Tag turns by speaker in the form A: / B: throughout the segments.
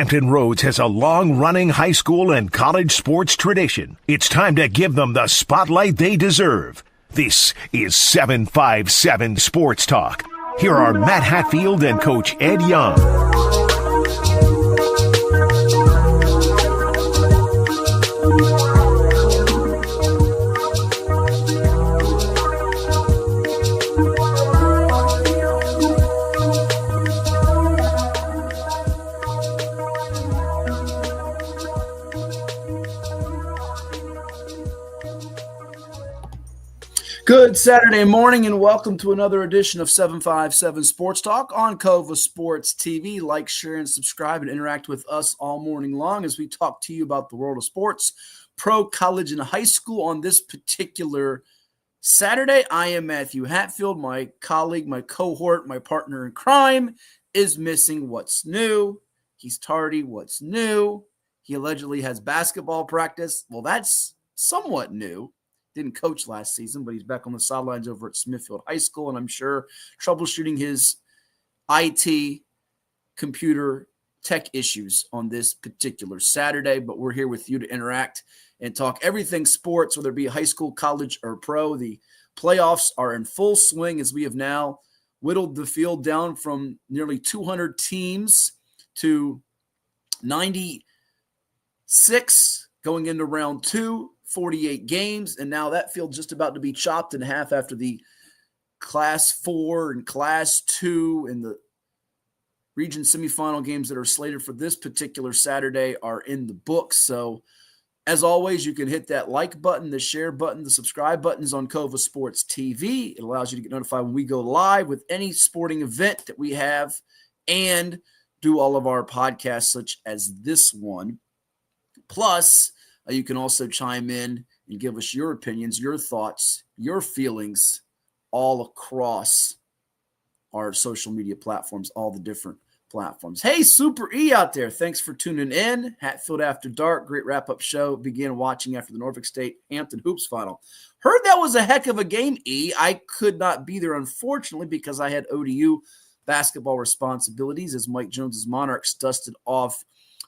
A: Hampton Roads has a long-running high school and college sports tradition. It's time to give them the spotlight they deserve. This is 757 Sports Talk. Here are Matt Hatfield and Coach Ed Young.
B: Good Saturday morning and welcome to another edition of 757 Sports Talk on Cova Sports TV. Like, share, and subscribe and interact with us all morning long as we talk to you about the world of sports, pro, college, and high school on this particular Saturday. I am Matthew Hatfield. My colleague, my cohort, my partner in crime is missing. What's new? He's tardy. What's new? He allegedly has basketball practice. Well, that's somewhat new. Didn't coach last season, but he's back on the sidelines over at Smithfield High School, and I'm sure troubleshooting his IT computer tech issues on this particular Saturday. But we're here with you to interact and talk everything sports, whether it be high school, college, or pro. The playoffs are in full swing as we have now whittled the field down from nearly 200 teams to 96 going into round two. 48 games, and now that field just about to be chopped in half after the Class 4 and Class 2 and the region semifinal games that are slated for this particular Saturday are in the books. So, as always, you can hit that like button, the share button, the subscribe buttons on Cova Sports TV. It allows you to get notified when we go live with any sporting event that we have and do all of our podcasts such as this one. Plus, you can also chime in and give us your opinions, your thoughts, your feelings all across our social media platforms, all the different platforms. Hey, Super E out there. Thanks for tuning in. Hatfield After Dark, great wrap-up show. Began watching after the Norfolk State Hampton Hoops final. Heard that was a heck of a game, E. I could not be there, unfortunately, because I had ODU basketball responsibilities as Mike Jones's Monarchs dusted off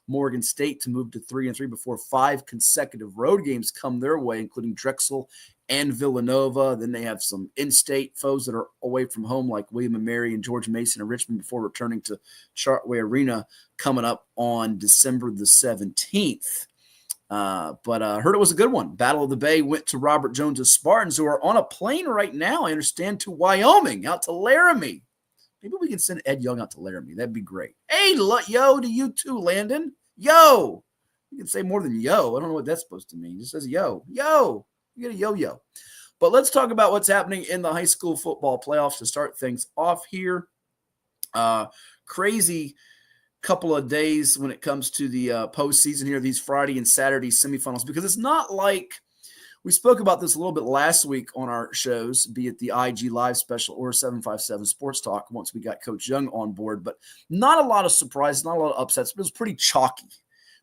B: Morgan State to move to 3-3 before 5 consecutive road games come their way, including Drexel and Villanova. Then they have some in-state foes that are away from home, like William & Mary and George Mason and Richmond, before returning to Chartway Arena coming up on December the 17th. But I heard it was a good one. Battle of the Bay went to Robert Jones's Spartans, who are on a plane right now, I understand, to Wyoming, out to Laramie. Maybe we can send Ed Young out to Laramie. That'd be great. Hey, yo to you too, Landon. Yo. You can say more than yo. I don't know what that's supposed to mean. It just says yo. Yo. You get a yo-yo. But let's talk about what's happening in the high school football playoffs to start things off here. Crazy couple of days when it comes to the postseason here, these Friday and Saturday semifinals, because it's not like we spoke about this a little bit last week on our shows, be it the IG Live special or 757 Sports Talk, once we got Coach Young on board. But not a lot of surprises, not a lot of upsets, but it was pretty chalky,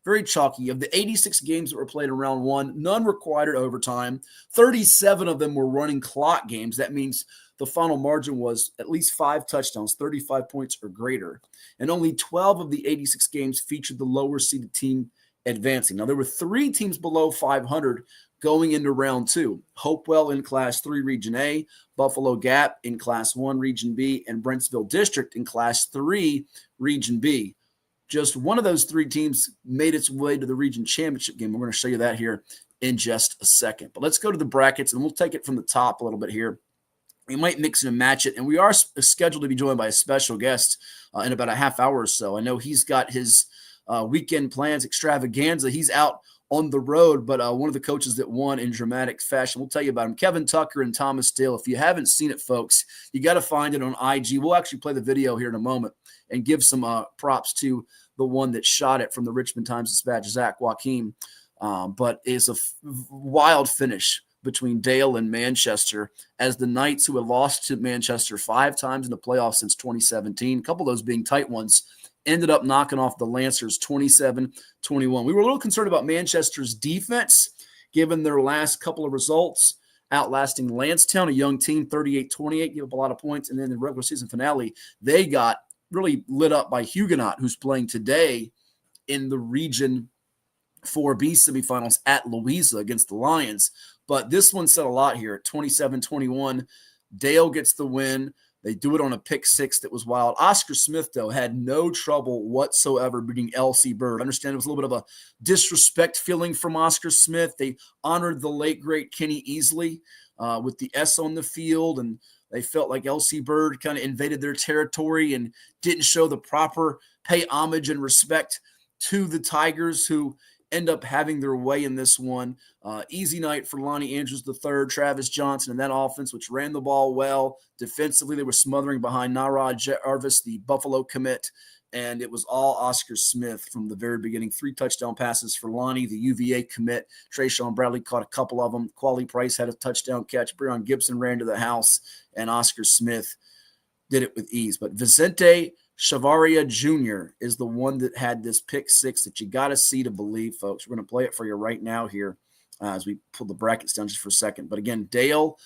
B: very chalky. Of the 86 games that were played in round one, none required overtime. 37 of them were running clock games. That means the final margin was at least 5 touchdowns, 35 points or greater. And only 12 of the 86 games featured the lower seeded team advancing. Now, there were 3 teams below 500 going into round two. Hopewell in Class 3 Region A, Buffalo Gap in Class 1 Region B, and Brentsville District in Class 3 Region B. Just one of those 3 teams made its way to the region championship game. We're going to show you that here in just a second. But let's go to the brackets, and we'll take it from the top a little bit here. We might mix and match it, and we are scheduled to be joined by a special guest in about a half hour or so. I know he's got his weekend plans extravaganza. He's out on the road, but one of the coaches that won in dramatic fashion. We'll tell you about him. Kevin Tucker and Thomas Dale. If you haven't seen it, folks, you got to find it on IG. We'll actually play the video here in a moment and give some props to the one that shot it from the Richmond Times-Dispatch, Zach Joaquin. But it's a wild finish between Dale and Manchester as the Knights, who have lost to Manchester 5 times in the playoffs since 2017, a couple of those being tight ones, ended up knocking off the Lancers 27-21. We were a little concerned about Manchester's defense, given their last couple of results, outlasting Lancetown, a young team, 38-28, gave up a lot of points. And then the regular season finale, they got really lit up by Huguenot, who's playing today in the Region 4B semifinals at Louisa against the Lions. But this one said a lot here. 27-21, Dale gets the win. They do it on a pick six that was wild. Oscar Smith, though, had no trouble whatsoever beating LC Bird. I understand it was a little bit of a disrespect feeling from Oscar Smith. They honored the late, great Kenny Easley with the S on the field, and they felt like LC Bird kind of invaded their territory and didn't show the proper pay homage and respect to the Tigers, who end up having their way in this one. Easy night for Lonnie Andrews III, Travis Johnson, and that offense, which ran the ball well. Defensively, they were smothering behind Narod Jarvis, the Buffalo commit, and it was all Oscar Smith from the very beginning. 3 touchdown passes for Lonnie, the UVA commit. Trayshawn Bradley caught a couple of them. Quali Price had a touchdown catch. Breon Gibson ran to the house, and Oscar Smith did it with ease. But Vicente Chavaria Jr. is the one that had this pick six that you got to see to believe, folks. We're going to play it for you right now here as we pull the brackets down just for a second. But again, Dale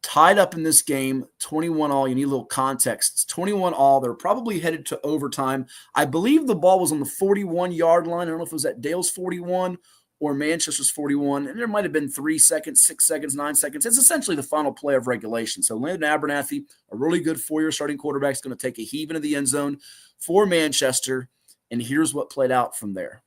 B: tied up in this game, 21 all. You need a little context. It's 21 all. They're probably headed to overtime. I believe the ball was on the 41-yard line. I don't know if it was at Dale's 41 or Manchester's 41, and there might have been 3 seconds, 6 seconds, 9 seconds. It's essentially the final play of regulation. So Landon Abernathy, a really good 4-year starting quarterback, is going to take a heave into the end zone for Manchester, and here's what played out from there.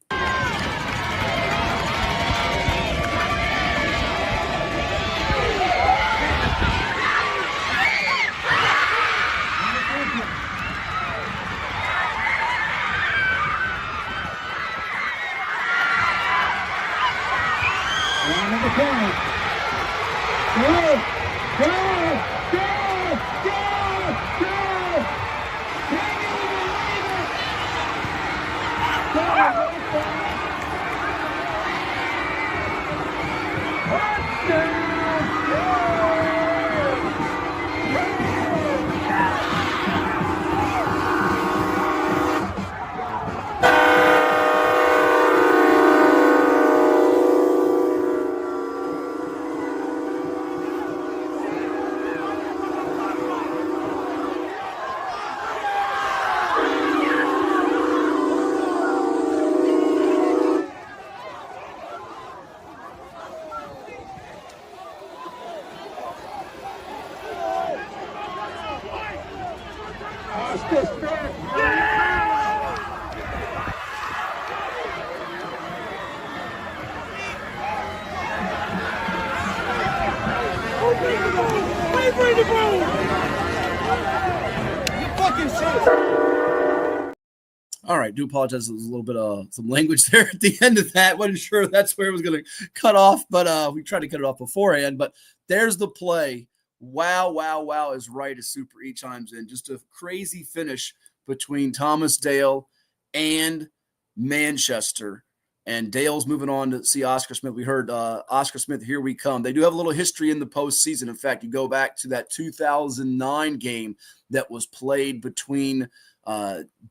B: All right, do apologize. There was a little bit of some language there at the end of that. Wasn't sure that's where it was going to cut off, but we tried to cut it off beforehand. But there's the play. Wow, wow, wow is right as Super E chimes in. Just a crazy finish between Thomas Dale and Manchester. And Dale's moving on to see Oscar Smith. We heard Oscar Smith, here we come. They do have a little history in the postseason. In fact, you go back to that 2009 game that was played between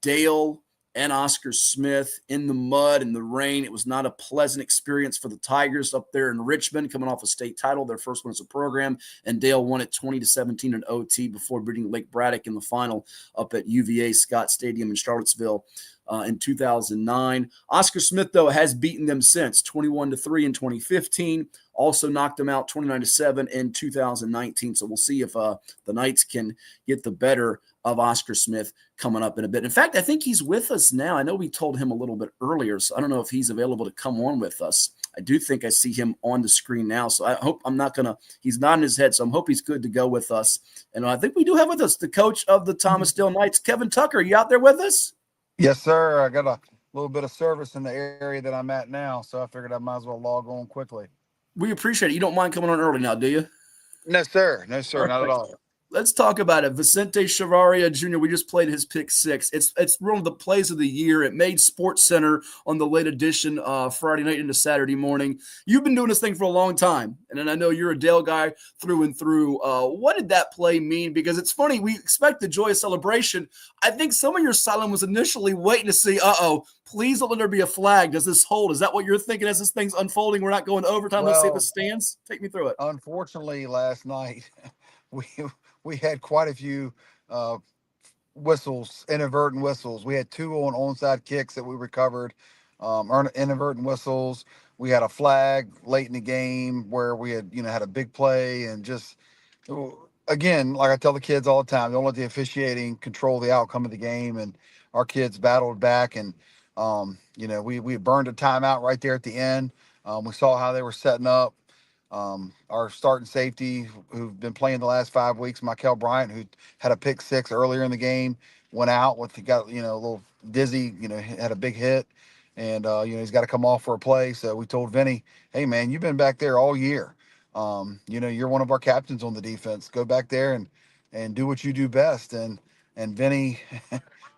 B: Dale and Oscar Smith in the mud and the rain. It was not a pleasant experience for the Tigers up there in Richmond, coming off a state title, their first one as a program, and Dale won it 20-17 in OT before beating Lake Braddock in the final up at UVA Scott Stadium in Charlottesville in 2009. Oscar Smith, though, has beaten them since, 21-3 in 2015, also knocked them out 29-7 in 2019. So we'll see if the Knights can get the better of Oscar Smith coming up in a bit. In fact, I think he's with us now. I know we told him a little bit earlier, so I don't know if he's available to come on with us. I do think I see him on the screen now, so I hope he's nodding his head, so I hope he's good to go with us. And I think we do have with us the coach of the Thomas Dale Knights, Kevin Tucker. Are you out there with us?
C: Yes, sir. I got a little bit of service in the area that I'm at now, so I figured I might as well log on quickly.
B: We appreciate it. You don't mind coming on early now, do you?
C: No, sir. No, sir. Not at all.
B: Let's talk about it. Vicente Chavaria Jr., we just played his pick six. It's one of the plays of the year. It made Sports Center on the late edition Friday night into Saturday morning. You've been doing this thing for a long time, and I know you're a Dale guy through and through. What did that play mean? Because it's funny, we expect the joyous celebration. I think some of your silence was initially waiting to see, please don't let there be a flag. Does this hold? Is that what you're thinking as this thing's unfolding? We're not going to overtime. Let's see if it stands. Take me through it.
C: Unfortunately, last night we had quite a few whistles, inadvertent whistles. We had two on onside kicks that we recovered, inadvertent whistles. We had a flag late in the game where we had, had a big play, and just, again, like I tell the kids all the time, don't let the officiating control the outcome of the game. And our kids battled back, and we burned a timeout right there at the end. We saw how they were setting up. Our starting safety, who've been playing the last 5 weeks, Michael Bryant, who had a pick six earlier in the game, went out with, he got, a little dizzy, had a big hit, and, he's got to come off for a play. So we told Vinny, hey, man, you've been back there all year. You're one of our captains on the defense. Go back there and do what you do best. And Vinny,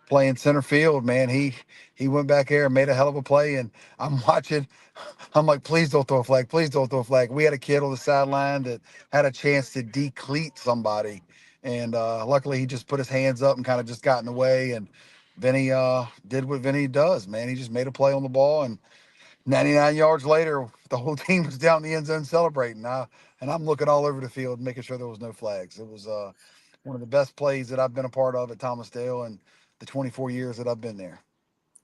C: playing center field, man, he went back there and made a hell of a play. And I'm watching. I'm like, please don't throw a flag. Please don't throw a flag. We had a kid on the sideline that had a chance to decleat somebody. And luckily, he just put his hands up and kind of just got in the way. And Vinny did what Vinny does, man. He just made a play on the ball. And 99 yards later, the whole team was down in the end zone celebrating. And I'm looking all over the field, making sure there was no flags. It was one of the best plays that I've been a part of at Thomas Dale in the 24 years that I've been there.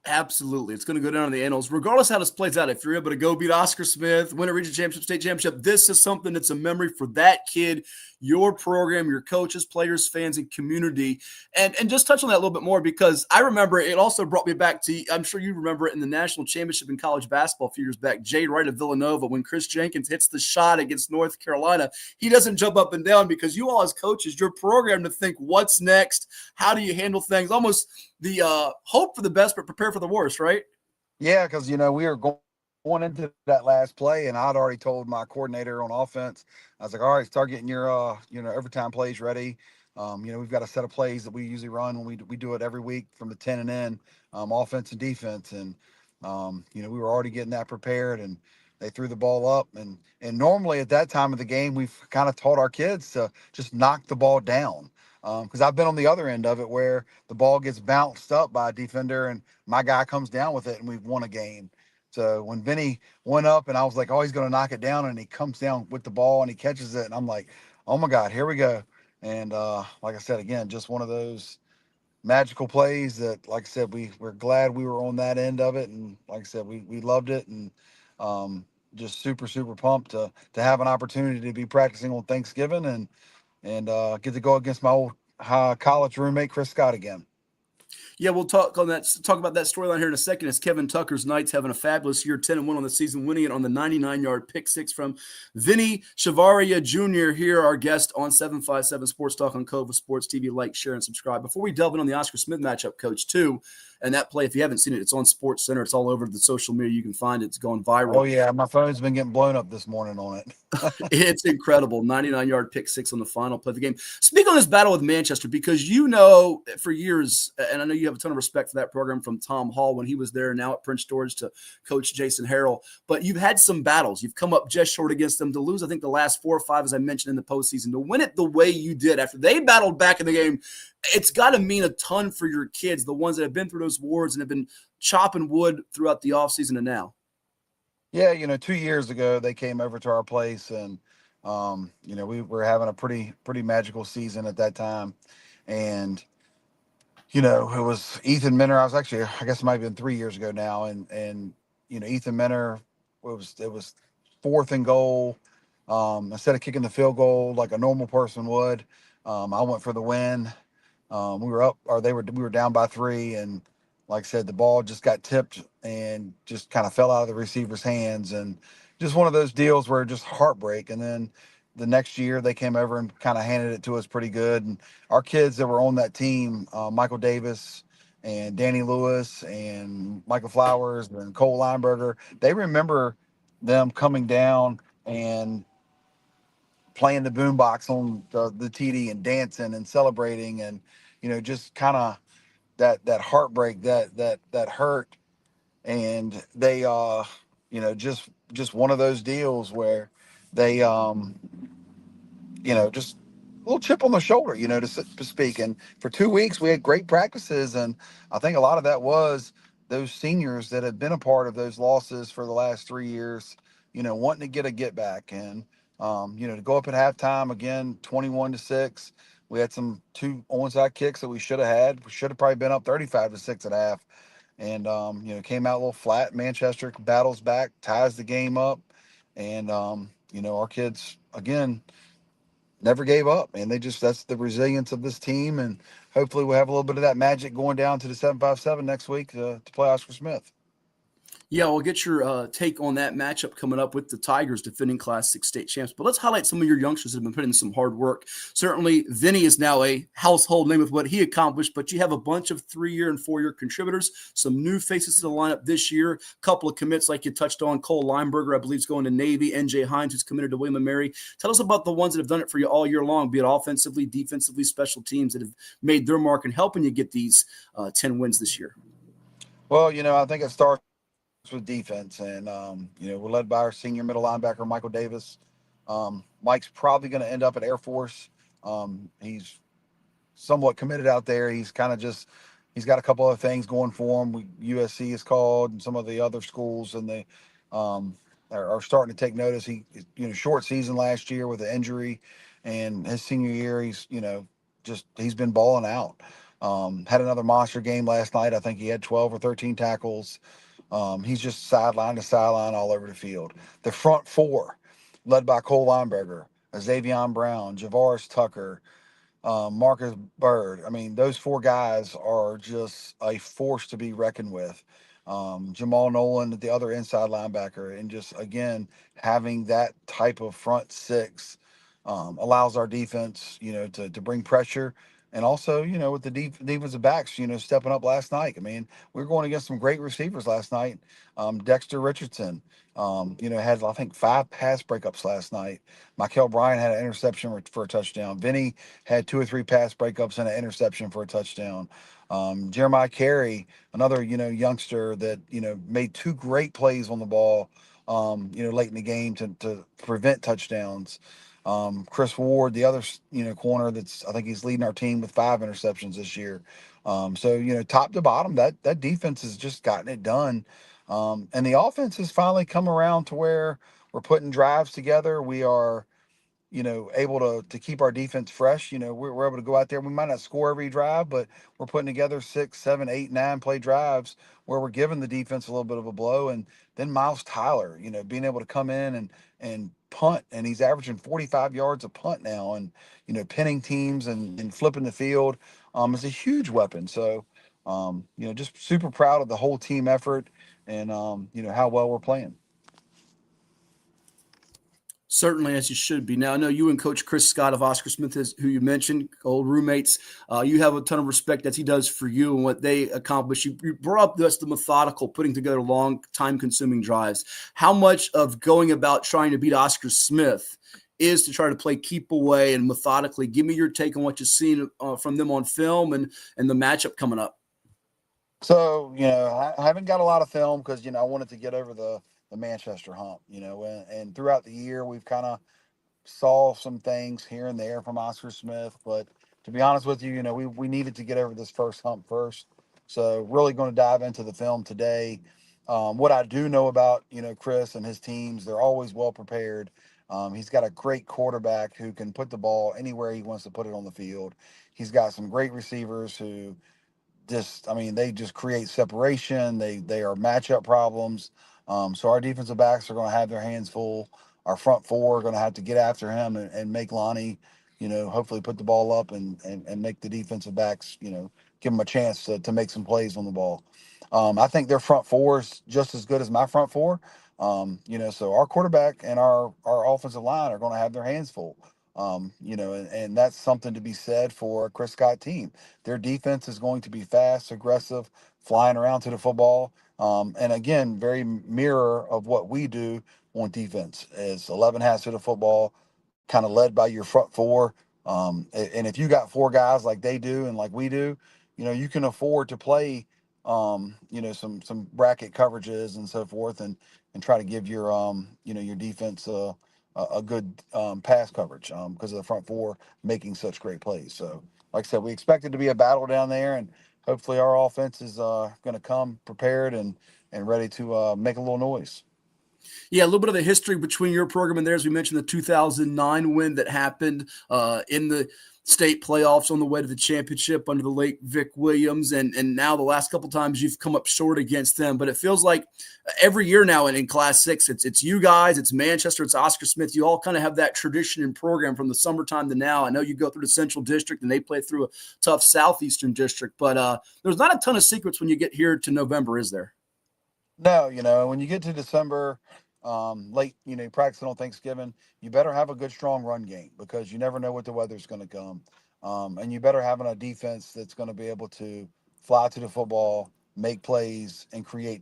B: Absolutely. It's going to go down in the annals, regardless how this plays out. If you're able to go beat Oscar Smith, win a regional championship, state championship, this is something that's a memory for that kid, your program, your coaches, players, fans, and community. And just touch on that a little bit more, because I remember it also brought me back to, I'm sure you remember it in the national championship in college basketball a few years back, Jay Wright of Villanova, when Chris Jenkins hits the shot against North Carolina, he doesn't jump up and down, because you all as coaches, your program to think what's next, how do you handle things, almost the hope for the best but prepare for the worst, right?
C: Yeah, because we were going into that last play, and I'd already told my coordinator on offense, I was like, all right, start getting your overtime plays ready. We've got a set of plays that we usually run when we do it every week from the 10 and in, offense and defense. And we were already getting that prepared, and they threw the ball up, and normally at that time of the game, we've kind of taught our kids to just knock the ball down. Because I've been on the other end of it, where the ball gets bounced up by a defender and my guy comes down with it, and we've won a game. So when Vinny went up, and I was like, oh, he's going to knock it down, and he comes down with the ball and he catches it, and I'm like, oh my God, here we go. And like I said, again, just one of those magical plays that, like I said, we're glad we were on that end of it. And like I said, we loved it, and just super, super pumped to have an opportunity to be practicing on Thanksgiving and get to go against my old college roommate, Chris Scott, again.
B: Yeah, we'll talk about that storyline here in a second, as Kevin Tucker's Knights having a fabulous year, 10-1 on the season, winning it on the 99-yard pick six from Vinny Chavaria Jr. here, our guest on 757 Sports Talk on Cova Sports TV. Like, share, and subscribe. Before we delve in on the Oscar Smith matchup, Coach, too, and that play, if you haven't seen it, it's on Sports Center. It's all over the social media. You can find it. It's going viral.
C: Oh, yeah. My phone's been getting blown up this morning on it.
B: It's incredible. 99-yard pick six on the final play of the game. Speak on this battle with Manchester, because for years, and I know you have a ton of respect for that program from Tom Hall when he was there, now at Prince George, to Coach Jason Harrell. But you've had some battles. You've come up just short against them. To lose, I think, the last 4 or 5, as I mentioned, in the postseason. To win it the way you did after they battled back in the game, it's got to mean a ton for your kids, the ones that have been through those wars and have been chopping wood throughout the offseason and now.
C: Yeah, 2 years ago, they came over to our place, and, we were having a pretty magical season at that time. And, it was Ethan Minner. I guess it might have been 3 years ago now. And Ethan Minner, it was 4th and goal. Instead of kicking the field goal like a normal person would, I went for the win. We were down by 3, and like I said, the ball just got tipped and just kind of fell out of the receiver's hands, and just one of those deals where just heartbreak. And then the next year they came over and kind of handed it to us pretty good. And our kids that were on that team, Michael Davis and Danny Lewis and Michael Flowers and Cole Lineberger, they remember them coming down and playing the boombox on the TD and dancing and celebrating, and just kind of that heartbreak, that hurt. And they just one of those deals where they just a little chip on the shoulder, to speak. And for 2 weeks we had great practices, and I think a lot of that was those seniors that had been a part of those losses for the last 3 years, wanting to get back. And to go up at halftime again, 21-6, We had some two onside kicks that we should have had. We should have probably been up 35-6 at half, and came out a little flat. Manchester battles back, ties the game up, and our kids again never gave up, and that's the resilience of this team, and hopefully we'll have a little bit of that magic going down to the 757 next week to play Oscar Smith.
B: Yeah, we'll get your take on that matchup coming up with the Tigers, defending Class 6 state champs. But let's highlight some of your youngsters that have been putting in some hard work. Certainly, Vinny is now a household name with what he accomplished, but you have a bunch of 3-year and 4-year contributors, some new faces to the lineup this year, a couple of commits like you touched on. Cole Lineberger, I believe, is going to Navy. NJ Hines, who's committed to William & Mary. Tell us about the ones that have done it for you all year long, be it offensively, defensively, special teams that have made their mark in helping you get these 10 wins this year.
C: Well, I think it starts with defense, and we're led by our senior middle linebacker Michael Davis. Mike's probably going to end up at Air Force. He's somewhat committed out there. He's kind of he's got a couple of things going for him. USC is called, and some of the other schools, and they are starting to take notice. He short season last year with an injury, and his senior year he's been balling out. Had another monster game last night. I think he had 12 or 13 tackles. He's just sideline to sideline all over the field. The front four, led by Cole Lineberger, Xavier Brown, Javaris Tucker, Marcus Bird. I mean, those four guys are just a force to be reckoned with. Jamal Nolan, the other inside linebacker, and just again having that type of front six allows our defense, to bring pressure. And also, with the defensive backs, stepping up last night. I mean, we were going against some great receivers last night. Dexter Richardson, had, I think, 5 pass breakups last night. Michael Bryan had an interception for a touchdown. Vinny had 2 or 3 pass breakups and an interception for a touchdown. Jeremiah Carey, another, youngster that, made 2 great plays on the ball, late in the game to prevent touchdowns. Chris Ward, the other, corner I think he's leading our team with 5 interceptions this year. So, top to bottom, that defense has just gotten it done. And the offense has finally come around to where we're putting drives together. We are, able to keep our defense fresh. We're able to go out there. We might not score every drive, but we're putting together 6, 7, 8, 9 play drives where we're giving the defense a little bit of a blow. And then Miles Tyler, being able to come in and punt, and he's averaging 45 yards a punt now, and pinning teams and flipping the field is a huge weapon. So just super proud of the whole team effort and how well we're playing.
B: Certainly, as you should be. Now, I know you and Coach Chris Scott of Oscar Smith, who you mentioned, old roommates. You have a ton of respect that he does for you and what they accomplish. You brought up the methodical, putting together long, time-consuming drives. How much of going about trying to beat Oscar Smith is to try to play keep away and methodically? Give me your take on what you've seen from them on film and the matchup coming up.
C: So, I haven't got a lot of film because, I wanted to get over the Manchester hump, and throughout the year, we've kind of saw some things here and there from Oscar Smith. But to be honest with you, we needed to get over this first hump first. So really going to dive into the film today. What I do know about, Chris and his teams, they're always well prepared. He's got a great quarterback who can put the ball anywhere he wants to put it on the field. He's got some great receivers who they just create separation. They are matchup problems. So our defensive backs are going to have their hands full. Our front four are going to have to get after him and make Lonnie, hopefully put the ball up and make the defensive backs, give them a chance to make some plays on the ball. I think their front four is just as good as my front four. So our quarterback and our offensive line are going to have their hands full. And that's something to be said for a Chris Scott team. Their defense is going to be fast, aggressive, flying around to the football. And again, very mirror of what we do on defense is 11 hands to the football, kind of led by your front four. And if you got 4 guys like they do and like we do, you can afford to play, some bracket coverages and so forth, and try to give your, your defense a good pass coverage because of the front four making such great plays. So, like I said, we expect it to be a battle down there, and hopefully our offense is going to come prepared and ready to make a little noise.
B: Yeah, a little bit of the history between your program and theirs. We mentioned the 2009 win that happened in the state playoffs on the way to the championship under the late Vic Williams. And now the last couple times you've come up short against them. But it feels like every year now in Class 6, it's you guys, it's Manchester, it's Oscar Smith. You all kind of have that tradition and program from the summertime to now. I know you go through the Central District and they play through a tough Southeastern District. But there's not a ton of secrets when you get here to November, is there?
C: No, when you get to December, late, practicing on Thanksgiving, you better have a good, strong run game because you never know what the weather's going to come. And you better have a defense that's going to be able to fly to the football, make plays, and create,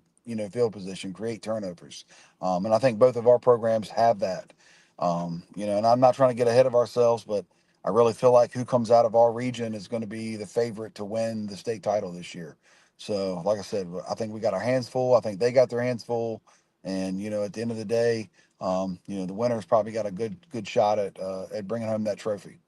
C: field position, create turnovers. And I think both of our programs have that. And I'm not trying to get ahead of ourselves, but I really feel like who comes out of our region is going to be the favorite to win the state title this year. So, like I said, I think we got our hands full. I think they got their hands full. And, at the end of the day, the winner's probably got a good shot at bringing home that trophy.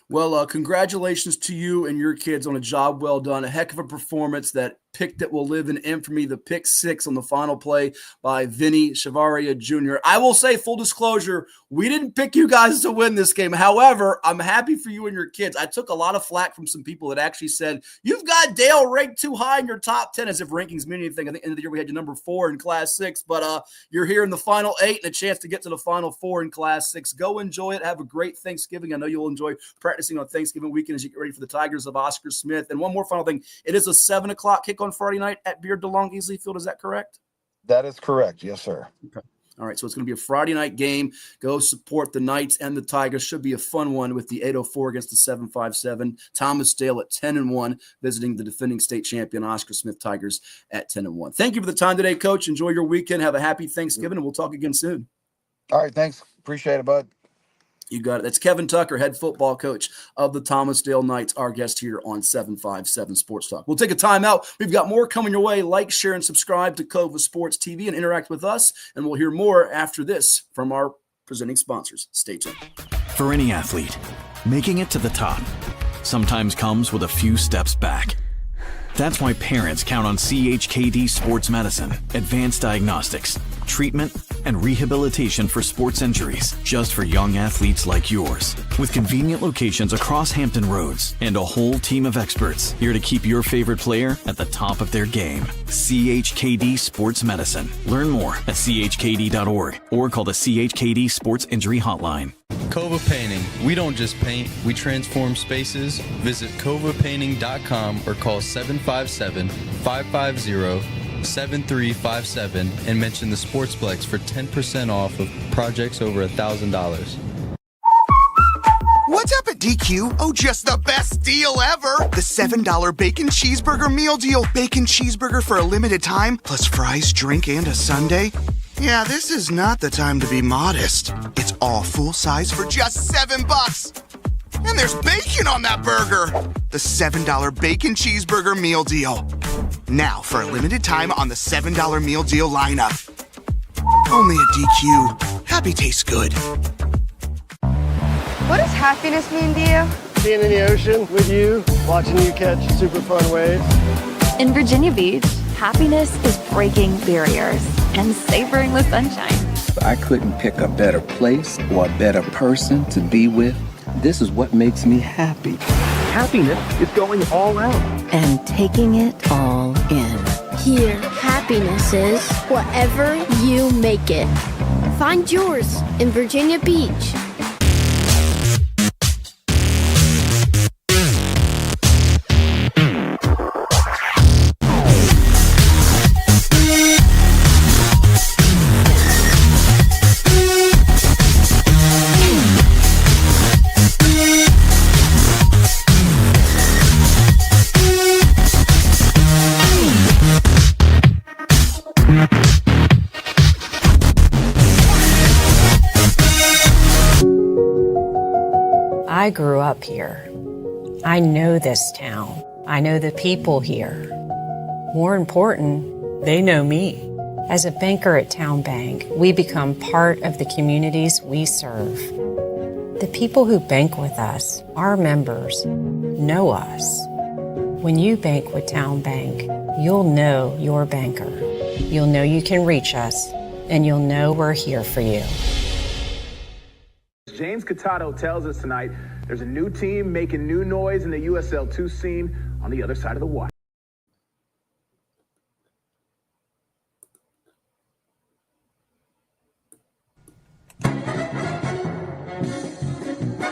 B: Well, congratulations to you and your kids on a job well done. A heck of a performance. That pick that will live in infamy, the pick 6 on the final play by Vinny Chavaria Jr. I will say, full disclosure, we didn't pick you guys to win this game. However, I'm happy for you and your kids. I took a lot of flack from some people that actually said, you've got Dale ranked too high in your top 10, as if rankings mean anything. I think at the end of the year we had you number 4 in Class 6, but you're here in the final 8 and a chance to get to the final 4 in Class 6. Go enjoy it. Have a great Thanksgiving. I know you'll enjoy practicing on Thanksgiving weekend as you get ready for the Tigers of Oscar Smith. And one more final thing. It is a 7 o'clock kick on Friday night at Beard DeLong Easley Field. Is that correct?
C: That is correct. Yes, sir.
B: Okay. All right. So it's going to be a Friday night game. Go support the Knights and the Tigers. Should be a fun one with the 804 against the 757. Thomas Dale at 10-1, visiting the defending state champion Oscar Smith Tigers at 10-1. Thank you for the time today, Coach. Enjoy your weekend. Have a happy Thanksgiving, and we'll talk again soon.
C: All right. Thanks. Appreciate it, bud.
B: You got it. That's Kevin Tucker, head football coach of the Thomas Dale Knights, our guest here on 757 Sports Talk. We'll take a timeout. We've got more coming your way. Like, share, and subscribe to Cova Sports TV and interact with us. And we'll hear more after this from our presenting sponsors. Stay tuned.
D: For any athlete, making it to the top sometimes comes with a few steps back. That's why parents count on CHKD Sports Medicine, advanced diagnostics, treatment, and rehabilitation for sports injuries, just for young athletes like yours. With convenient locations across Hampton Roads and a whole team of experts here to keep your favorite player at the top of their game. CHKD Sports Medicine. Learn more at chkd.org or call the CHKD Sports Injury Hotline.
E: Cova Painting. We don't just paint, we transform spaces. Visit covapainting.com or call 757-550-7357 and mention the Sportsplex for 10% off of projects over $1,000.
F: What's up at DQ? Oh, just the best deal ever! The $7 Bacon Cheeseburger Meal Deal. Bacon cheeseburger for a limited time, plus fries, drink, and a sundae. Yeah, this is not the time to be modest. It's all full size for just $7. And there's bacon on that burger. The $7 Bacon Cheeseburger Meal Deal. Now, for a limited time on the $7 Meal Deal lineup. Only at DQ. Happy tastes good.
G: What does happiness mean to you?
H: Being in the ocean with you, watching you catch super fun waves.
I: In Virginia Beach, happiness is breaking barriers and savoring the sunshine.
J: I couldn't pick a better place or a better person to be with. This is what makes me happy.
K: Happiness is going all out.
L: And taking it all in.
M: Here, happiness is whatever you make it. Find yours in Virginia Beach.
L: I grew up here. I know this town. I know the people here. More important, they know me. As a banker at Town Bank, we become part of the communities we serve. The people who bank with us, our members, know us. When you bank with Town Bank, you'll know your banker. You'll know you can reach us and you'll know we're here for you.
N: James Catato tells us tonight there's a new team making new noise in the USL2 scene on the other side of the wire.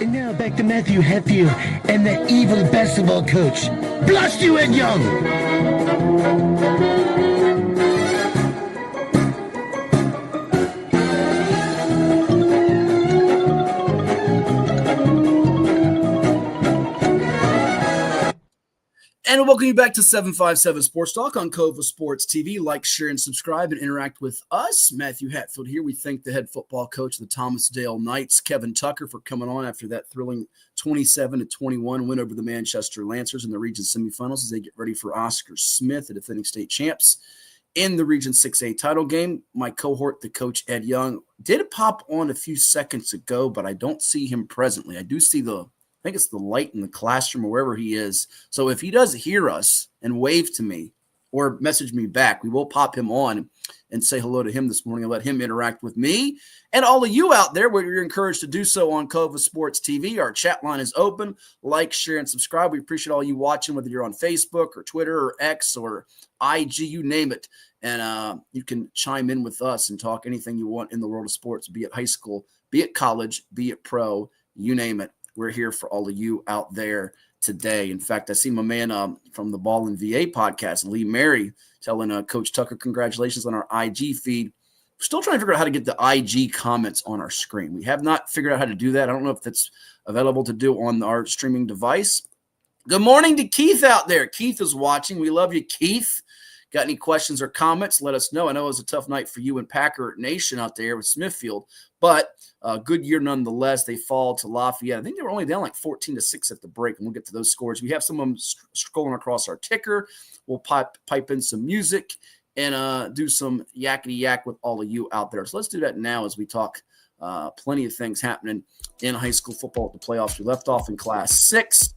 O: And now back to Matthew Hatfield and the evil basketball coach. Blast you, Ed Young!
B: And welcome you back to 757 Sports Talk on Cova Sports TV. Like, share, and subscribe and interact with us. Matthew Hatfield here. We thank the head football coach of the Thomasdale Knights, Kevin Tucker, for coming on after that thrilling 27-21 win over the Manchester Lancers in the region semifinals as they get ready for Oscar Smith, the defending state champs, in the Region 6A title game. My cohort, the coach Ed Young, did pop on a few seconds ago, but I don't see him presently. I do see I think it's the light in the classroom or wherever he is. So if he does hear us and wave to me or message me back, we will pop him on and say hello to him this morning and let him interact with me and all of you out there where you're encouraged to do so on Cova Sports TV. Our chat line is open. Like, share, and subscribe. We appreciate all you watching, whether you're on Facebook or Twitter or X or IG, you name it. And you can chime in with us and talk anything you want in the world of sports, be it high school, be it college, be it pro, you name it. We're here for all of you out there today. In fact, I see my man from the Ball and VA podcast, Lee Mary, telling Coach Tucker congratulations on our IG feed. We're still trying to figure out how to get the IG comments on our screen. We have not figured out how to do that. I don't know if that's available to do on our streaming device. Good morning to Keith out there. Keith is watching. We love you, Keith. Got any questions or comments? Let us know. I know it was a tough night for you and Packer Nation out there with Smithfield, but good year nonetheless. They fall to Lafayette. I think they were only down like 14-6 at the break, and we'll get to those scores. We have some of them scrolling across our ticker. We'll pipe in some music and do some yakety yak with all of you out there. So let's do that now as we talk plenty of things happening in high school football at the playoffs. We left off in Class 6.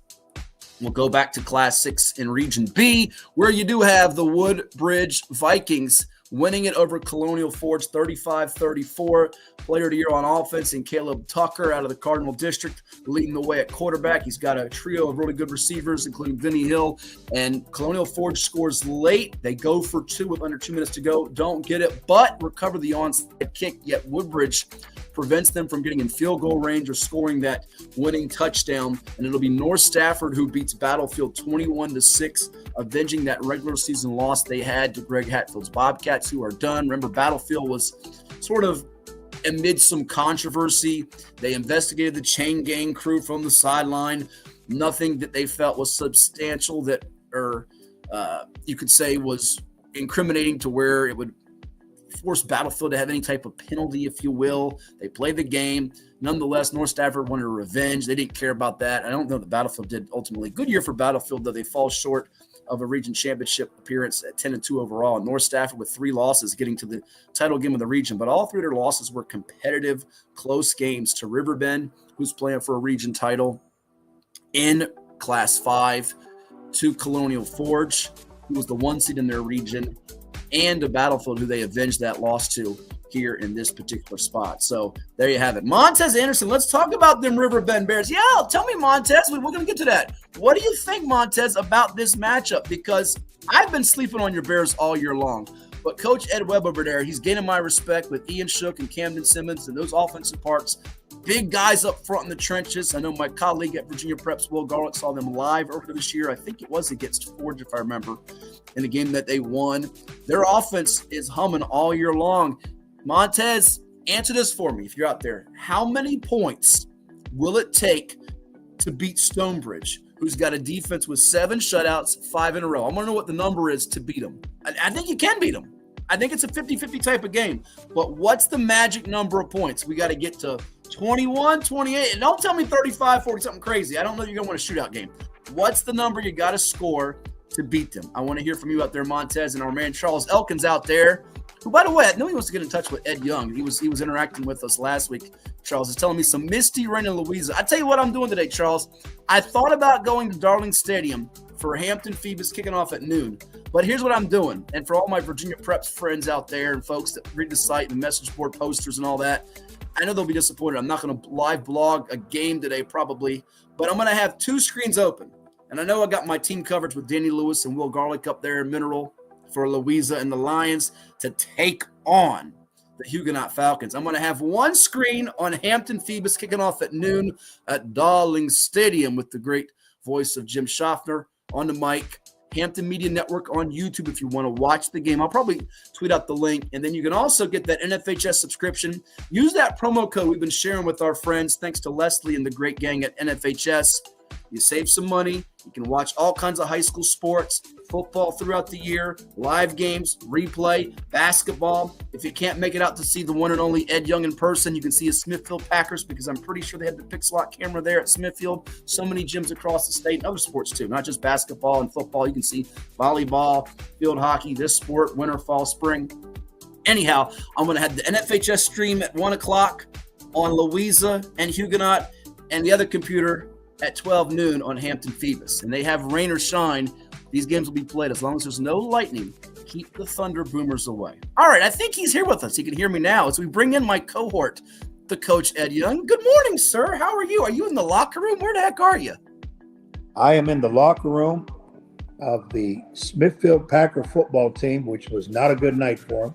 B: We'll go back to Class 6 in Region B, where you do have the Woodbridge Vikings winning it over Colonial Forge 35-34. Player of the year on offense and Caleb Tucker out of the Cardinal District leading the way at quarterback. He's got a trio of really good receivers, including Vinny Hill. And Colonial Forge scores late. They go for 2 with under 2 minutes to go. Don't get it, but recover the onside kick. Yet Woodbridge prevents them from getting in field goal range or scoring that winning touchdown. And it'll be North Stafford who beats Battlefield 21-6, avenging that regular season loss they had to Greg Hatfield's Bobcats, who are done. Remember, Battlefield was sort of amid some controversy. They investigated the chain gang crew from the sideline. Nothing that they felt was substantial that, or you could say was incriminating to where it would force Battlefield to have any type of penalty, if you will. They played the game. Nonetheless, North Stafford wanted revenge. They didn't care about that. I don't know that Battlefield did ultimately. Good year for Battlefield, though they fall short of a region championship appearance at 10-2 overall. And North Stafford with 3 losses getting to the title game of the region. But all 3 of their losses were competitive, close games to Riverbend, who's playing for a region title in Class 5, to Colonial Forge, who was the 1 seed in their region, and to Battlefield, who they avenged that loss to here in this particular spot. So there you have it. Montez Anderson, let's talk about them Riverbend Bears. Yeah, tell me, Montez, we're going to get to that. What do you think, Montez, about this matchup? Because I've been sleeping on your Bears all year long. But Coach Ed Webb over there, he's gaining my respect with Ian Shook and Camden Simmons and those offensive parts. Big guys up front in the trenches. I know my colleague at Virginia Prep's Will Garlick saw them live earlier this year. I think it was against Forge, if I remember, in the game that they won. Their offense is humming all year long. Montez, answer this for me if you're out there. How many points will it take to beat Stonebridge, who's got a defense with 7 shutouts, 5 in a row? I want to know what the number is to beat them. I think you can beat them. I think it's a 50-50 type of game. But what's the magic number of points? We got to get to 21, 28. And don't tell me 35, 40, something crazy. I don't know you're going to want a shootout game. What's the number you got to score to beat them? I want to hear from you out there, Montez, and our man Charles Elkins out there, who, by the way, I know he wants to get in touch with Ed Young. He was interacting with us last week. Charles is telling me some misty rain in Louisa. I tell you what I'm doing today, Charles. I thought about going to Darling Stadium for Hampton Phoebus kicking off at noon. But here's what I'm doing. And for all my Virginia Preps friends out there and folks that read the site and message board posters and all that, I know they'll be disappointed. I'm not going to live blog a game today probably, but I'm going to have 2 screens open. And I know I got my team coverage with Danny Lewis and Will Garlick up there in Mineral for Louisa and the Lions to take on the Huguenot Falcons. I'm going to have 1 screen on Hampton Phoebus kicking off at noon at Darling Stadium with the great voice of Jim Schaffner on the mic. Hampton Media Network on YouTube if you want to watch the game. I'll probably tweet out the link. And then you can also get that NFHS subscription. Use that promo code we've been sharing with our friends. Thanks to Leslie and the great gang at NFHS. You save some money. You can watch all kinds of high school sports, football throughout the year, live games, replay, basketball. If you can't make it out to see the one and only Ed Young in person, you can see his Smithfield Packers because I'm pretty sure they have the Pixelot camera there at Smithfield. So many gyms across the state and other sports too, not just basketball and football. You can see volleyball, field hockey, this sport, winter, fall, spring. Anyhow, I'm going to have the NFHS stream at 1 o'clock on Louisa and Huguenot and the other computer at 12 noon on Hampton Phoebus. And they have rain or shine. These games will be played as long as there's no lightning. Keep the thunder boomers away. All right, I think he's here with us. He can hear me now as we bring in my cohort, the coach Ed Young. Good morning, sir. How are you? Are you in the locker room? Where the heck are you?
P: I am in the locker room of the Smithfield Packer football team, which was not a good night for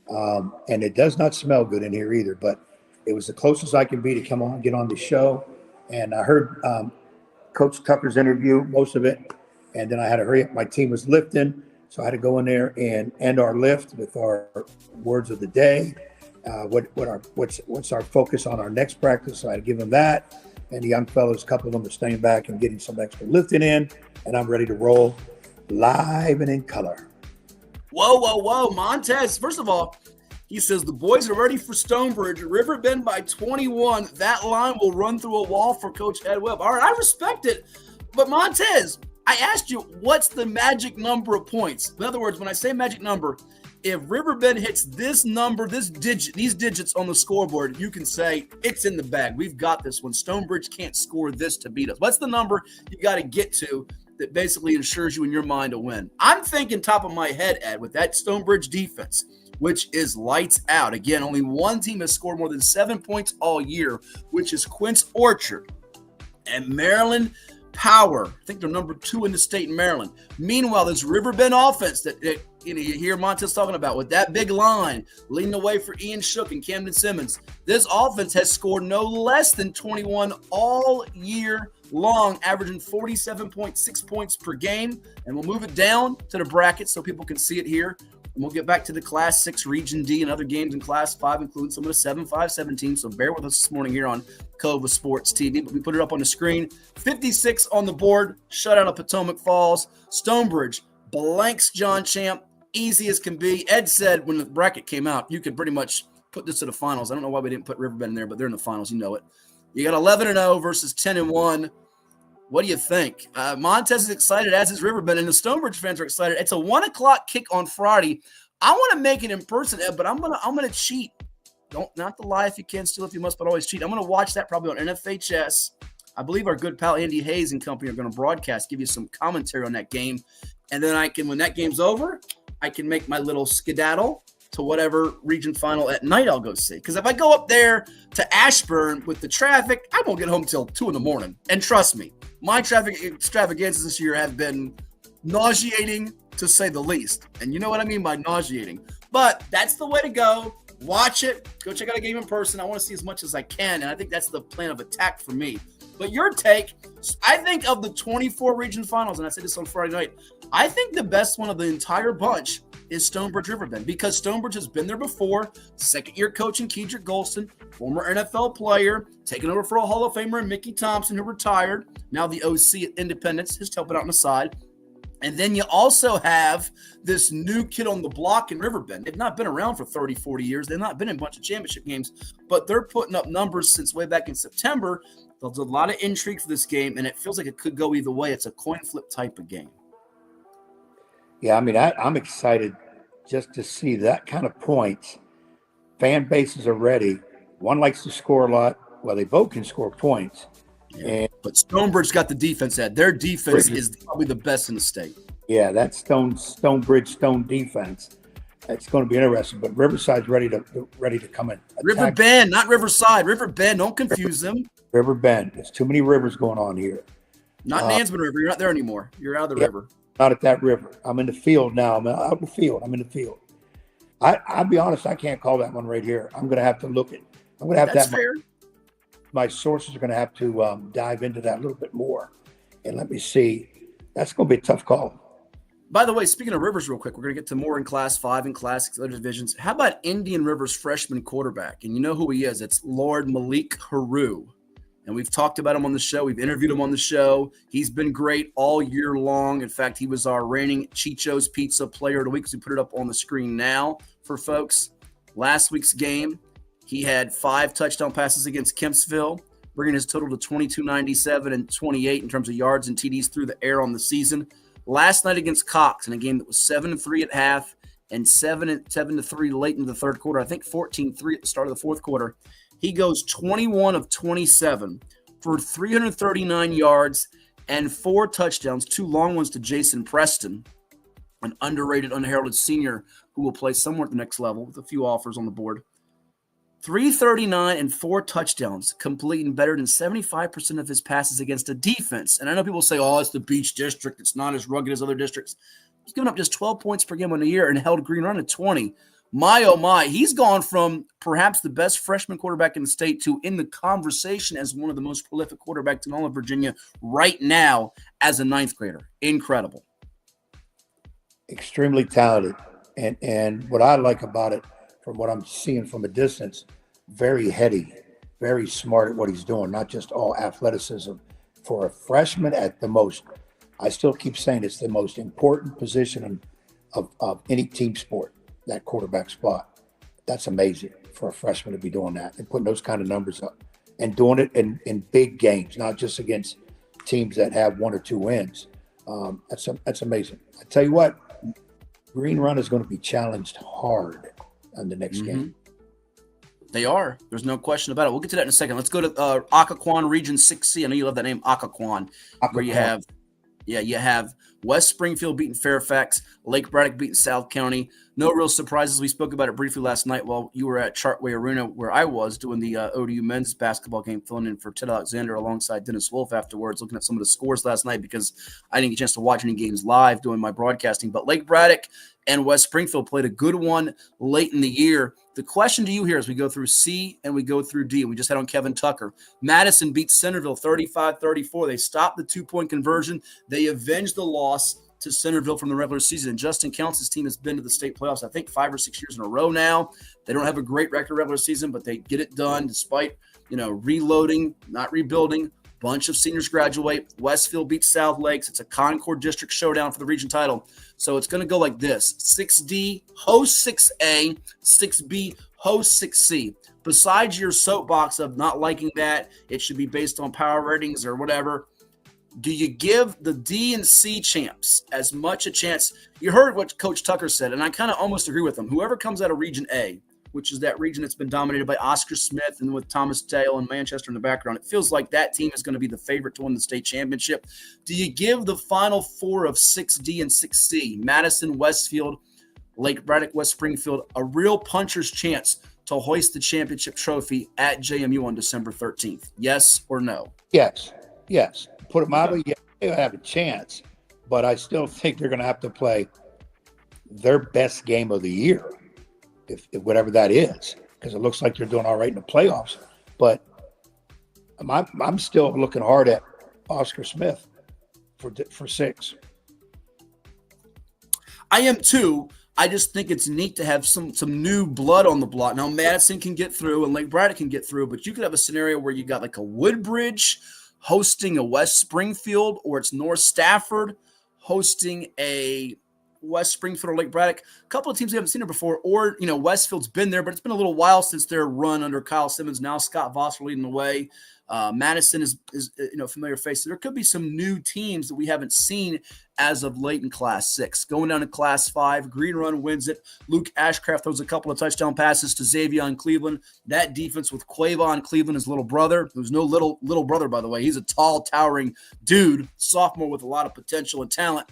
P: them. And it does not smell good in here either, but it was the closest I can be to come on, get on the show. And I heard Coach Tucker's interview, most of it. And then I had to hurry up. My team was lifting, so I had to go in there and end our lift with our words of the day. What's our focus on our next practice? So I had to give them that. And the young fellows, a couple of them are staying back and getting some extra lifting in. And I'm ready to roll live and in color.
B: Whoa. Montez, first of all, he says the boys are ready for Stonebridge. Riverbend by 21. That line will run through a wall for Coach Ed Webb. All right, I respect it. But Montez, I asked you, what's the magic number of points? In other words, when I say magic number, if Riverbend hits this number, these digits on the scoreboard, you can say it's in the bag. We've got this one. Stonebridge can't score this to beat us. What's the number you got to get to that basically ensures you in your mind a win? I'm thinking top of my head, Ed, with that Stonebridge defense, which is lights out. Again, only one team has scored more than 7 points all year, which is Quince Orchard. And Maryland Power, I think they're number 2 in the state in Maryland. Meanwhile, this Riverbend offense that you hear Montez talking about with that big line leading the way for Ian Shook and Camden Simmons. This offense has scored no less than 21 all year long, averaging 47.6 points per game. And we'll move it down to the bracket so people can see it here. And we'll get back to the Class 6 Region D and other games in Class 5, including some of the 7-5-7 teams. So bear with us this morning here on Cova Sports TV. But we put it up on the screen. 56 on the board. Shutout of Potomac Falls. Stonebridge blanks John Champ. Easy as can be. Ed said when the bracket came out, you could pretty much put this to the finals. I don't know why we didn't put Riverbend in there, but they're in the finals. You know it. You got 11-0 versus 10-1. What do you think? Montez is excited, as is Riverbend, and the Stonebridge fans are excited. It's a 1 o'clock kick on Friday. I want to make it in person, Ed, but I'm gonna cheat. Not to lie if you can, steal if you must, but always cheat. I'm gonna watch that probably on NFHS. I believe our good pal Andy Hayes and company are gonna broadcast, give you some commentary on that game, and then when that game's over, I can make my little skedaddle to whatever region final at night I'll go see. Because if I go up there to Ashburn with the traffic, I won't get home till 2 in the morning. And trust me, my traffic extravagances this year have been nauseating, to say the least. And you know what I mean by nauseating. But that's the way to go. Watch it. Go check out a game in person. I want to see as much as I can. And I think that's the plan of attack for me. But your take, I think of the 24 region finals, and I said this on Friday night, I think the best one of the entire bunch is Stonebridge Riverbend, because Stonebridge has been there before. Second-year coach in Kedrick Golston, former NFL player, taking over for a Hall of Famer in Mickey Thompson, who retired. Now the OC at Independence, just helping out on the side. And then you also have this new kid on the block in Riverbend. They've not been around for 30, 40 years. They've not been in a bunch of championship games, but they're putting up numbers since way back in September. There's a lot of intrigue for this game, and it feels like it could go either way. It's a coin flip type of game.
P: Yeah, I mean, I'm excited just to see that kind of points. Fan bases are ready. One likes to score a lot. Well, they both can score points. And
B: but Stonebridge got the defense. Their defense is probably the best in the state.
P: Yeah, that Stonebridge defense. It's going to be interesting. But Riverside's ready to come in.
B: River Bend, not Riverside. River Bend. Don't confuse them.
P: River Bend. There's too many rivers going on here.
B: Not Nansemond River. You're not there anymore. You're out of the river.
P: Not at that river. I'm in the field now. I'm out in the field. I'll be honest. I can't call that one right here. I'm going to have to look at. I'm going to have
B: That's
P: that.
B: fair.
P: My sources are going to have to dive into that a little bit more, and let me see. That's going to be a tough call.
B: By the way, speaking of rivers real quick, we're going to get to more in Class 5 and Class 6 other divisions. How about Indian River's freshman quarterback? And you know who he is. It's Lord Malik Haru. And we've talked about him on the show. We've interviewed him on the show. He's been great all year long. In fact, he was our reigning Chicho's Pizza Player of the Week. So we put it up on the screen now for folks. Last week's game, he had 5 touchdown passes against Kempsville, bringing his total to 2,297 and 28 in terms of yards and TDs through the air on the season. Last night against Cox in a game that was 7-3 at half and 7-3 late in the third quarter, I think 14-3 at the start of the fourth quarter, he goes 21 of 27 for 339 yards and 4 touchdowns, 2 long ones to Jason Preston, an underrated, unheralded senior who will play somewhere at the next level with a few offers on the board. 339 and 4 touchdowns, completing better than 75% of his passes against a defense. And I know people say, oh, it's the Beach District. It's not as rugged as other districts. He's given up just 12 points per game in a year and held Green Run at 20. My, oh my, he's gone from perhaps the best freshman quarterback in the state to in the conversation as one of the most prolific quarterbacks in all of Virginia right now as a 9th grader. Incredible.
P: Extremely talented. And what I like about it, from what I'm seeing from a distance, very heady, very smart at what he's doing, not just all athleticism. For a freshman at the most, I still keep saying it's the most important position of any team sport, that quarterback spot. That's amazing for a freshman to be doing that and putting those kind of numbers up and doing it in big games, not just against teams that have 1 or 2 wins. That's amazing. I tell you what, Green Run is going to be challenged hard on the next game.
B: They are. There's no question about it. We'll get to that in a second. Let's go to Occoquan Region 6C. I know you love that name, Occoquan, where you have West Springfield beating Fairfax, Lake Braddock beating South County. No real surprises. We spoke about it briefly last night while you were at Chartway Arena, where I was doing the ODU men's basketball game, filling in for Ted Alexander alongside Dennis Wolf afterwards, looking at some of the scores last night because I didn't get a chance to watch any games live doing my broadcasting. But Lake Braddock and West Springfield played a good one late in the year. The question to you here as we go through C and we go through D, and we just had on Kevin Tucker. Madison beat Centerville 35-34. They stopped the 2-point conversion. They avenged the loss to Centerville from the regular season. And Justin Counts' team has been to the state playoffs, I think, 5 or 6 years in a row now. They don't have a great record regular season, but they get it done despite, reloading, not rebuilding. Bunch of seniors graduate. Westfield beats South Lakes. It's a Concord District showdown for the region title. So it's going to go like this. 6D hosts 6A, 6B hosts 6C. Besides your soapbox of not liking that, it should be based on power ratings or whatever, do you give the D and C champs as much a chance? You heard what Coach Tucker said, and I kind of almost agree with him. Whoever comes out of Region A, which is that region that's been dominated by Oscar Smith and with Thomas Dale and Manchester in the background, it feels like that team is going to be the favorite to win the state championship. Do you give the final 4 of 6D and 6C, Madison, Westfield, Lake Braddock, West Springfield, a real puncher's chance to hoist the championship trophy at JMU on December 13th? Yes or no?
P: Yes. Put them out of it, they'll have a chance, but I still think they're going to have to play their best game of the year, if whatever that is, because it looks like they're doing all right in the playoffs. But I'm still looking hard at Oscar Smith for 6.
B: I am too. I just think it's neat to have some new blood on the block. Now, Madison can get through and Lake Braddock can get through, but you could have a scenario where you got like a Woodbridge hosting a West Springfield, or it's North Stafford hosting a West Springfield or Lake Braddock, a couple of teams we haven't seen there before, or, Westfield's been there, but it's been a little while since their run under Kyle Simmons. Now Scott Voss leading the way. Madison is a familiar face. So there could be some new teams that we haven't seen as of late in Class 6. Going down to Class 5, Green Run wins it. Luke Ashcraft throws a couple of touchdown passes to Xavier Cleveland. That defense with Quavon Cleveland, his little brother, who's no little brother, by the way. He's a tall, towering dude, sophomore with a lot of potential and talent.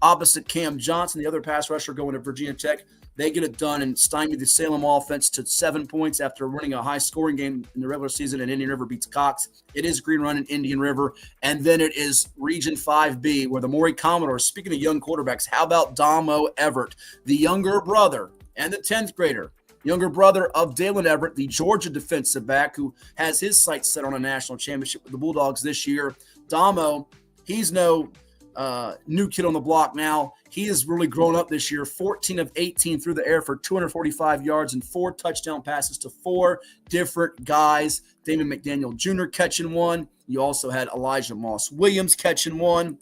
B: Opposite Cam Johnson, the other pass rusher going to Virginia Tech. They get it done and stymie the Salem offense to 7 points after winning a high-scoring game in the regular season, and Indian River beats Cox. It is Green Run in Indian River. And then it is Region 5B, where the Maury Commodores, speaking of young quarterbacks, how about Damo Everett, the younger brother and the 10th grader, younger brother of Dalen Everett, the Georgia defensive back who has his sights set on a national championship with the Bulldogs this year. Damo, he's no new kid on the block now. He has really grown up this year, 14 of 18 through the air for 245 yards and 4 touchdown passes to 4 different guys. Damon McDaniel Jr. catching one. You also had Elijah Moss Williams catching one.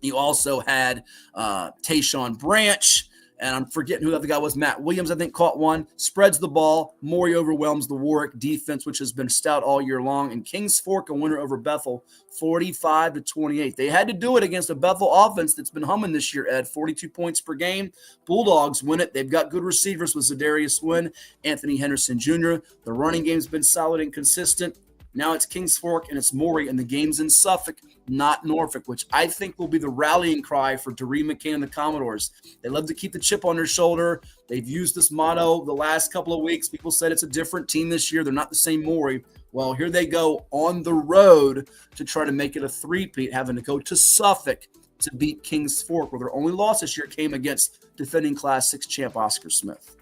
B: You also had Tayshawn Branch. And I'm forgetting who the other guy was. Matt Williams, I think, caught one. Spreads the ball. Maury overwhelms the Warwick defense, which has been stout all year long. And Kings Fork, a winner over Bethel, 45-28. They had to do it against a Bethel offense that's been humming this year, Ed. 42 points per game. Bulldogs win it. They've got good receivers with Zadarius Wynn, Anthony Henderson Jr. The running game's been solid and consistent. Now it's Kings Fork and it's Maury, and the game's in Suffolk, not Norfolk, which I think will be the rallying cry for Doreen McCain and the Commodores. They love to keep the chip on their shoulder. They've used this motto the last couple of weeks. People said it's a different team this year. They're not the same Maury. Well, here they go on the road to try to make it a three-peat, having to go to Suffolk to beat Kings Fork, where their only loss this year came against defending Class 6 champ Oscar Smith.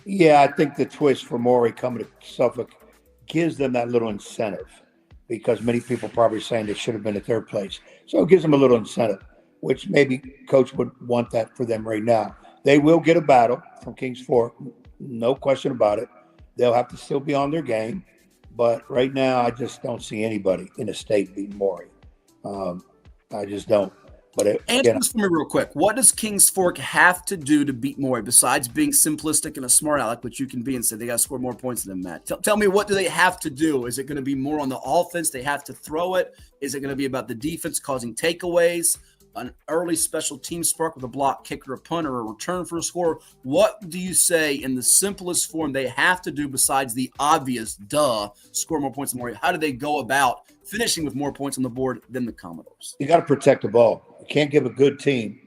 P: Yeah, I think the twist for Maury coming to Suffolk gives them that little incentive, because many people probably saying they should have been at their place. So it gives them a little incentive, which maybe coach would want that for them right now. They will get a battle from Kings Fork, no question about it. They'll have to still be on their game. But right now, I just don't see anybody in the state beating Maury. I just don't. But
B: answer this for me real quick. What does Kings Fork have to do to beat Maury besides being simplistic and a smart aleck, which you can be and say they got to score more points than Matt? Tell me, what do they have to do? Is it going to be more on the offense? They have to throw it. Is it going to be about the defense causing takeaways? An early special team spark with a block kick or a punt or a return for a score? What do you say in the simplest form they have to do besides the obvious, score more points than Maury? How do they go about finishing with more points on the board than the Commodores?
P: You got to protect the ball. You can't give a good team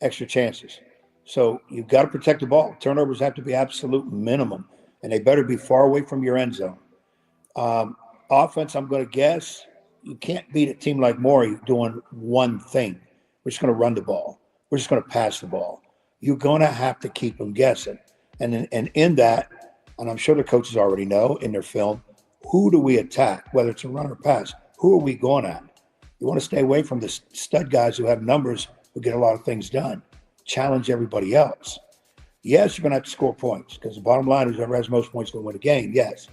P: extra chances. So you've got to protect the ball. Turnovers have to be absolute minimum, and they better be far away from your end zone. Offense, I'm going to guess, you can't beat a team like Maury doing one thing. We're just going to run the ball. We're just going to pass the ball. You're going to have to keep them guessing. And in that, and I'm sure the coaches already know in their film, who do we attack, whether it's a run or pass? Who are we going at? You want to stay away from the stud guys who have numbers, who get a lot of things done. Challenge everybody else. Yes, you're going to have to score points, because the bottom line is whoever has most points will win a game, yes.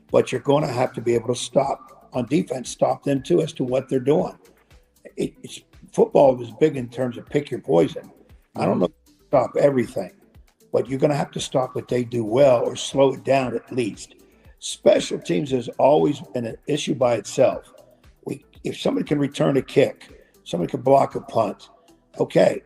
P: But you're going to have to be able to stop on defense, stop them too as to what they're doing. Football is big in terms of pick your poison. I don't know if you stop everything, but you're going to have to stop what they do well or slow it down at least. Special teams has always been an issue by itself. If somebody can return a kick, somebody can block a punt, okay.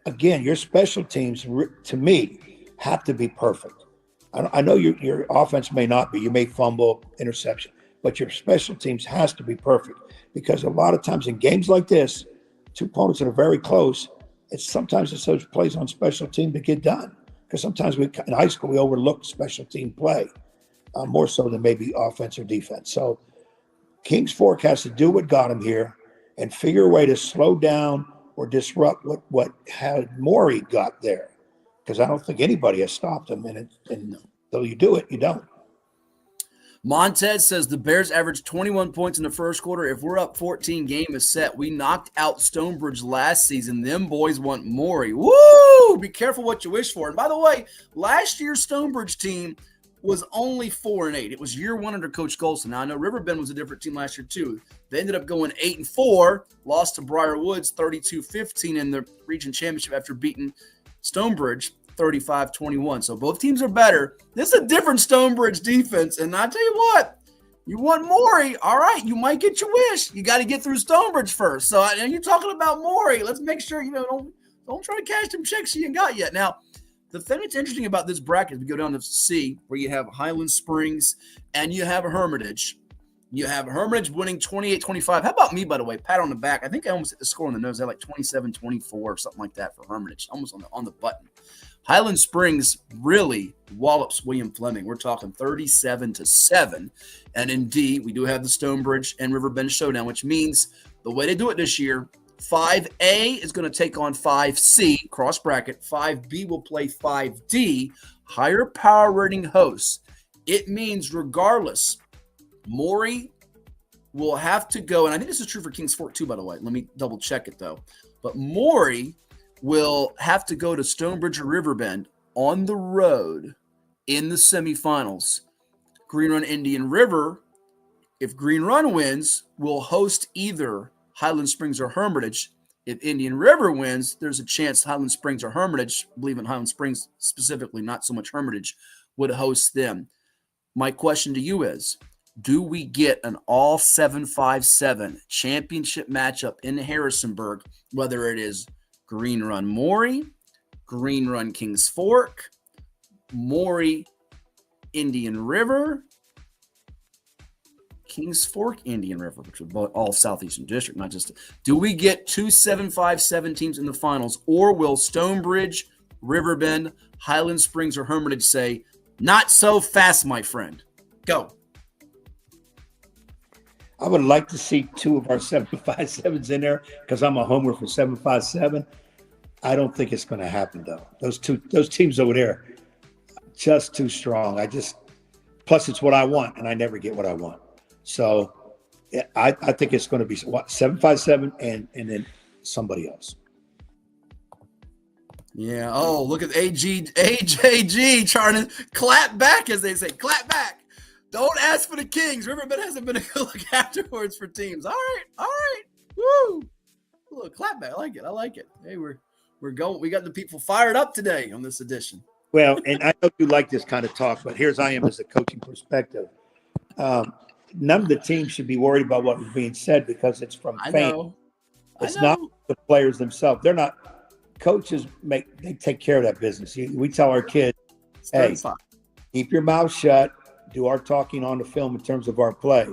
P: Again, your special teams, to me, have to be perfect. I know your offense may not be. You may fumble, interception, but your special teams has to be perfect, because a lot of times in games like this, two opponents that are very close, sometimes it's those plays on special team to get done. Because sometimes in high school, we overlook special team play more so than maybe offense or defense. So Kings Fork has to do what got him here and figure a way to slow down or disrupt what had Maury got there. Because I don't think anybody has stopped him. And until you do it, you don't.
B: Montez says the Bears averaged 21 points in the first quarter. If we're up 14, game is set. We knocked out Stonebridge last season. Them boys want Maury. Woo! Be careful what you wish for. And by the way, last year's Stonebridge team was only 4-8. It was year one under Coach Golson. Now I know Riverbend was a different team last year too. They ended up going 8-4, lost to Briar Woods 32-15 in the region championship after beating Stonebridge 35-21. So both teams are better. This is a different Stonebridge defense, and I tell you what, you want Maury, all right, you might get your wish. You got to get through Stonebridge first. So you're talking about Maury. Let's make sure don't try to cash them checks you ain't got yet. Now, the thing that's interesting about this bracket is we go down to C, where you have Highland Springs and you have Hermitage. You have Hermitage winning 28-25. How about me, by the way? Pat on the back. I think I almost hit the score on the nose. I had like 27-24 or something like that for Hermitage, almost on the button. Highland Springs really wallops William Fleming. We're talking 37-7. And in D, we do have the Stonebridge and Riverbend showdown, which means the way they do it this year, 5A is going to take on 5C, cross bracket. 5B will play 5D, higher power rating hosts. It means regardless, Maury will have to go, and I think this is true for Kings Fork too, by the way. Let me double check it though. But Maury will have to go to Stonebridge or Riverbend on the road in the semifinals. Green Run Indian River, if Green Run wins, will host either Highland Springs or Hermitage. If Indian River wins, there's a chance Highland Springs or Hermitage, I believe in Highland Springs specifically, not so much Hermitage, would host them. My question to you is, do we get an all 7-5-7 championship matchup in Harrisonburg, whether it is Green Run Maury, Green Run Kings Fork, Maury Indian River, Kings Fork Indian River, which are all Southeastern District, not just. Do we get 2 7-5-7 teams in the finals, or will Stonebridge, Riverbend, Highland Springs, or Hermitage say, not so fast, my friend? Go.
P: I would like to see 2 of our 7-5-7s in there because I'm a homer for 7-5-7. I don't think it's going to happen though. Those teams over there, just too strong. Plus it's what I want, and I never get what I want. So I think it's going to be 7-5-7 and then somebody else.
B: Yeah. Oh, look at AJG trying to clap back, as they say. Clap back. Don't ask for the Kings. Riverbend hasn't been a good look afterwards for teams. All right. Woo. Look, clap back. I like it. Hey, we're going. We got the people fired up today on this edition.
P: Well, and I know you like this kind of talk, but here's I am as a coaching perspective. None of the teams should be worried about what was being said because it's from fans. It's not the players themselves. They're not. Coaches they take care of that business. We tell our kids, hey, keep your mouth shut. Do our talking on the film in terms of our play.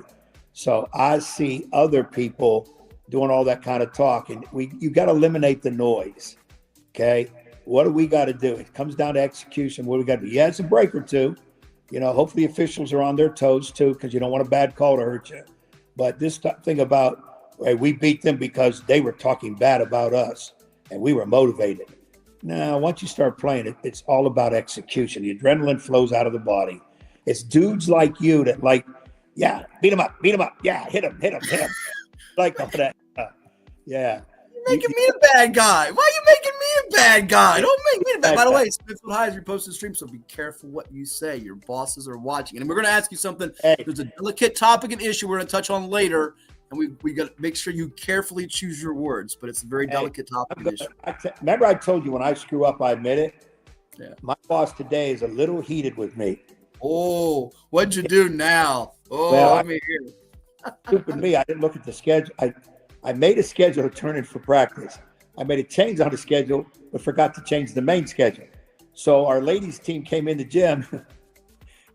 P: So I see other people doing all that kind of talk, and you got to eliminate the noise. Okay, what do we got to do? It comes down to execution. What do we got to do? Yeah, it's a break or two. Hopefully officials are on their toes too, because you don't want a bad call to hurt you. But this thing about, hey, we beat them because they were talking bad about us and we were motivated. Now, once you start playing, it's all about execution. The adrenaline flows out of the body. It's dudes like you that yeah, beat him up. Yeah, hit him. Like all that. Yeah.
B: You're making me a bad guy. Why are you making me a bad guy? Don't make me a bad guy. By the way, Smithfield High is reposting the stream, so be careful what you say. Your bosses are watching. And we're going to ask you something. Hey. There's a delicate topic and issue we're going to touch on later, and we got to make sure you carefully choose your words, but it's a very delicate topic and issue.
P: Remember I told you when I screw up, I admit it?
B: Yeah.
P: My boss today is a little heated with me.
B: Oh, what'd you do now? Oh,
P: well,
B: let me hear.
P: Stupid me. I didn't look at the schedule. I made a schedule to turn in for practice. I made a change on the schedule, but forgot to change the main schedule. So our ladies team came in the gym,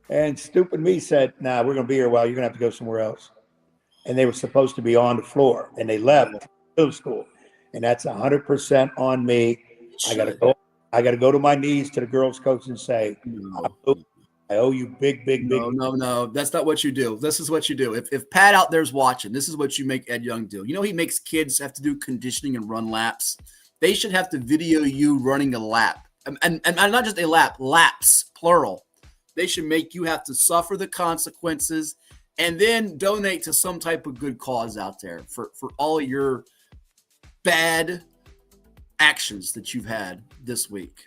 P: and stupid me said, nah, we're going to be here a while. You're going to have to go somewhere else. And they were supposed to be on the floor, and they left middle school. And that's 100% on me. I got to go to my knees to the girls' coach and say, I owe you big.
B: No. That's not what you do. This is what you do. If Pat out there's watching, this is what you make Ed Young do. He makes kids have to do conditioning and run laps. They should have to video you running a lap. And not just a lap, laps, plural. They should make you have to suffer the consequences and then donate to some type of good cause out there for all your bad actions that you've had this week.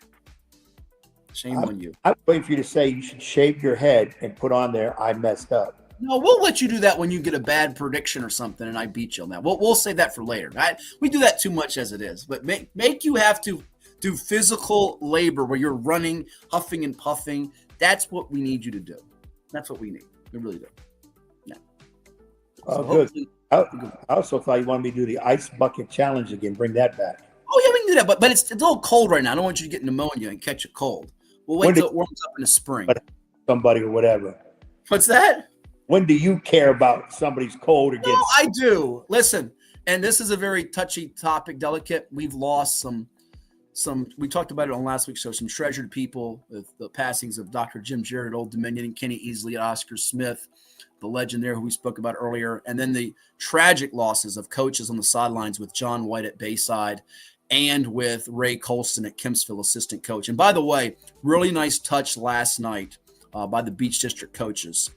B: Shame on you.
P: I'm waiting for you to say you should shave your head and put on there, I messed up.
B: No, we'll let you do that when you get a bad prediction or something, and I beat you on that. We'll save that for later. Right? We do that too much as it is, but make you have to do physical labor where you're running, huffing and puffing. That's what we need you to do. That's what we need. We really do. Yeah.
P: Oh, good. I also thought you wanted me to do the ice bucket challenge again. Bring that back.
B: Oh, yeah, we can do that, but it's a little cold right now. I don't want you to get pneumonia and catch a cold. We'll wait till it warms up in the spring.
P: Somebody or whatever.
B: What's that?
P: When do you care about somebody's cold or getting?
B: No, I do. Listen, and this is a very touchy topic, delicate. We've lost some. We talked about it on last week's show. Some treasured people with the passings of Dr. Jim Jarrett at Old Dominion and Kenny Easley at Oscar Smith, the legend there who we spoke about earlier, and then the tragic losses of coaches on the sidelines with John White at Bayside and with Ray Colston at Kempsville, assistant coach. And by the way, really nice touch last night by the Beach District coaches.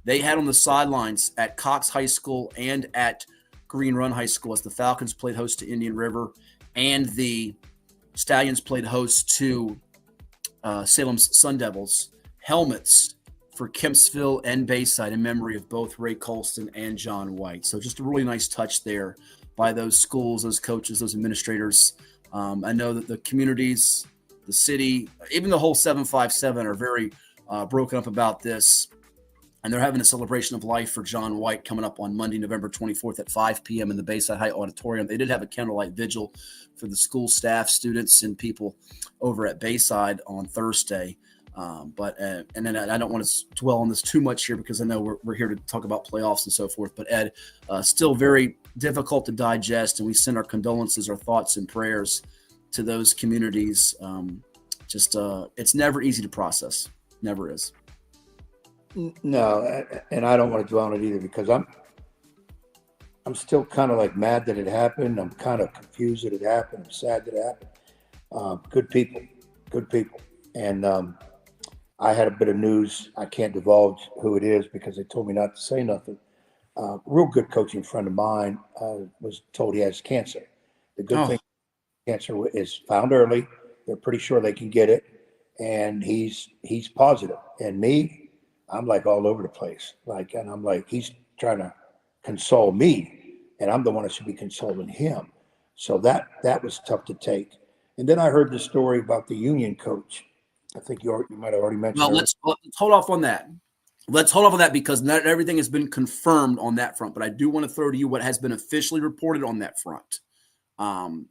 B: They had on the sidelines at Cox High School and at Green Run High School as the Falcons played host to Indian River and the Stallions played host to Salem's Sun Devils, helmets for Kempsville and Bayside in memory of both Ray Colston and John White. So just a really nice touch there by those schools, those coaches, those administrators. I know that the communities, the city, even the whole 757 are very broken up about this. And they're having a celebration of life for John White coming up on Monday, November 24th at 5 p.m. in the Bayside High Auditorium. They did have a candlelight vigil for the school staff, students, and people over at Bayside on Thursday. And then I don't want to dwell on this too much here because I know we're here to talk about playoffs and so forth. But Ed, still very difficult to digest, and we send our condolences, our thoughts, and prayers to those communities. It's never easy to process. Never is.
P: No, and I don't want to dwell on it either because I'm still kind of like mad that it happened. I'm kind of confused that it happened. I'm sad that it happened. Good people. And I had a bit of news. I can't divulge who it is because they told me not to say nothing. Real good coaching friend of mine was told he has cancer. The good thing, cancer is found early. They're pretty sure they can get it, and he's positive. And me, I'm like all over the place. And I'm like, he's trying to console me, and I'm the one that should be consoling him. So that was tough to take. And then I heard the story about the Union coach. I think you might have already mentioned.
B: Well, let's hold off on that. Let's hold off on that because not everything has been confirmed on that front. But I do want to throw to you what has been officially reported on that front.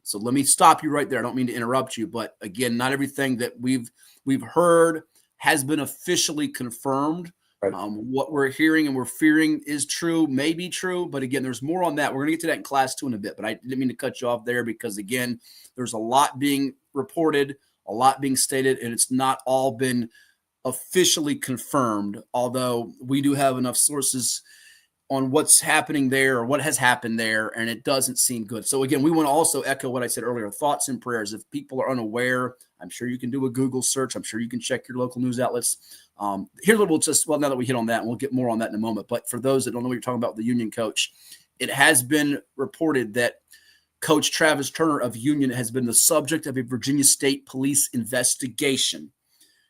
B: So let me stop you right there. I don't mean to interrupt you, but again, not everything that we've heard has been officially confirmed. Right. What we're hearing and we're fearing is true, may be true, but again, there's more on that. We're going to get to that in class 2 in a bit, but I didn't mean to cut you off there because again, there's a lot being reported, a lot being stated, and it's not all been officially confirmed, although we do have enough sources on what's happening there or what has happened there, and it doesn't seem good. So again, we want to also echo what I said earlier, thoughts and prayers. If people are unaware, I'm sure you can do a Google search. I'm sure you can check your local news outlets. Here's what now that we hit on that, and we'll get more on that in a moment. But for those that don't know what you're talking about, the Union coach, it has been reported that Coach Travis Turner of Union has been the subject of a Virginia State Police investigation.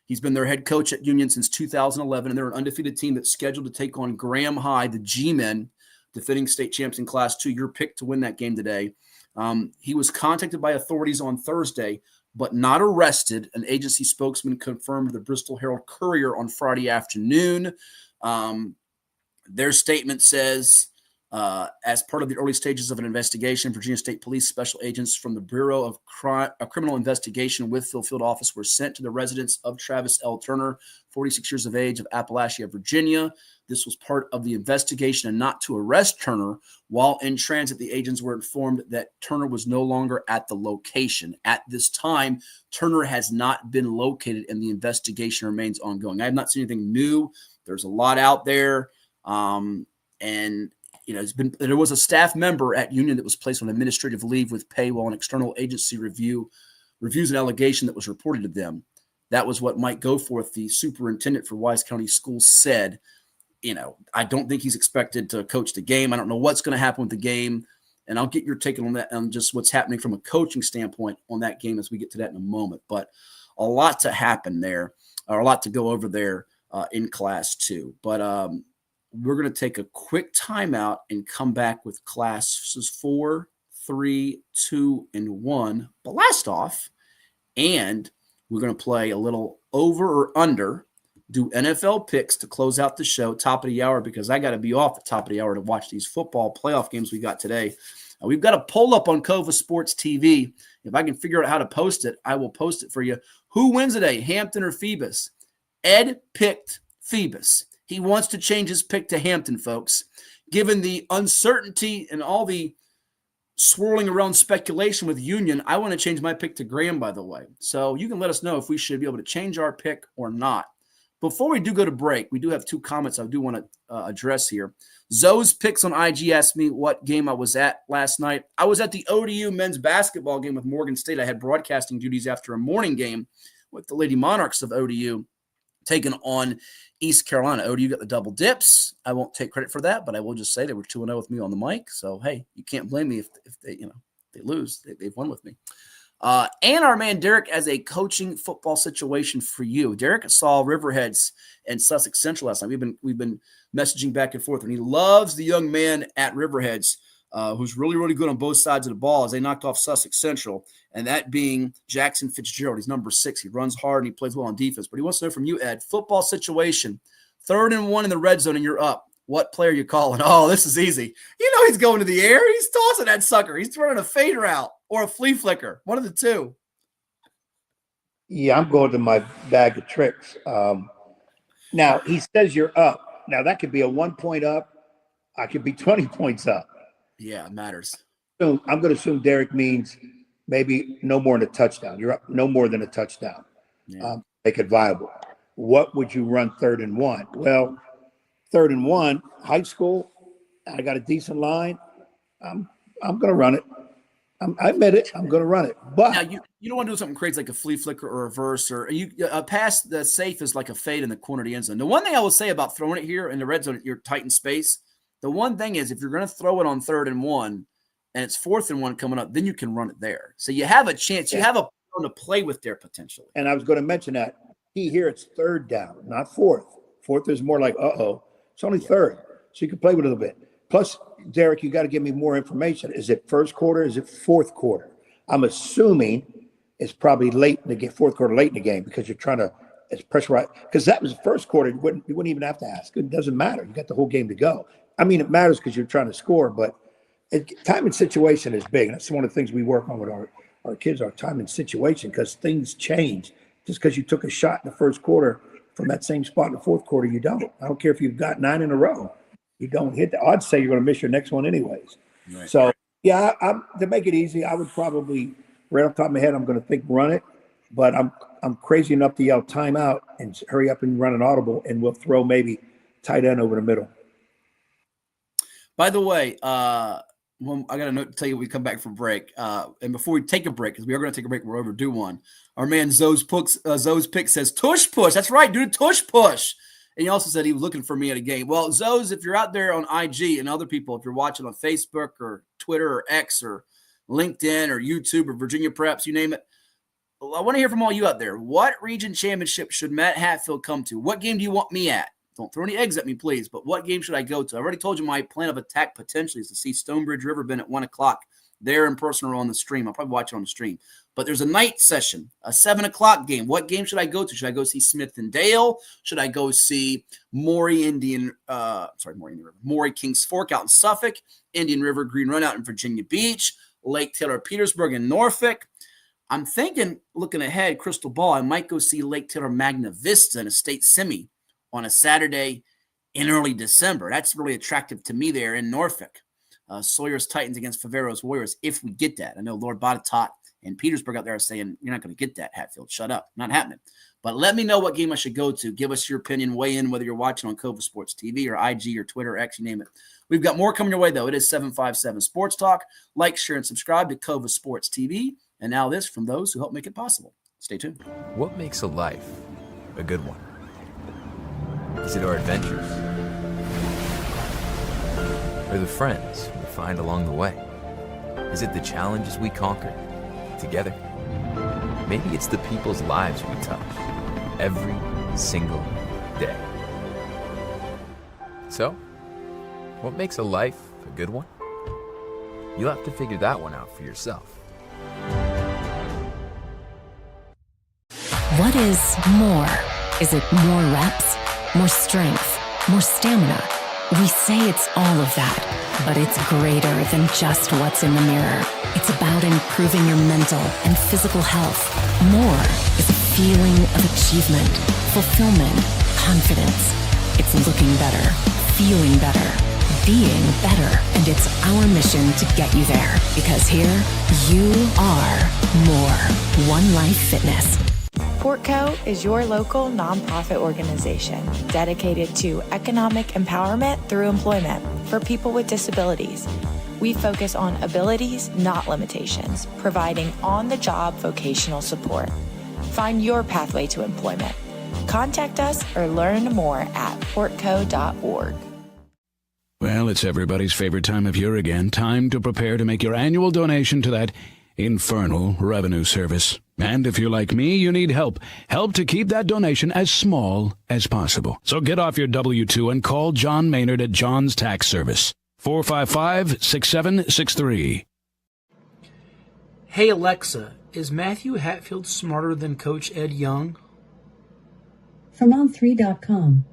B: He's been their head coach at Union since 2011, and they're an undefeated team that's scheduled to take on Graham High, the G-men, defending state champs in Class 2. Your pick to win that game today. He was contacted by authorities on Thursday, but not arrested. An agency spokesman confirmed to the Bristol Herald-Courier on Friday afternoon. Their statement says, as part of the early stages of an investigation, Virginia State Police special agents from the Bureau of Criminal Investigation Whitfield Field Office were sent to the residence of Travis L. Turner, 46 years of age, of Appalachia, Virginia. This was part of the investigation and not to arrest Turner. While in transit, the agents were informed that Turner was no longer at the location. At this time, Turner has not been located and the investigation remains ongoing. I have not seen anything new. There's a lot out there. There was a staff member at Union that was placed on administrative leave with pay while an external agency reviews an allegation that was reported to them. That was what Mike Goforth, the superintendent for Wise County Schools, said. I don't think he's expected to coach the game. I don't know what's going to happen with the game, and I'll get your take on that and just what's happening from a coaching standpoint on that game as we get to that in a moment. But a lot to happen there, or a lot to go over there in Class 2. But we're going to take a quick timeout and come back with Classes 4, 3, 2, and 1 blast off. And we're going to play a little over or under, do NFL picks to close out the show, top of the hour, because I got to be off at top of the hour to watch these football playoff games we got today. We've got a poll up on Cova Sports TV. If I can figure out how to post it, I will post it for you. Who wins today, Hampton or Phoebus? Ed picked Phoebus. He wants to change his pick to Hampton, folks. Given the uncertainty and all the swirling around speculation with Union, I want to change my pick to Graham, by the way. So you can let us know if we should be able to change our pick or not. Before we do go to break, we do have 2 comments I do want to address here. Zoe's Picks on IG asked me what game I was at last night. I was at the ODU men's basketball game with Morgan State. I had broadcasting duties after a morning game with the Lady Monarchs of ODU taking on East Carolina. ODU got the double dips. I won't take credit for that, but I will just say they were 2-0 with me on the mic. So, hey, you can't blame me if they, they lose. They've won with me. And our man Derek has a coaching football situation for you. Derek saw Riverheads and Sussex Central last night. We've been messaging back and forth, and he loves the young man at Riverheads, who's really, really good on both sides of the ball as they knocked off Sussex Central, and that being Jackson Fitzgerald. He's number 6. He runs hard and he plays well on defense. But he wants to know from you, Ed, football situation, 3rd and 1 in the red zone, and you're up. What play are you calling? Oh, this is easy. He's going to the air. He's tossing that sucker. He's running a fade route or a flea flicker. One of the two.
P: Yeah, I'm going to my bag of tricks. Now, he says you're up. Now, that could be a 1 point up. I could be 20 points up.
B: Yeah, it matters.
P: So I'm going to assume Derek means maybe no more than a touchdown. You're up no more than a touchdown.
B: Yeah.
P: Make it viable. What would you run 3rd and 1? Well, 3rd and 1, high school, I got a decent line. I'm going to run it. I admit it. I'm going to run it. But
B: now you don't want to do something crazy like a flea flicker or a reverse, or a pass the safe is like a fade in the corner of the end zone. The one thing I will say about throwing it here in the red zone at your tight in space, the one thing is if you're going to throw it on 3rd and 1 and it's 4th and 1 coming up, then you can run it there. So you have a chance. You have a to play with there potentially.
P: And I was going to mention that. Here it's 3rd down, not 4th. 4th is more like, it's only 3rd. So you can play with it a little bit. Plus, Derek, you got to give me more information. Is it 1st quarter? Is it 4th quarter? I'm assuming it's probably late in the game, 4th quarter, late in the game, because you're trying to pressure right. Because that was the 1st quarter. You wouldn't even have to ask. It doesn't matter. You got the whole game to go. I mean, it matters because you're trying to score, but time and situation is big. And that's one of the things we work on with our kids, our time and situation, because things change. Just because you took a shot in the 1st quarter from that same spot in the 4th quarter, you don't. I don't care if you've got 9 in a row. You don't hit the odds, say you're going to miss your next one anyways. Right. So, yeah, to make it easy, I would probably, right off the top of my head, I'm going to think run it. But I'm crazy enough to yell timeout and hurry up and run an audible, and we'll throw maybe tight end over the middle.
B: By the way, I got a note to tell you when we come back from break. And before we take a break, because we are going to take a break, we're overdue one. Our man Zoe's pick says tush push. That's right, dude, tush push. And he also said he was looking for me at a game. Well, Zoe's, if you're out there on IG and other people, if you're watching on Facebook or Twitter or X or LinkedIn or YouTube or Virginia Preps, you name it, I want to hear from all you out there. What region championship should Matt Hatfield come to? What game do you want me at? Don't throw any eggs at me, please. But what game should I go to? I already told you my plan of attack potentially is to see Stonebridge Riverbend at 1 o'clock there in person or on the stream. I'll probably watch it on the stream. But there's a night session, a 7 o'clock game. What game should I go to? Should I go see Smith and Dale? Should I go see Maury Kings Fork out in Suffolk, Indian River Green Run out in Virginia Beach, Lake Taylor Petersburg in Norfolk? I'm thinking, looking ahead, crystal ball, I might go see Lake Taylor Magna Vista in a state semi on a Saturday in early December. That's really attractive to me there in Norfolk. Sawyer's Titans against Favero's Warriors, if we get that. I know Lord Botetourt and Petersburg out there are saying, you're not going to get that, Hatfield. Shut up. Not happening. But let me know what game I should go to. Give us your opinion. Weigh in whether you're watching on Cova Sports TV or IG or Twitter or X, you name it. We've got more coming your way, though. It is 757 Sports Talk. Like, share, and subscribe to Cova Sports TV. And now this from those who help make it possible. Stay tuned.
Q: What makes a life a good one? Is it our adventures? Or the friends we find along the way? Is it the challenges we conquer together? Maybe it's the people's lives we touch every single day. So, what makes a life a good one? You'll have to figure that one out for yourself.
R: What is more? Is it more reps, more strength, more stamina? We say it's all of that, but it's greater than just what's in the mirror. It's about improving your mental and physical health. More is a feeling of achievement, fulfillment, confidence. It's looking better, feeling better, being better, and it's our mission to get you there. Because here, you are more. One Life Fitness.
S: Portco is your local nonprofit organization dedicated to economic empowerment through employment for people with disabilities. We focus on abilities, not limitations, providing on-the-job vocational support. Find your pathway to employment. Contact us or learn more at portco.org.
T: Well, it's everybody's favorite time of year again. Time to prepare to make your annual donation to that infernal revenue service. And if you're like me, you need help. Help to keep that donation as small as possible. So get off your W-2 and call John Maynard at John's Tax Service. 455-6763.
U: Hey Alexa, is Matthew Hatfield smarter than Coach Ed Young?
V: From On3.com.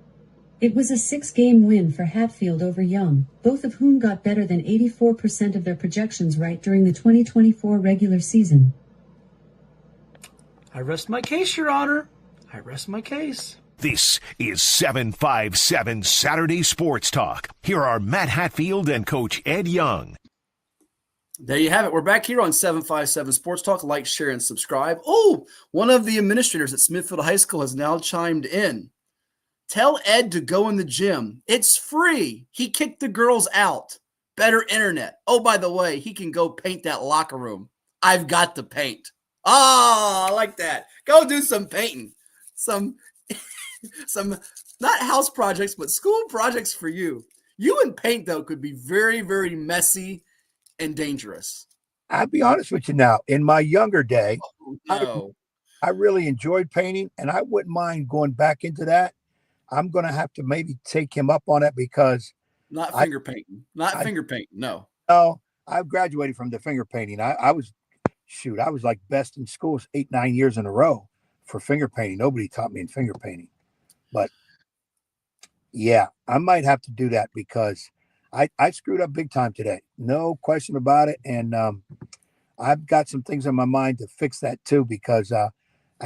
V: It was a 6-game win for Hatfield over Young, both of whom got better than 84% of their projections right during the 2024 regular season.
U: I rest my case, Your Honor. I rest my case.
A: This is 757 Saturday Sports Talk. Here are Matt Hatfield and Coach Ed Young.
B: There you have it. We're back here on 757 Sports Talk. Like, share, and subscribe. Oh, one of the administrators at Smithfield High School has now chimed in. Tell Ed to go in the gym. It's free. He kicked the girls out. Better internet. Oh, by the way, he can go paint that locker room. I've got the paint. Oh, I like that. Go do some painting. Some not house projects, but school projects for you. You and paint, though, could be very, very messy and dangerous.
P: I'll be honest with you now. In my younger day,
B: No.
P: I really enjoyed painting, and I wouldn't mind going back into that. I'm going to have to maybe take him up on it because
B: Not finger painting. Finger painting. No.
P: No, I graduated from the finger painting. I was like best in school 8-9 years in a row for finger painting. Nobody taught me in finger painting. But yeah, I might have to do that because I screwed up big time today. No question about it. And I've got some things on my mind to fix that too, because I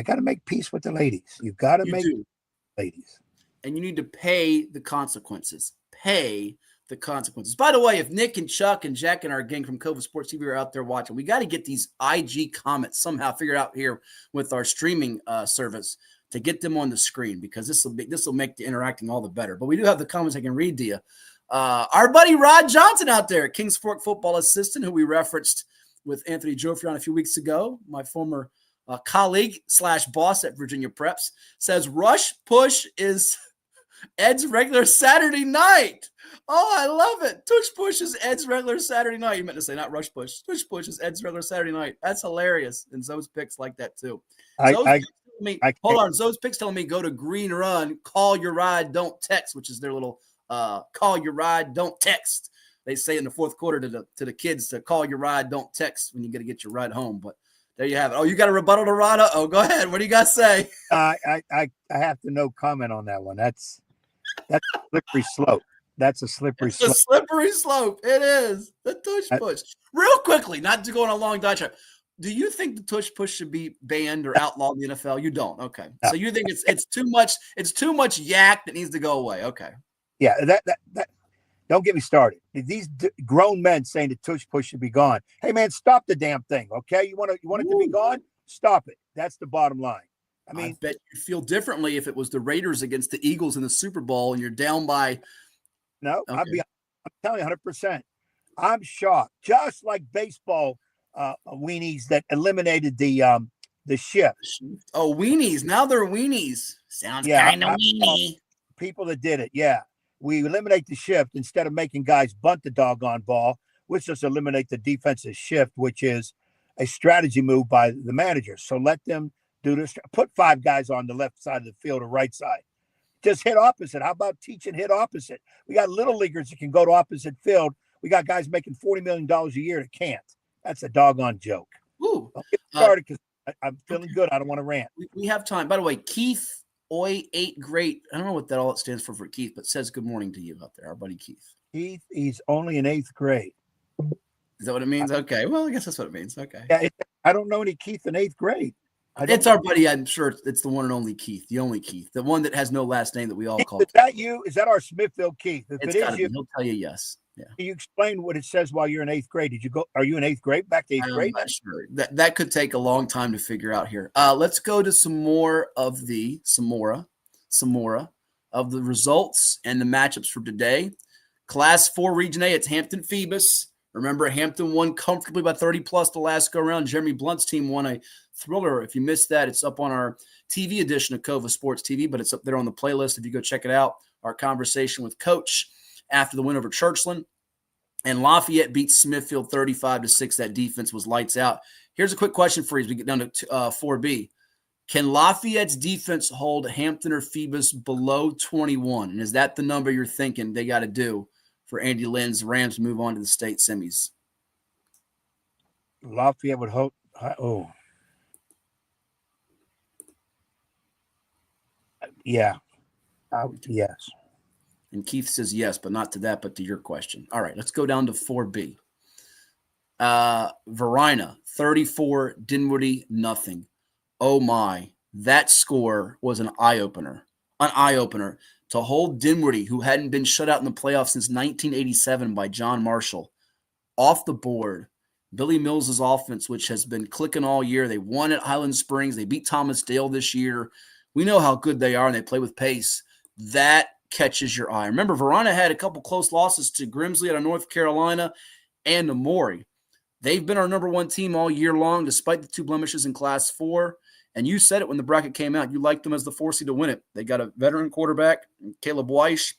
P: got to make peace with the ladies. You've got to make ladies.
B: And you need to pay the consequences. Pay the consequences. By the way, if Nick and Chuck and Jack and our gang from Cova Sports TV are out there watching, we got to get these IG comments somehow figured out here with our streaming service to get them on the screen, because this will make the interacting all the better. But we do have the comments I can read to you. Our buddy Rod Johnson out there, Kings Fork football assistant, who we referenced with Anthony Joffrey a few weeks ago, my former colleague / boss at Virginia Preps, says rush push is Ed's regular Saturday night. Oh, I love it. Tush push is Ed's regular Saturday night. You meant to say not rush push. Tush push is Ed's regular Saturday night. That's hilarious. And Zoe's picks like that too. Hold on. Zoe's picks telling me go to Green Run, call your ride, don't text, which is their little call your ride, don't text. They say in the fourth quarter to the kids to call your ride, don't text when you got to get your ride home. But there you have it. Oh, you got a rebuttal to Rada? Oh, go ahead. What do you got to say?
P: I have to no comment on that one. That's a slippery slope. That's a slippery slope.
B: It's a slippery slope. It is. The tush push. Real quickly, not to go on a long diatribe. Do you think the tush push should be banned or outlawed in the NFL? You don't. Okay. No. So you think it's too much yak that needs to go away. Okay.
P: Yeah, that don't get me started. These grown men saying the tush push should be gone. Hey man, stop the damn thing. Okay. You want it to be gone? Stop it. That's the bottom line. I mean,
B: I bet you feel differently if it was the Raiders against the Eagles in the Super Bowl and you're down by.
P: No, okay. I'm telling you 100%. I'm shocked. Just like baseball weenies that eliminated the shift.
B: Oh, weenies. Now they're weenies. Sounds kind of weenie.
P: People that did it. Yeah. We eliminate the shift instead of making guys bunt the doggone ball. Let's just eliminate the defensive shift, which is a strategy move by the manager. So let them do this. Put 5 guys on the left side of the field or right side. Just hit opposite. How about teaching hit opposite? We got little leaguers that can go to opposite field. We got guys making $40 million a year that can't. That's a doggone joke.
B: Ooh.
P: Don't get started because I'm feeling good. I don't want to rant.
B: We have time. By the way, Keith Oi 8 Great. I don't know what that all it stands for Keith, but says good morning to you out there, our buddy Keith.
P: Keith, he's only in 8th grade.
B: Is that what it means? Okay. Well, I guess that's what it means. Okay.
P: Yeah, I don't know any Keith in 8th grade.
B: It's our buddy. I'm sure it's the one and only Keith, the only Keith, the one that has no last name that we all
P: Keith,
B: call.
P: Is that you? Is that our Smithfield Keith? If
B: It's
P: it is you,
B: he'll tell you yes. Yeah.
P: Can you explain what it says while you're in 8th grade? Did you go? Are you in 8th grade? Back to 8th grade?
B: I'm not sure. That could take a long time to figure out here. Let's go to some more of the of the results and the matchups for today. Class 4 Region A, it's Hampton Phoebus. Remember, Hampton won comfortably by 30+ the last go-around. Jeremy Blunt's team won a thriller. If you missed that, it's up on our TV edition of Cova Sports TV, but it's up there on the playlist if you go check it out. Our conversation with Coach after the win over Churchland. And Lafayette beat Smithfield 35-6. That defense was lights out. Here's a quick question for you as we get down to 4B. Can Lafayette's defense hold Hampton or Phoebus below 21? And is that the number you're thinking they got to do for Andy Lynn's Rams to move on to the state semis?
P: Lafayette would hope. Yeah. Yes.
B: And Keith says yes, but not to that, but to your question. All right, let's go down to 4B. Verina, 34, Dinwiddie, nothing. Oh my, that score was an eye-opener. An eye-opener to hold Dinwiddie, who hadn't been shut out in the playoffs since 1987 by John Marshall, off the board. Billy Mills' offense, which has been clicking all year. They won at Highland Springs. They beat Thomas Dale this year. We know how good they are, and they play with pace. That catches your eye. Remember, Verona had a couple close losses to Grimsley out of North Carolina and to Maury. They've been our number 1 team all year long, despite the 2 blemishes in Class 4. And you said it when the bracket came out. You liked them as the 4 seed to win it. They got a veteran quarterback, Caleb Weish,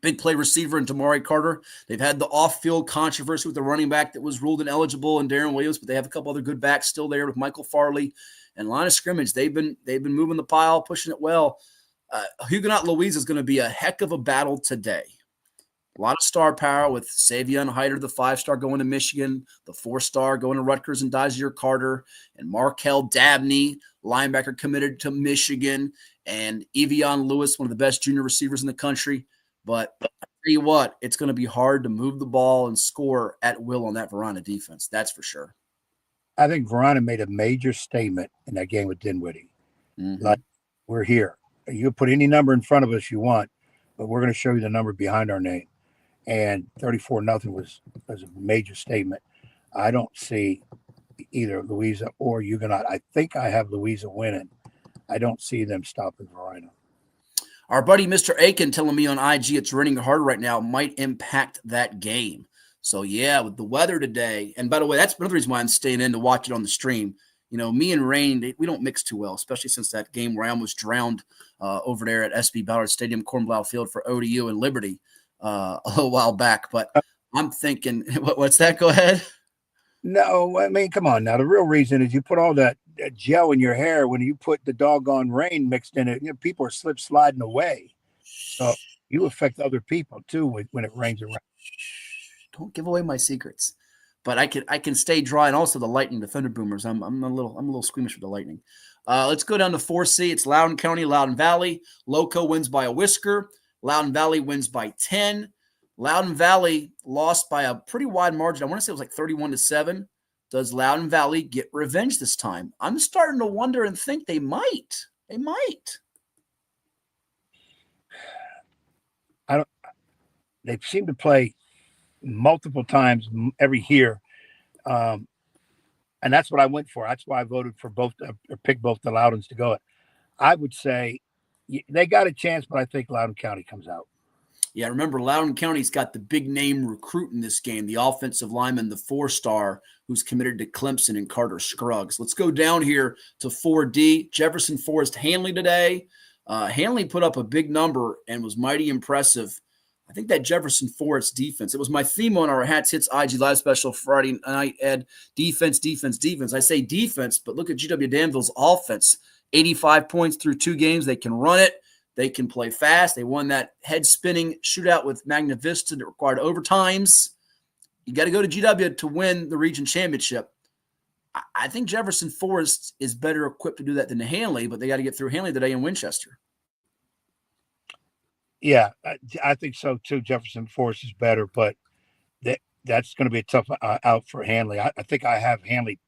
B: big play receiver, and Damari Carter. They've had the off-field controversy with the running back that was ruled ineligible and Darren Williams, but they have a couple other good backs still there with Michael Farley. And line of scrimmage, they've been moving the pile, pushing it well. Huguenot Louise is going to be a heck of a battle today. A lot of star power with Savion Hyder, the 5-star going to Michigan, the 4-star going to Rutgers and Dazier Carter, and Markel Dabney, linebacker committed to Michigan, and Evion Lewis, one of the best junior receivers in the country. But I tell you what, it's going to be hard to move the ball and score at will on that Verona defense. That's for sure.
P: I think Verona made a major statement in that game with Dinwiddie.
B: Mm-hmm.
P: Like, we're here. You put any number in front of us you want, but we're going to show you the number behind our name. And 34-0 was a major statement. I don't see either Louisa or Huguenot. I think I have Louisa winning. I don't see them stopping Verona.
B: Our buddy Mr. Aiken telling me on IG it's raining hard right now might impact that game. So, yeah, with the weather today. And by the way, that's another reason why I'm staying in to watch it on the stream. You know, me and rain, we don't mix too well, especially since that game where I almost drowned over there at SB Ballard Stadium, Cornblau Field for ODU and Liberty a little while back. But I'm thinking, what's that? Go ahead.
P: No, I mean, come on now. The real reason is you put all that gel in your hair when you put the doggone rain mixed in it. You know, people are slip sliding away. So you affect other people too when it rains around.
B: Don't give away my secrets. But I can stay dry, and also the lightning, the thunder boomers. I'm a little squeamish with the lightning. Let's go down to 4C. It's Loudoun County, Loudoun Valley. Loco wins by a whisker. Loudoun Valley wins by 10. Loudoun Valley lost by a pretty wide margin. I want to say it was like 31-7. Does Loudoun Valley get revenge this time? I'm starting to wonder and think they might. They might.
P: They seem to play multiple times every year. And that's what I went for. That's why I voted for both, or picked both the Loudons to go it. I would say they got a chance, but I think Loudoun County comes out.
B: Yeah, remember, Loudoun County's got the big name recruit in this game, the offensive lineman, the 4-star, who's committed to Clemson, and Carter Scruggs. Let's go down here to 4D. Jefferson Forest Hanley today. Hanley put up a big number and was mighty impressive I think that Jefferson Forest defense, it was my theme on our Hats Hits IG Live special Friday night, Ed. Defense, defense, defense. I say defense, but look at GW Danville's offense. 85 points through 2 games. They can run it. They can play fast. They won that head-spinning shootout with Magna Vista that required overtimes. You got to go to GW to win the region championship. I think Jefferson Forest is better equipped to do that than Hanley, but they got to get through Hanley today in Winchester.
P: Yeah, I think so too. Jefferson Forest is better, but that's going to be a tough out for Hanley. I think I have Hanley.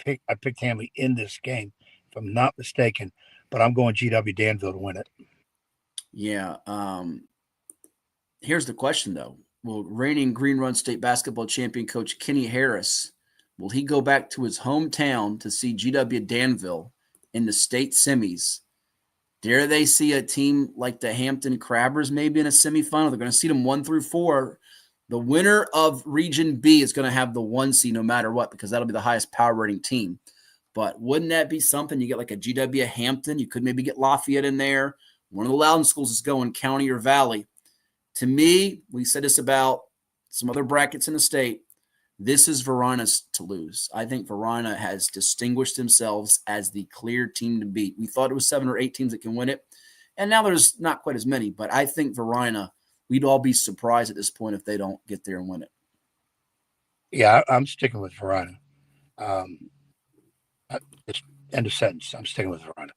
P: I picked Hanley in this game, if I'm not mistaken, but I'm going GW Danville to win it.
B: Yeah. Here's the question, though. Will reigning Green Run State basketball champion coach Kenny Harris, will he go back to his hometown to see GW Danville in the state semis? Dare they see a team like the Hampton Crabbers maybe in a semifinal? They're going to see them 1 through 4. The winner of Region B is going to have the 1 seed no matter what, because that'll be the highest power rating team. But wouldn't that be something? You get like a GW Hampton. You could maybe get Lafayette in there. One of the Loudon schools is going county or valley. To me, we said this about some other brackets in the state. This is Varina's to lose. I think Varina has distinguished themselves as the clear team to beat. We thought it was 7 or 8 teams that can win it, and now there's not quite as many. But I think Varina, we'd all be surprised at this point if they don't get there and win it.
P: Yeah, I'm sticking with Varina. End of sentence. I'm sticking with Varina.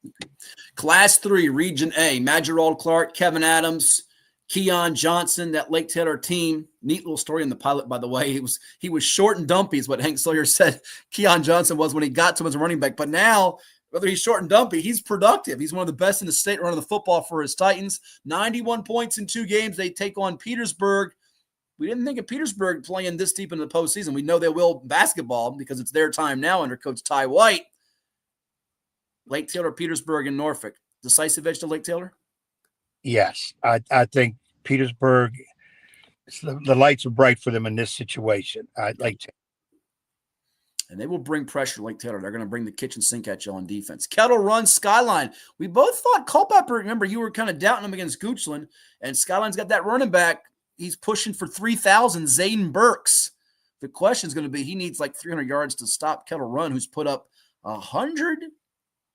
B: Class 3, Region A, Madgerald Clark, Kevin Adams, Keon Johnson, that Lake Taylor team. Neat little story in the pilot, by the way. He was short and dumpy is what Hank Sawyer said Keon Johnson was when he got to him as a running back. But now, whether he's short and dumpy, he's productive. He's one of the best in the state running the football for his Titans. 91 points in 2 games. They take on Petersburg. We didn't think of Petersburg playing this deep into the postseason. We know they will basketball because it's their time now under Coach Ty White. Lake Taylor, Petersburg, and Norfolk. Decisive edge to Lake Taylor?
P: Yes, I think Petersburg, the lights are bright for them in this situation. I'd like to.
B: And they will bring pressure to Lake Taylor. They're going to bring the kitchen sink at you on defense. Kettle Run, Skyline. We both thought Culpeper, remember, you were kind of doubting him against Goochland, and Skyline's got that running back. He's pushing for 3,000, Zayden Burks. The question is going to be, he needs like 300 yards to stop Kettle Run, who's put up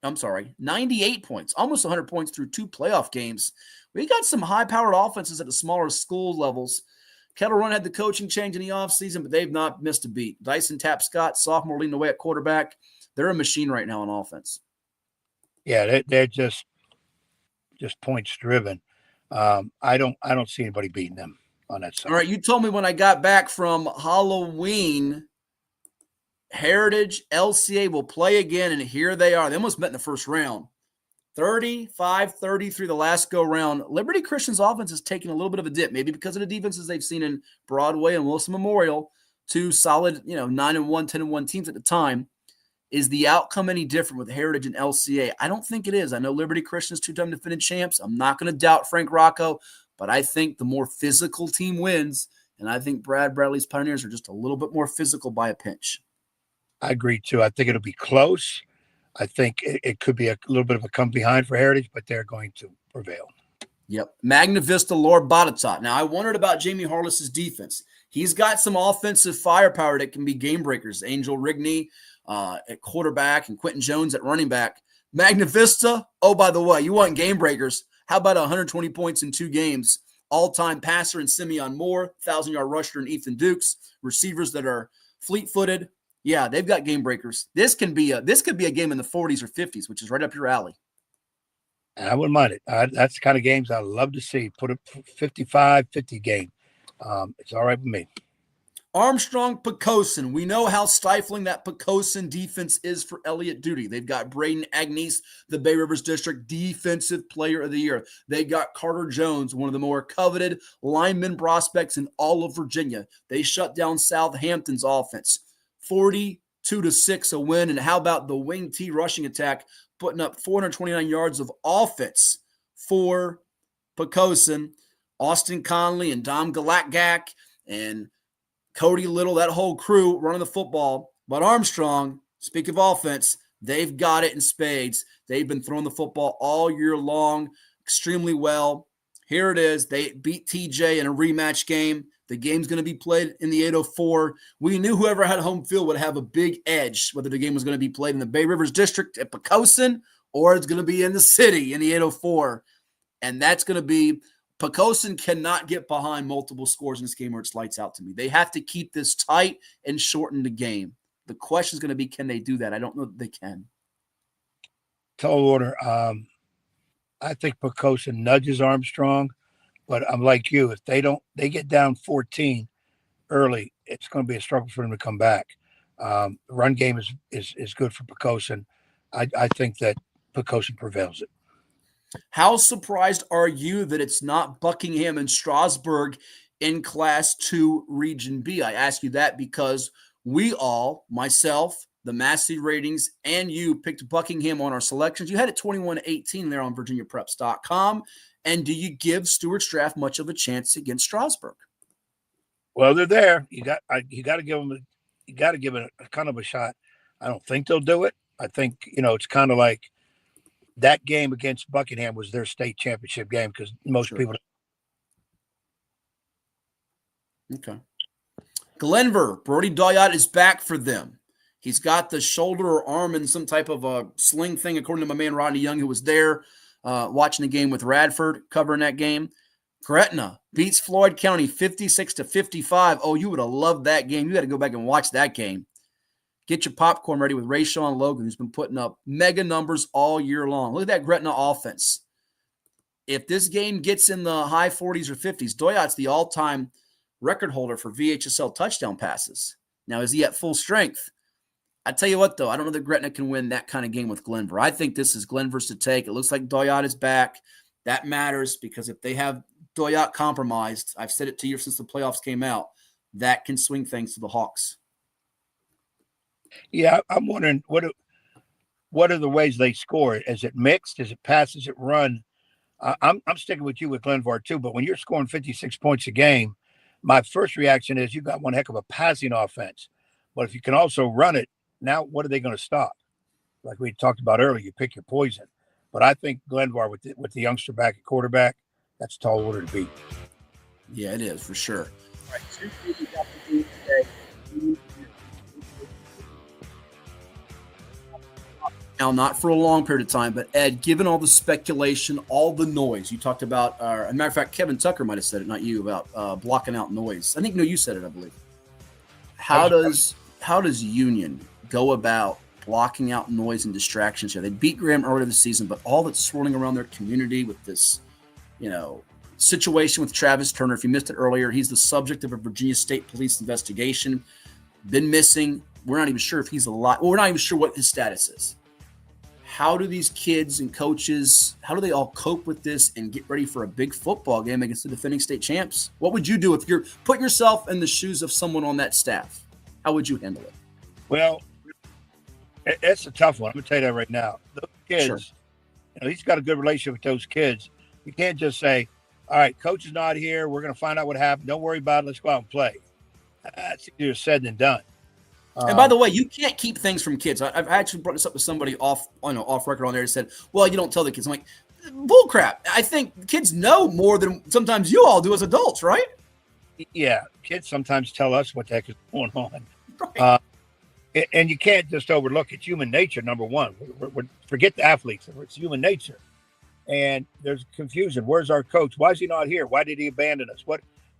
B: 98 points, almost 100 points through 2 playoff games. We got some high-powered offenses at the smaller school levels. Kettle Run had the coaching change in the offseason, but they've not missed a beat. Dyson Tapscott, sophomore, leading the way at quarterback. They're a machine right now on offense.
P: Yeah, they're just points driven. I don't see anybody beating them on that side.
B: All right, you told me when I got back from Halloween, Heritage, LCA will play again, and here they are. They almost met in the first round. 35-30 through the last go-round. Liberty Christian's offense is taking a little bit of a dip, maybe because of the defenses they've seen in Broadway and Wilson Memorial, 2 solid, 9-1, 10-1 teams at the time. Is the outcome any different with Heritage and LCA? I don't think it is. I know Liberty Christian's 2-time defending champs. I'm not going to doubt Frank Rocco, but I think the more physical team wins, and I think Brad Bradley's Pioneers are just a little bit more physical by a pinch.
P: I agree, too. I think it'll be close. I think it could be a little bit of a come behind for Heritage, but they're going to prevail.
B: Yep. Magna Vista, Lord Botetourt. Now, I wondered about Jamie Harless's defense. He's got some offensive firepower that can be game breakers. Angel Rigney at quarterback and Quentin Jones at running back. Magna Vista, oh, by the way, you want game breakers. How about 120 points in 2 games? All-time passer in Simeon Moore, 1,000-yard rusher in Ethan Dukes, receivers that are fleet-footed. Yeah, they've got game breakers. This could be a game in the 40s or 50s, which is right up your alley.
P: And I wouldn't mind it. That's the kind of games I love to see. Put a 55-50 game. It's all right with me.
B: Armstrong Poquoson. We know how stifling that Poquoson defense is for Elliott Duty. They've got Braden Agnes, the Bay Rivers District Defensive Player of the Year. They got Carter Jones, one of the more coveted lineman prospects in all of Virginia. They shut down Southampton's offense. 42-6 a win. And how about the wing T rushing attack, putting up 429 yards of offense for Poquoson. Austin Conley and Dom Galakgak and Cody Little, that whole crew running the football. But Armstrong, speak of offense, they've got it in spades. They've been throwing the football all year long extremely well. Here it is. They beat TJ in a rematch game. The game's going to be played in the 804. We knew whoever had home field would have a big edge, whether the game was going to be played in the Bay Rivers District at Poquoson or it's going to be in the city in the 804. And that's going to be – Poquoson cannot get behind multiple scores in this game where it's lights out to me. They have to keep this tight and shorten the game. The question is going to be, can they do that? I don't know that they can.
P: Tall order. I think Poquoson nudges Armstrong, but I'm like you. If they get down 14 early, it's going to be a struggle for them to come back. The run game is good for Poquoson. I think that Poquoson prevails it.
B: How surprised are you that it's not Buckingham and Strasburg in Class 2 Region B? I ask you that because we all, myself, the Massey ratings, and you picked Buckingham on our selections. You had it 21-18 there on VirginiaPreps.com. And do you give Stuart Straff much of a chance against Strasburg?
P: Well, they're there. You got to give them. You got to give it a kind of a shot. I don't think they'll do it. I think it's kind of like that game against Buckingham was their state championship game because most people.
B: Okay. Glenver, Brody Doyot is back for them. He's got the shoulder or arm in some type of a sling thing, according to my man Rodney Young, who was there watching the game with Radford, covering that game. Gretna beats Floyd County 56-55. Oh, you would have loved that game. You got to go back and watch that game. Get your popcorn ready with Rayshawn Logan, who's been putting up mega numbers all year long. Look at that Gretna offense. If this game gets in the high 40s or 50s, Doyot's the all-time record holder for VHSL touchdown passes. Now, is he at full strength? I tell you what, though, I don't know that Gretna can win that kind of game with Glenver. I think this is Glenver's to take. It looks like Doyot is back. That matters because if they have Doyot compromised, I've said it to you since the playoffs came out, that can swing things to the Hawks.
P: Yeah, I'm wondering what are the ways they score? Is it mixed? Is it pass? Is it run? I'm sticking with you with Glenvar too. But when you're scoring 56 points a game, my first reaction is you got one heck of a passing offense. But if you can also run it, now what are they going to stop? Like we talked about earlier, you pick your poison. But I think Glenvar with the youngster back at quarterback, that's a tall order to beat.
B: Yeah, it is for sure. All right, now, not for a long period of time, but Ed, given all the speculation, all the noise, you talked about, as a matter of fact, Kevin Tucker might have said it, not you, about blocking out noise. I think, no, you said it, I believe. How does Union go about blocking out noise and distractions here? They beat Graham earlier this season, but all that's swirling around their community with this, situation with Travis Turner. If you missed it earlier, he's the subject of a Virginia State Police investigation. Been missing. We're not even sure if he's alive. Well, we're not even sure what his status is. How do these kids and coaches, how do they all cope with this and get ready for a big football game against the defending state champs? What would you do if you're put yourself in the shoes of someone on that staff? How would you handle it?
P: Well, it's a tough one. I'm going to tell you that right now. Those kids,
B: sure.
P: He's got a good relationship with those kids. You can't just say, all right, coach is not here. We're going to find out what happened. Don't worry about it. Let's go out and play. That's easier said than done.
B: And by the way, you can't keep things from kids. I've actually brought this up to somebody off record on there and said, well, you don't tell the kids. I'm like, bull crap. I think kids know more than sometimes you all do as adults, right?
P: Yeah. Kids sometimes tell us what the heck is going on.
B: Right.
P: And you can't just overlook it. Human nature, number one. Forget the athletes. It's human nature. And there's confusion. Where's our coach? Why is he not here? Why did he abandon us?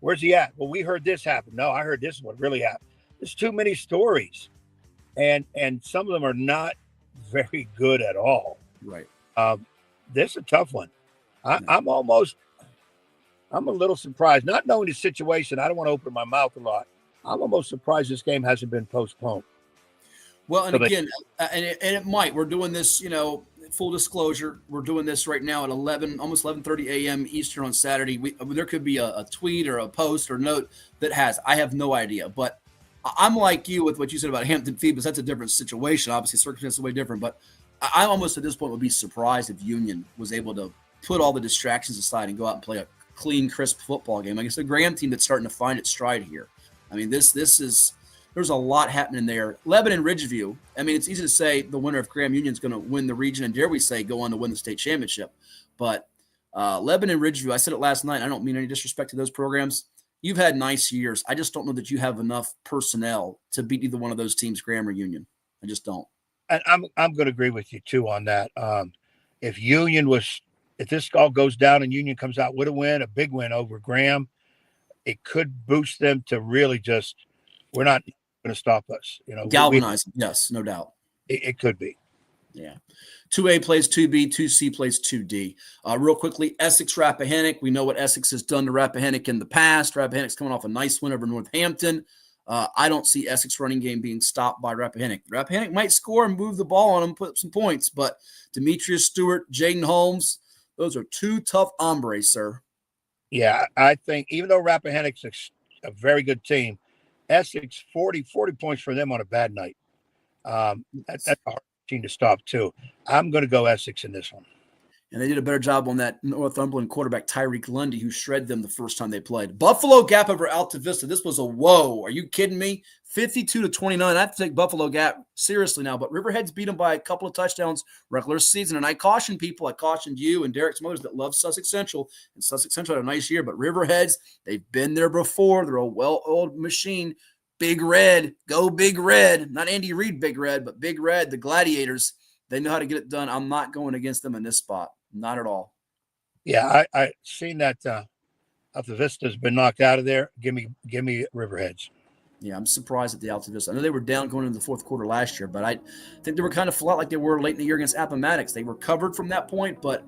P: Where's he at? Well, we heard this happen. No, I heard this is what really happened. There's too many stories. And some of them are not very good at all.
B: Right.
P: This is a tough one. I'm a little surprised. Not knowing the situation, I don't want to open my mouth a lot. I'm almost surprised this game hasn't been postponed.
B: Well, and again, it might. We're doing this, full disclosure. We're doing this right now at almost 11:30 a.m. Eastern on Saturday. There could be a tweet or a post or note that I have no idea. But I'm like you with what you said about Hampton Phoebus. That's a different situation. Obviously, circumstances are way different. But I almost at this point would be surprised if Union was able to put all the distractions aside and go out and play a clean, crisp football game. Like it's a Graham team that's starting to find its stride here. I mean, this is there's a lot happening there. Lebanon Ridgeview. I mean, it's easy to say the winner of Graham Union is going to win the region, and dare we say go on to win the state championship. But Lebanon and Ridgeview, I said it last night. I don't mean any disrespect to those programs. You've had nice years. I just don't know that you have enough personnel to beat either one of those teams, Graham or Union. I just don't.
P: And I'm going to agree with you too on that. If this all goes down and Union comes out with a big win over Graham, it could boost them to really we're not going to stop us.
B: Galvanize. Yes, no doubt.
P: It could be.
B: Yeah. 2A plays 2B, 2C plays 2D. Real quickly, Essex Rappahannock. We know what Essex has done to Rappahannock in the past. Rappahannock's coming off a nice win over Northampton. I don't see Essex running game being stopped by Rappahannock. Rappahannock might score and move the ball on them, put up some points, but Demetrius Stewart, Jaden Holmes, those are two tough hombres, sir.
P: Yeah, I think even though Rappahannock's a very good team, Essex, 40 points for them on a bad night. That's a hard team to stop, too. I'm going to go Essex in this one.
B: And they did a better job on that Northumberland quarterback, Tyreek Lundy, who shredded them the first time they played. Buffalo Gap over Alta Vista. This was a whoa. Are you kidding me? 52-29. I have to take Buffalo Gap seriously now, but Riverheads beat them by a couple of touchdowns regular season. And I caution people, I cautioned you and Derek, some others that love Sussex Central. And Sussex Central had a nice year, but Riverheads, they've been there before. They're a well-oiled machine. Big Red, go Big Red. Not Andy Reid Big Red, but Big Red, the Gladiators. They know how to get it done. I'm not going against them in this spot. Not at all.
P: Yeah, I seen that Alta Vista's been knocked out of there. Give me Riverheads.
B: Yeah, I'm surprised at the Alta Vista. I know they were down going into the fourth quarter last year, but I think they were kind of flat like they were late in the year against Appomattox. They recovered from that point, but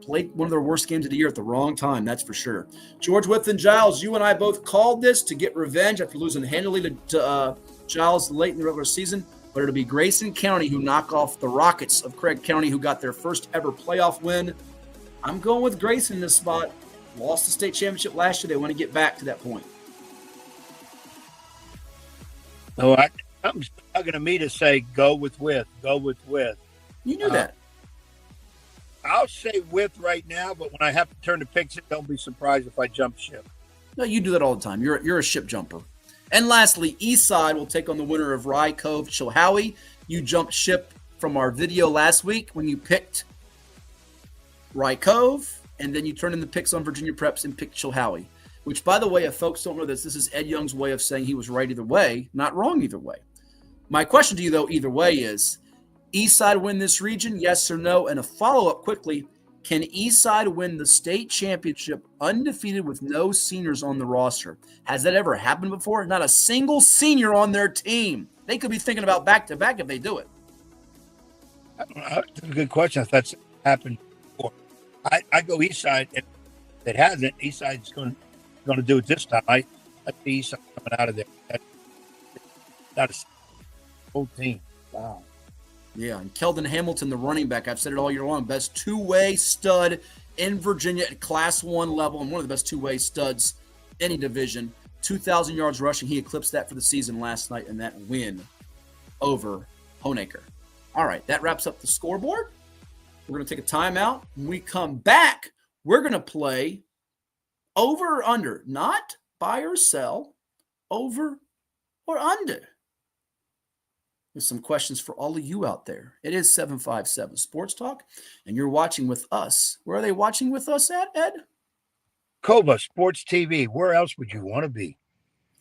B: played one of their worst games of the year at the wrong time, that's for sure. George Wythe and Giles, you and I both called this to get revenge after losing handily to Giles late in the regular season. But it'll be Grayson County who knock off the Rockets of Craig County, who got their first ever playoff win. I'm going with Grayson in this spot. Lost the state championship last year. They want to get back to that point.
P: Oh, something's bugging to me to say go with Wythe.
B: You knew that.
P: I'll say Wythe right now, but when I have to turn to picks, don't be surprised if I jump ship.
B: No, you do that all the time. You're a ship jumper. And lastly, Eastside will take on the winner of Rye Cove Chilhowie. You jumped ship from our video last week when you picked Rye Cove, and then you turned in the picks on Virginia Preps and picked Chilhowie, which, by the way, if folks don't know this is Ed Young's way of saying he was right either way, not wrong either way. My question to you, though, either way is, Eastside win this region, yes or no? And a follow-up quickly, can Eastside win the state championship undefeated with no seniors on the roster? Has that ever happened before? Not a single senior on their team. They could be thinking about back-to-back if they do it.
P: That's a good question if that's happened before. I go Eastside. If it hasn't, Eastside's going to do it this time. I see Eastside coming out of there. That's a whole team. Wow.
B: Yeah, and Keldon Hamilton, the running back, I've said it all year long, best two-way stud in Virginia at Class 1 level, and one of the best two-way studs any division. 2,000 yards rushing. He eclipsed that for the season last night in that win over Honaker. All right, that wraps up the scoreboard. We're going to take a timeout. When we come back, we're going to play over or under, not buy or sell, over or under. With some questions for all of you out there. It is 757 Sports Talk, and you're watching with us. Where are they watching with us at, Ed?
P: Cova Sports TV. Where else would you want to be?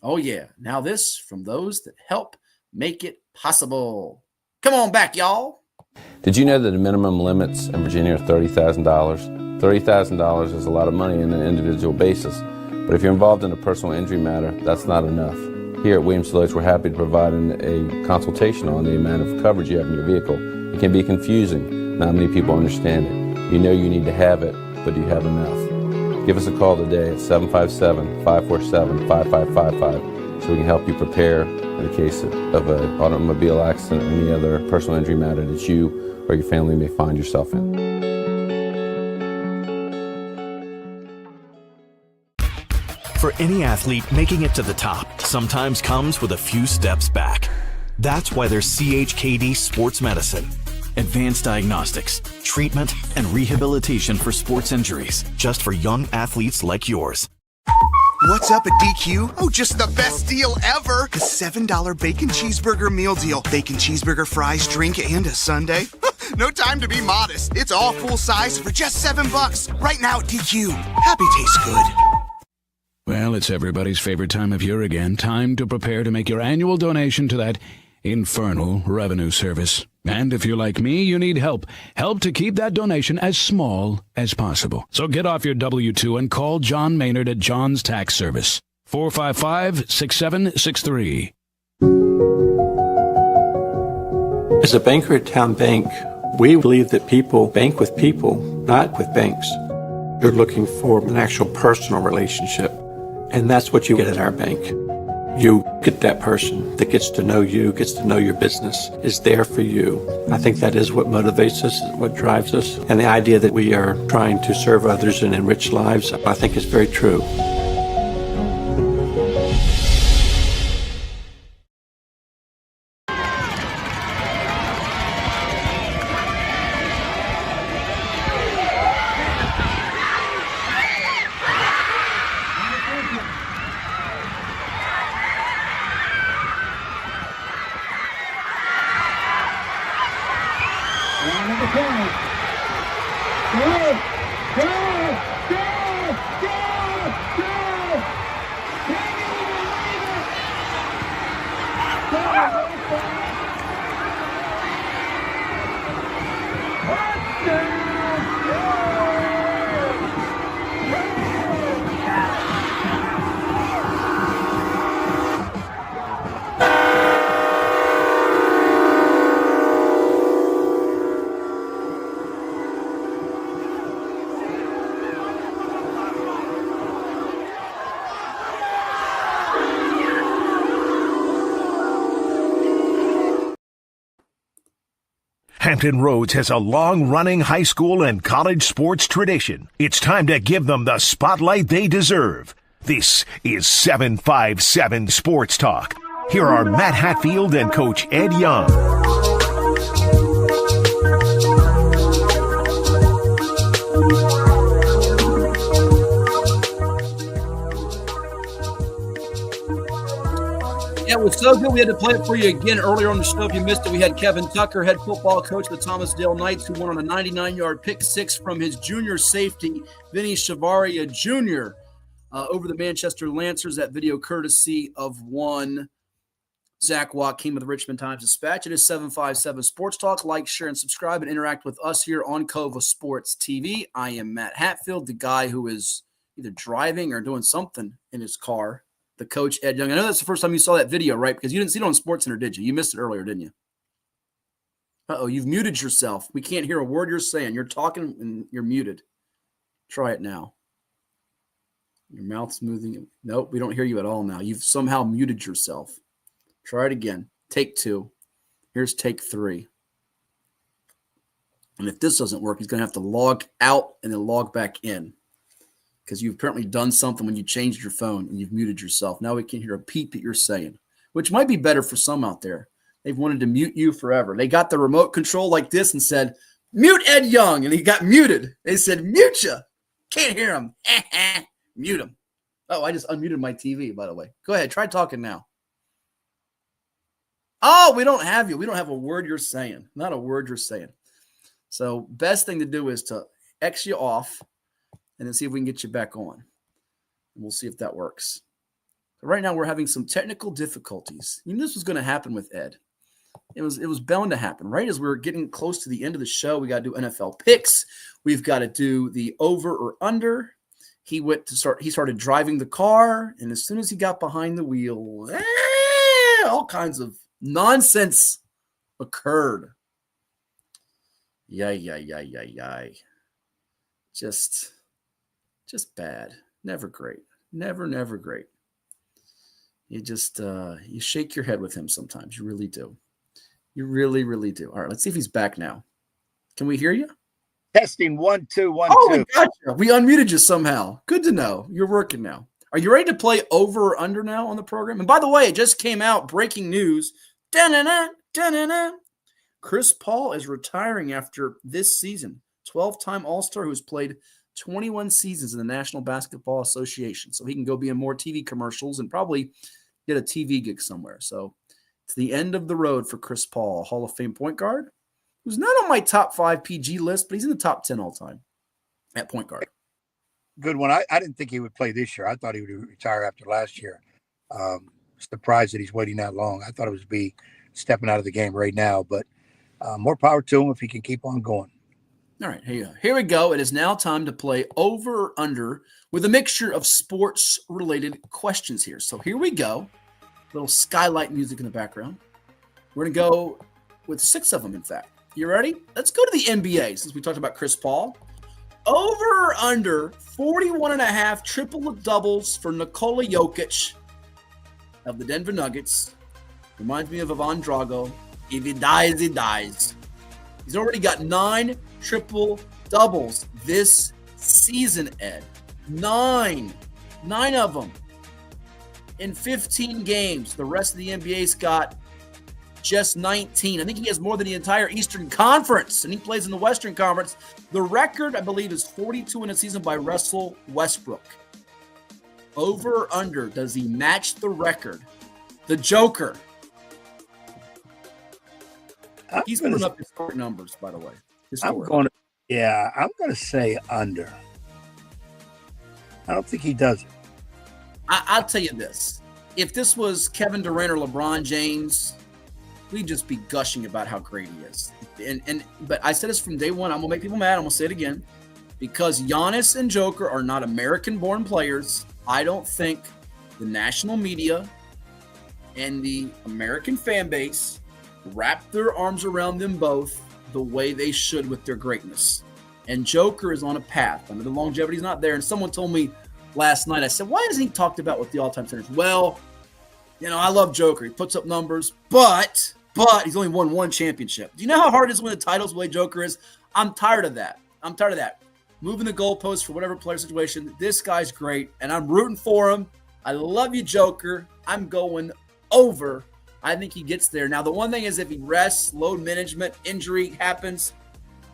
B: Oh, yeah. Now this from those that help make it possible. Come on back, y'all.
C: Did you know that the minimum limits in Virginia are $30,000? $30,000 is a lot of money on an individual basis, but if you're involved in a personal injury matter, that's not enough. Here at Williams-Deloitte, we're happy to provide a consultation on the amount of coverage you have in your vehicle. It can be confusing. Not many people understand it. You know you need to have it, but do you have enough? Give us a call today at 757-547-5555 so we can help you prepare in the case of an automobile accident or any other personal injury matter that you or your family may find yourself in.
D: For any athlete, making it to the top sometimes comes with a few steps back. That's why there's CHKD Sports Medicine. Advanced diagnostics, treatment, and rehabilitation for sports injuries, just for young athletes like yours.
F: What's up at DQ? Oh, just the best deal ever! The $7 bacon cheeseburger meal deal. Bacon cheeseburger, fries, drink, and a sundae. No time to be modest. It's all full size for just $7. Right now at DQ. Happy tastes good.
T: Well, it's everybody's favorite time of year again. Time to prepare to make your annual donation to that infernal revenue service. And if you're like me, you need help. Help to keep that donation as small as possible. So get off your W-2 and call John Maynard at John's Tax Service. 455-6763.
E: As a banker at Town Bank, we believe that people bank with people, not with banks. You're looking for an actual personal relationship, and that's what you get at our bank. You get that person that gets to know you, gets to know your business, is there for you. I think that is what motivates us, what drives us. And the idea that we are trying to serve others and enrich lives, I think is very true.
A: Hampton Roads has a long-running high school and college sports tradition. It's time to give them the spotlight they deserve. This is 757 Sports Talk. Here are Matt Hatfield and Coach Ed Young.
B: Yeah, it was so good we had to play it for you again earlier on the show. If you missed it, we had Kevin Tucker, head football coach of the Thomasdale Knights, who won on a 99-yard pick six from his junior safety, Vinny Shavaria Jr., over the Manchester Lancers. That video courtesy of one Zach Joachim of the Richmond Times-Dispatch. It is 757 Sports Talk. Like, share, and subscribe and interact with us here on Cova Sports TV. I am Matt Hatfield, the guy who is either driving or doing something in his car. The coach, Ed Young. I know that's the first time you saw that video, right? Because you didn't see it on SportsCenter, did you? You missed it earlier, didn't you? Uh-oh, you've muted yourself. We can't hear a word you're saying. You're talking and you're muted. Try it now. Your mouth's moving. Nope, we don't hear you at all now. You've somehow muted yourself. Try it again. Take two. Here's take three. And if this doesn't work, he's going to have to log out and then log back in, because you've apparently done something when you changed your phone and you've muted yourself. Now we can hear a peep that you're saying, which might be better for some out there. They've wanted to mute you forever. They got the remote control like this and said, mute Ed Young, and he got muted. They said, mute you. Can't hear him. Mute him. Oh, I just unmuted my TV, by the way. Go ahead. Try talking now. Oh, we don't have you. We don't have a word you're saying. Not a word you're saying. So best thing to do is to X you off and then see if we can get you back on. And we'll see if that works. But right now we're having some technical difficulties. You knew this was going to happen with Ed. It was bound to happen. Right as we're getting close to the end of the show, we got to do NFL picks. We've got to do the over or under. He started driving the car, and as soon as he got behind the wheel, all kinds of nonsense occurred. Yay. Just bad. Never great. Never great. You just, you shake your head with him sometimes. You really do. You really do. All right, let's see if he's back now. Can we hear you?
P: Testing 1 2 1 2.
B: Oh, we got you. We unmuted you somehow. Good to know. You're working now. Are you ready to play over or under now on the program? And by the way, it just came out, breaking news. Chris Paul is retiring after this season. 12-time All-Star who's played 21 seasons in the National Basketball Association. So he can go be in more TV commercials and probably get a TV gig somewhere. So it's the end of the road for Chris Paul, Hall of Fame point guard. who's not on my top 5 PG list, but he's in the top 10 all time at point guard.
P: Good one. I didn't think he would play this year. I thought he would retire after last year. Surprised that he's waiting that long. I thought it was be stepping out of the game right now, but more power to him if he can keep on going.
B: All right, here we go. It is now time to play over or under with a mixture of sports-related questions here. So here we go. Little skylight music in the background. We're going to go with 6 of them, in fact. You ready? Let's go to the NBA, since we talked about Chris Paul. Over or under 41.5 triple-doubles for Nikola Jokic of the Denver Nuggets. Reminds me of Ivan Drago. If he dies, he dies. He's already got 9 triple-doubles this season, Ed. 9 of them in 15 games. The rest of the NBA's got just 19. I think he has more than the entire Eastern Conference, and he plays in the Western Conference. The record, I believe, is 42 in a season by Russell Westbrook. Over or under, does he match the record? The Joker. He's putting up historic numbers, by the way.
P: I'm going to say under. I don't think he does it.
B: I'll tell you this. If this was Kevin Durant or LeBron James, we'd just be gushing about how great he is. But I said this from day one. I'm going to make people mad. I'm going to say it again. Because Giannis and Joker are not American-born players, I don't think the national media and the American fan base wrap their arms around them both the way they should with their greatness. And Joker is on a path. I mean, the longevity's not there. And someone told me last night, I said, why isn't he talked about with the all-time centers? Well, I love Joker. He puts up numbers, but he's only won 1 championship. Do you know how hard it is to win the titles the way Joker is? I'm tired of that. Moving the goalposts for whatever player situation. This guy's great, and I'm rooting for him. I love you, Joker. I'm going over. I think he gets there. Now, the one thing is if he rests, load management, injury happens.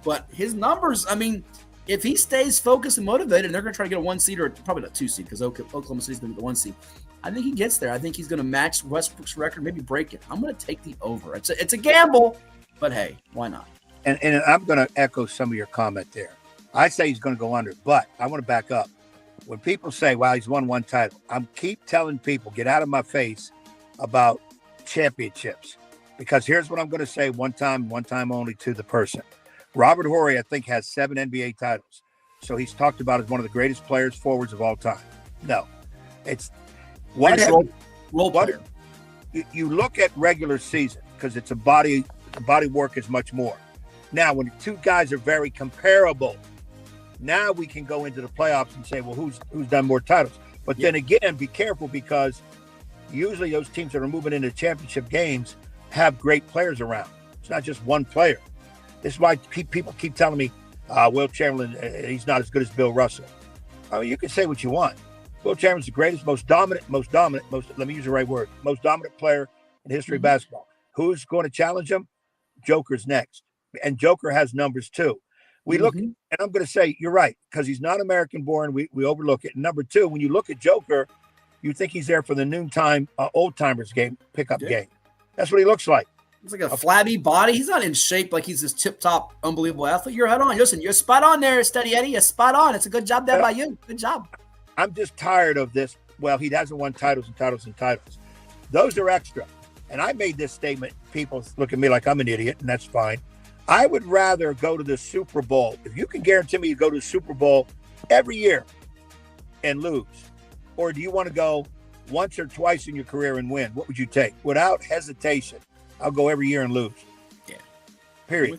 B: But his numbers, I mean, if he stays focused and motivated, and they're going to try to get a 1 seed or probably a 2 seed because Oklahoma City's going to get the 1 seed. I think he gets there. I think he's going to match Westbrook's record, maybe break it. I'm going to take the over. It's a gamble, but hey, why not?
P: And I'm going to echo some of your comment there. I say he's going to go under, but I want to back up. When people say, wow, he's won 1 title, I'm keep telling people, get out of my face about championships. Because here's what I'm going to say one time only to the person. Robert Horry, I think, has 7 NBA titles. So he's talked about as one of the greatest players forwards of all time. No. It's what
B: role player.
P: You look at regular season because it's a body work is much more. Now, when the 2 guys are very comparable, now we can go into the playoffs and say, well, who's done more titles? But then again, be careful because usually those teams that are moving into championship games have great players around. It's not just one player. This is why people keep telling me, Will Chamberlain, he's not as good as Bill Russell. I mean, you can say what you want. Will Chamberlain's the greatest, most dominant, let me use the right word, most dominant player in history of basketball. Who's going to challenge him? Joker's next. And Joker has numbers too. We look, and I'm going to say, you're right, because he's not American born. We overlook it. And number 2, when you look at Joker, you think he's there for the noontime old timers game, pickup game. That's what he looks like.
B: He's like a flabby body. He's not in shape like he's this tip-top, unbelievable athlete. You're head on. Listen, you're spot on there, Steady Eddie. You're spot on. It's a good job there by you. Good job.
P: I'm just tired of this. Well, he hasn't won titles and titles and titles. Those are extra. And I made this statement. People look at me like I'm an idiot, and that's fine. I would rather go to the Super Bowl. If you can guarantee me you go to the Super Bowl every year and lose, or do you want to go once or twice in your career and win? What would you take? Without hesitation, I'll go every year and lose.
B: Yeah.
P: Period.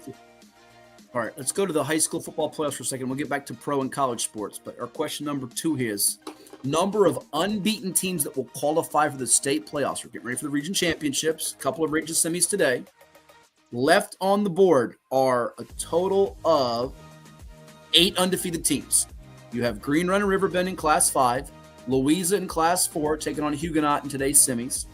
B: All right, let's go to the high school football playoffs for a second. We'll get back to pro and college sports. But our question number 2 is number of unbeaten teams that will qualify for the state playoffs. We're getting ready for the region championships. A couple of region semis today. Left on the board are a total of 8 undefeated teams. You have Green Run and Riverbend in Class 5, Louisa in Class 4, taking on Huguenot in today's semis.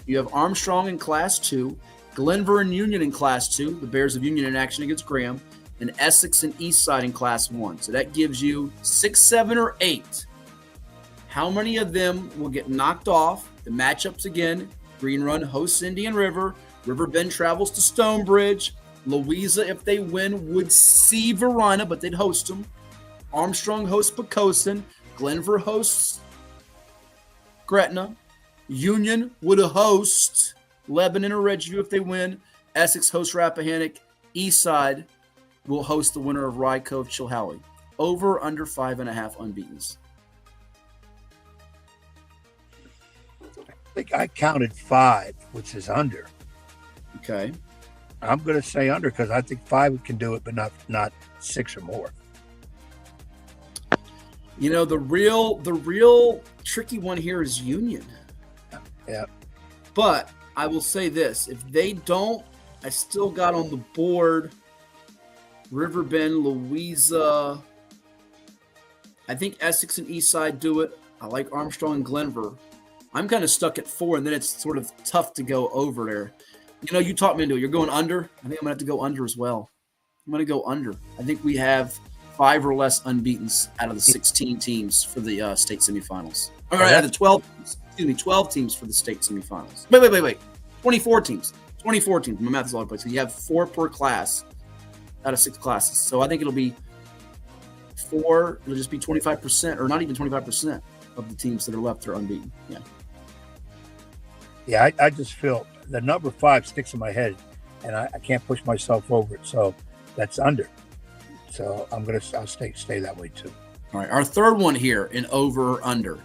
B: You have Armstrong in Class 2, Glenver and Union in Class 2, the Bears of Union in action against Graham, and Essex and Eastside in Class 1. So that gives you 6, 7, or 8. How many of them will get knocked off? The matchups again, Green Run hosts Indian River, Riverbend travels to Stonebridge, Louisa, if they win, would see Verina, but they'd host them. Armstrong hosts Poquoson. Glenver hosts Gretna. Union would host Lebanon or Ridgeview if they win. Essex hosts Rappahannock. Eastside will host the winner of Rye Cove Chilhowie. Over under 5.5 unbeatens.
P: I think I counted 5, which is under.
B: Okay.
P: I'm going to say under because I think 5 can do it, but not 6 or more.
B: You know, the real tricky one here is Union.
P: Yeah.
B: But I will say this. If they don't, I still got on the board Riverbend, Louisa. I think Essex and Eastside do it. I like Armstrong and Glenver. I'm kind of stuck at 4, and then it's sort of tough to go over there. You know, you talked me into it. You're going under. I think I'm going to have to go under as well. I'm going to go under. I think we have 5 or less unbeatens out of the 16 teams for the state semifinals. All right, out of the 12 teams for the state semifinals. Wait. 24 teams. 24 teams. My math is all over the place. So you have 4 per class out of 6 classes. So I think it'll be 4. It'll just be 25%, or not even 25% of the teams that are left are unbeaten. Yeah.
P: Yeah, I just feel the number 5 sticks in my head, and I can't push myself over it. So that's under. So I'll stay that way too.
B: All right, our third one here in over or under.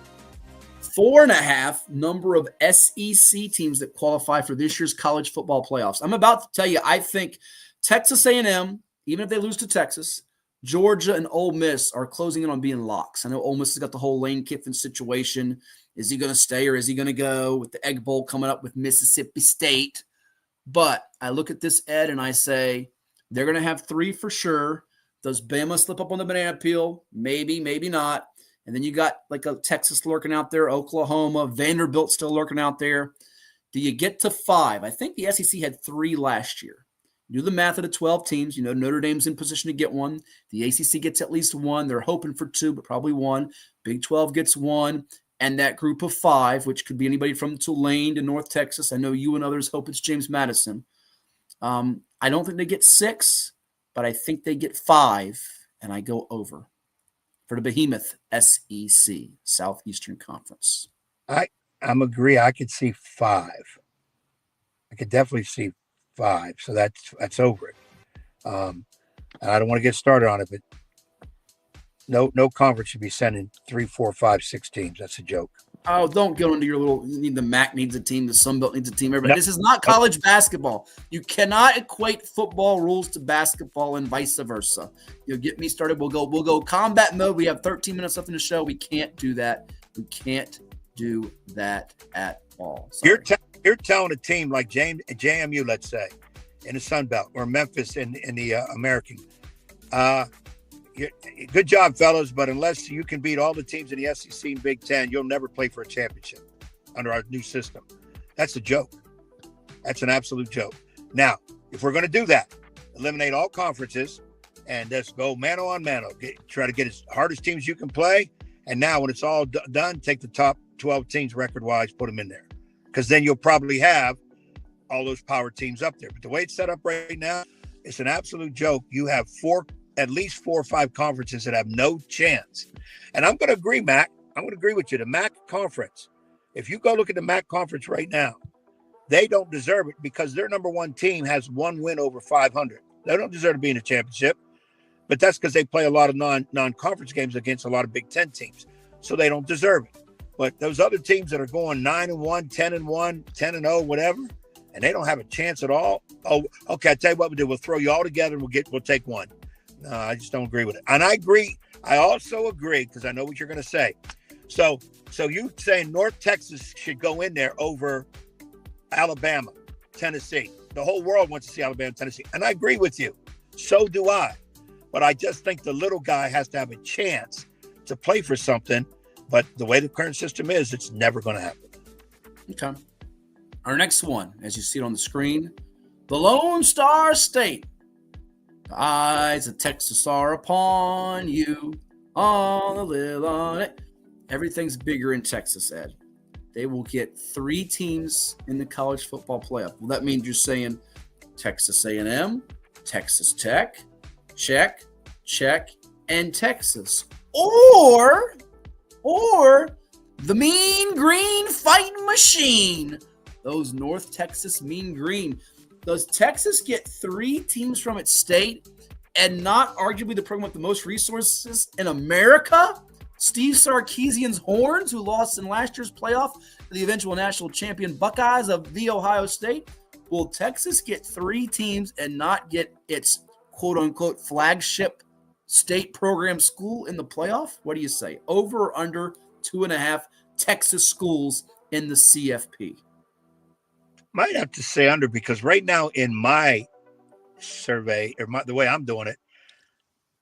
B: 4.5 number of SEC teams that qualify for this year's college football playoffs. I'm about to tell you, I think Texas A&M, even if they lose to Texas, Georgia and Ole Miss are closing in on being locks. I know Ole Miss has got the whole Lane Kiffin situation. Is he going to stay or is he going to go with the Egg Bowl coming up with Mississippi State? But I look at this, Ed, and I say they're going to have 3 for sure. Does Bama slip up on the banana peel? Maybe, maybe not. And then you got like a Texas lurking out there, Oklahoma, Vanderbilt still lurking out there. Do you get to 5? I think the SEC had 3 last year. Do the math of the 12 teams. You know, Notre Dame's in position to get 1. The ACC gets at least 1. They're hoping for 2, but probably 1. Big 12 gets 1. And that group of 5, which could be anybody from Tulane to North Texas. I know you and others hope it's James Madison. I don't think they get 6, but I think they get 5, and I go over for the behemoth SEC, Southeastern Conference.
P: I'm agree. I could see 5. I could definitely see 5. So that's over it. And I don't want to get started on it, but no conference should be sending 3, 4, 5, 6 teams. That's a joke.
B: Oh, don't go into your little. The MAC needs a team. The Sun Belt needs a team. Everybody. This is not college basketball. You cannot equate football rules to basketball and vice versa. You'll get me started. We'll go combat mode. We have 13 minutes left in the show. We can't do that. We can't do that at all. Sorry.
P: You're telling a team like JMU, let's say, in the Sun Belt, or Memphis in the American. Good job, fellas, but unless you can beat all the teams in the SEC and Big Ten, you'll never play for a championship under our new system. That's a joke. That's an absolute joke. Now, if we're going to do that, eliminate all conferences and just go mano on mano. Try to get as hard as teams you can play. And now when it's all done, take the top 12 teams record-wise, put them in there. Because then you'll probably have all those power teams up there. But the way it's set up right now, it's an absolute joke. You have at least 4 or 5 conferences that have no chance. And I'm going to agree, Mac. I'm going to agree with you. The MAC conference, if you go look at the MAC conference right now, they don't deserve it because their number 1 team has 1 win over 500. They don't deserve to be in a championship, but that's because they play a lot of non-conference games against a lot of Big Ten teams. So they don't deserve it. But those other teams that are going 9-1, 10-1, 10-0, whatever, and they don't have a chance at all. Oh, okay. I tell you what we do. We'll throw you all together and we'll take 1. No, I just don't agree with it. And I agree. I also agree because I know what you're going to say. So you saying North Texas should go in there over Alabama, Tennessee. The whole world wants to see Alabama, Tennessee. And I agree with you. So do I. But I just think the little guy has to have a chance to play for something. But the way the current system is, it's never going to happen.
B: Okay. Our next one, as you see it on the screen, the Lone Star State. The eyes of Texas are upon you. On the little on it. Everything's bigger in Texas, Ed. They will get 3 teams in the college football playoff. Well, that means you're saying Texas A&M, Texas Tech, check, and Texas. Or the Mean Green Fighting Machine, those North Texas Mean Green. Does Texas get 3 teams from its state and not arguably the program with the most resources in America? Steve Sarkisian's Horns, who lost in last year's playoff to the eventual national champion Buckeyes of the Ohio State. Will Texas get 3 teams and not get its quote-unquote flagship state program school in the playoff? What do you say? Over or under 2.5 Texas schools in the CFP?
P: Might have to say under, because right now in my survey, or the way I'm doing it,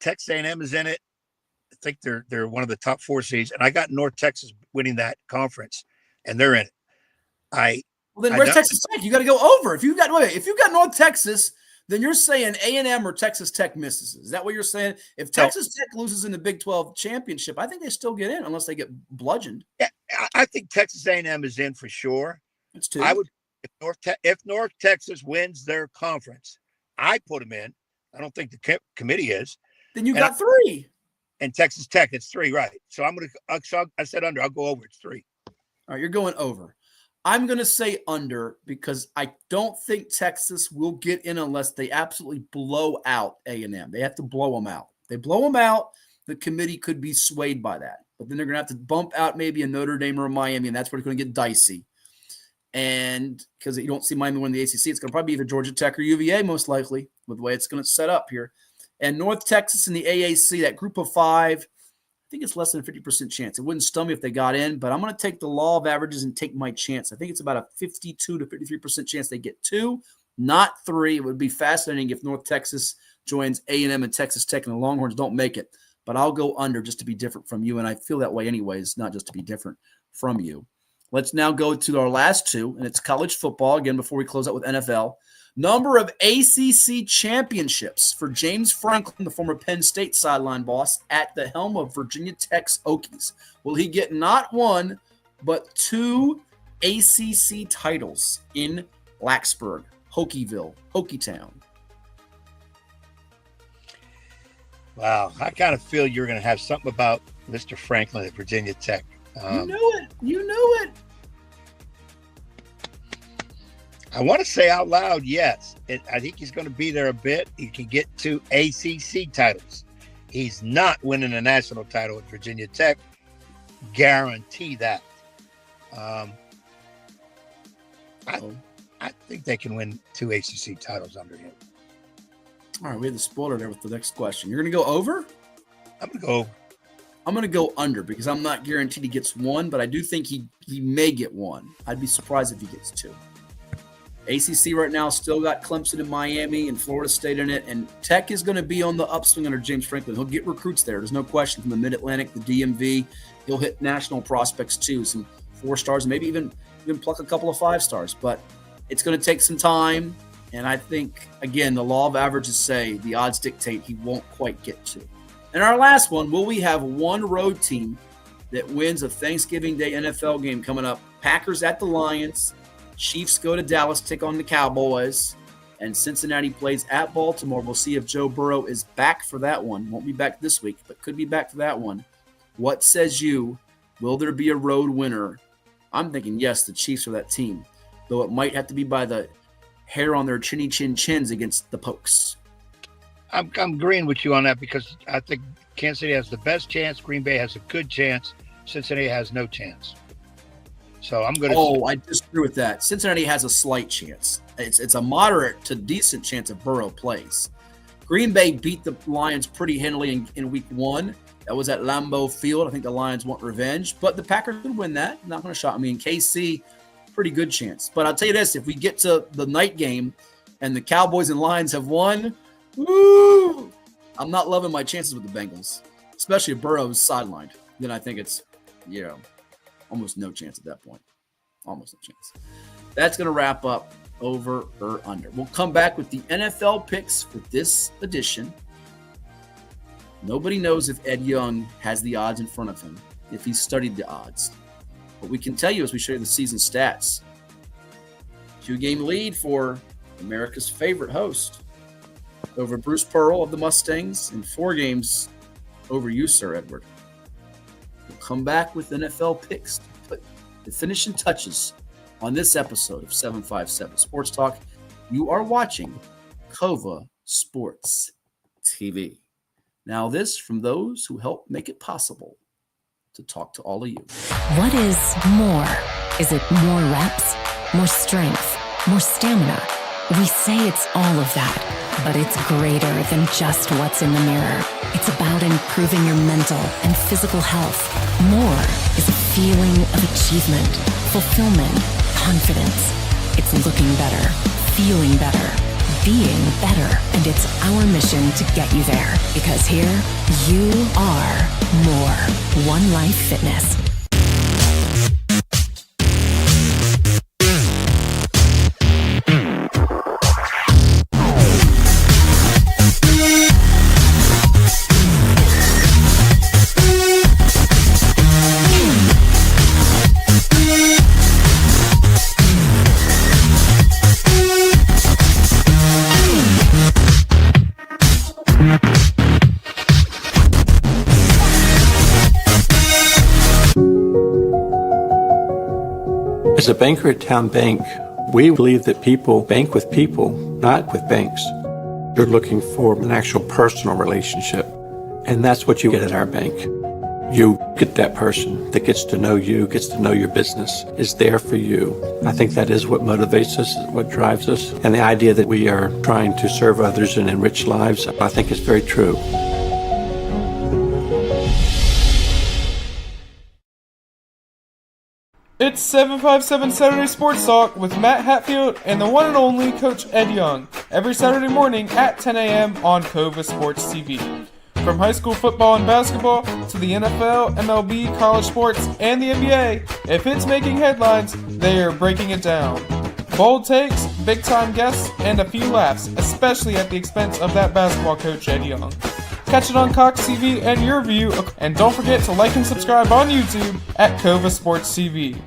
P: Texas A&M is in it. I think they're one of the top 4 seeds, and I got North Texas winning that conference, and they're in it.
B: Well, then where's Texas Tech? You got to go over. If you've got North Texas, then you're saying A&M or Texas Tech misses. Is that what you're saying? If Texas Tech loses in the Big 12 championship, I think they still get in unless they get bludgeoned.
P: Yeah, I think Texas A&M is in for sure.
B: That's 2.
P: I would, if North Texas wins their conference, I put them in. I don't think the committee is.
B: Then you got 3.
P: And Texas Tech, it's 3, right? So I said under. I'll go over. It's 3.
B: All right, you're going over. I'm going to say under because I don't think Texas will get in unless they absolutely blow out A&M. They have to blow them out. They blow them out, the committee could be swayed by that. But then they're going to have to bump out maybe a Notre Dame or a Miami, and that's where it's going to get dicey. And because you don't see Miami win the ACC, it's going to probably be either Georgia Tech or UVA most likely with the way it's going to set up here. And North Texas in the AAC, that group of 5, I think it's less than a 50% chance. It wouldn't stun me if they got in, but I'm going to take the law of averages and take my chance. I think it's about a 52 to 53% chance they get 2, not 3. It would be fascinating if North Texas joins A&M and Texas Tech and the Longhorns don't make it. But I'll go under just to be different from you, and I feel that way anyways, not just to be different from you. Let's now go to our last 2, and it's college football, again, before we close out with NFL. Number of ACC championships for James Franklin, the former Penn State sideline boss, at the helm of Virginia Tech's Hokies. Will he get not 1, but 2 ACC titles in Blacksburg, Hokieville, Hokietown?
P: Wow, I kind of feel you're going to have something about Mr. Franklin at Virginia Tech.
B: You knew it.
P: I want to say out loud, yes. I think he's going to be there a bit. He can get 2 ACC titles. He's not winning a national title at Virginia Tech. Guarantee that. I think they can win 2 ACC titles under him.
B: All right, we had the spoiler there with the next question. You're going to go over?
P: I'm going to go over.
B: I'm going to go under because I'm not guaranteed he gets 1, but I do think he may get 1. I'd be surprised if he gets 2. ACC right now still got Clemson and Miami and Florida State in it, and Tech is going to be on the upswing under James Franklin. He'll get recruits there. There's no question from the Mid-Atlantic, the DMV. He'll hit national prospects too, some 4 stars, and maybe even pluck a couple of 5 stars. But it's going to take some time, and I think, again, the law of averages say the odds dictate he won't quite get to. And our last one, will we have one road team that wins a Thanksgiving Day NFL game coming up? Packers at the Lions. Chiefs go to Dallas, take on the Cowboys, and Cincinnati plays at Baltimore. We'll see if Joe Burrow is back for that one. Won't be back this week, but could be back for that one. What says you? Will there be a road winner? I'm thinking, yes, the Chiefs are that team, though it might have to be by the hair on their chinny chin chins against the Pokes.
P: I'm agreeing with you on that because I think Kansas City has the best chance. Green Bay has a good chance. Cincinnati has no chance. So I'm going to.
B: I disagree with that. Cincinnati has a slight chance. It's a moderate to decent chance if Burrow plays. Green Bay beat the Lions pretty handily in week 1. That was at Lambeau Field. I think the Lions want revenge, but the Packers could win that. Not going to shock me. In KC, pretty good chance. But I'll tell you this: if we get to the night game and the Cowboys and Lions have won, woo! I'm not loving my chances with the Bengals, especially if Burrow's sidelined. Then I think it's, almost no chance at that point. Almost no chance. That's going to wrap up over or under. We'll come back with the NFL picks for this edition. Nobody knows if Ed Young has the odds in front of him, if he's studied the odds. What we can tell you as we show you the season stats. 2-game lead for America's favorite host. over Bruce Pearl of the Mustangs and 4 games over you, Sir Edward. We'll come back with NFL picks to put the finishing touches on this episode of 757 Sports Talk. You are watching Cova Sports TV. Now this from those who help make it possible to talk to all of you.
R: What is more? Is it more reps, more strength, more stamina? We say it's all of that, but it's greater than just what's in the mirror. It's about improving your mental and physical health. More is a feeling of achievement, fulfillment, confidence. It's looking better, feeling better, being better, and it's our mission to get you there. Because here, you are more. One Life Fitness.
E: As a banker at Town Bank, we believe that people bank with people, not with banks. You're looking for an actual personal relationship, and that's what you get at our bank. You get that person that gets to know you, gets to know your business, is there for you. I think that is what motivates us, what drives us, and the idea that we are trying to serve others and enrich lives, I think is very true.
G: It's 757 Saturday Sports Talk with Matt Hatfield and the one and only Coach Ed Young, every Saturday morning at 10 a.m. on Cova Sports TV. From high school football and basketball to the NFL, MLB, college sports, and the NBA, if it's making headlines, they are breaking it down. Bold takes, big-time guests, and a few laughs, especially at the expense of that basketball coach Ed Young. Catch it on Cox TV and your view, and don't forget to like and subscribe on YouTube at Cova Sports TV.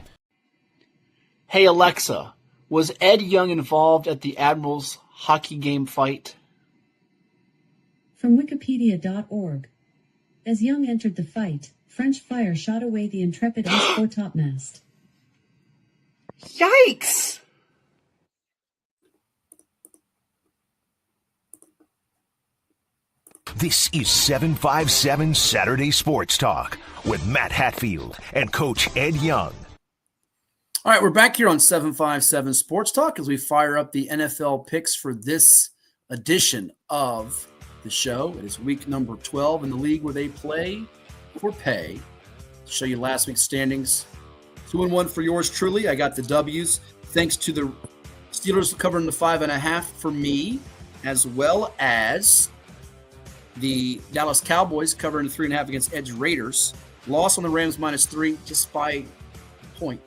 B: Hey Alexa, was Ed Young involved at the Admirals hockey game fight?
V: From Wikipedia.org. As Young entered the fight, French fire shot away the intrepid S4 topmast.
B: Yikes!
A: This is 757 Saturday Sports Talk with Matt Hatfield and Coach Ed Young.
B: All right, we're back here on 757 Sports Talk as we fire up the NFL picks for this edition of the show. It is week number 12 in the league where they play for pay. To show you last week's standings. 2-1 for yours truly. I got the W's. Thanks to the Steelers covering the 5.5 for me, as well as the Dallas Cowboys covering the 3.5 against Ed's Raiders. Loss on the Rams -3 just by a point.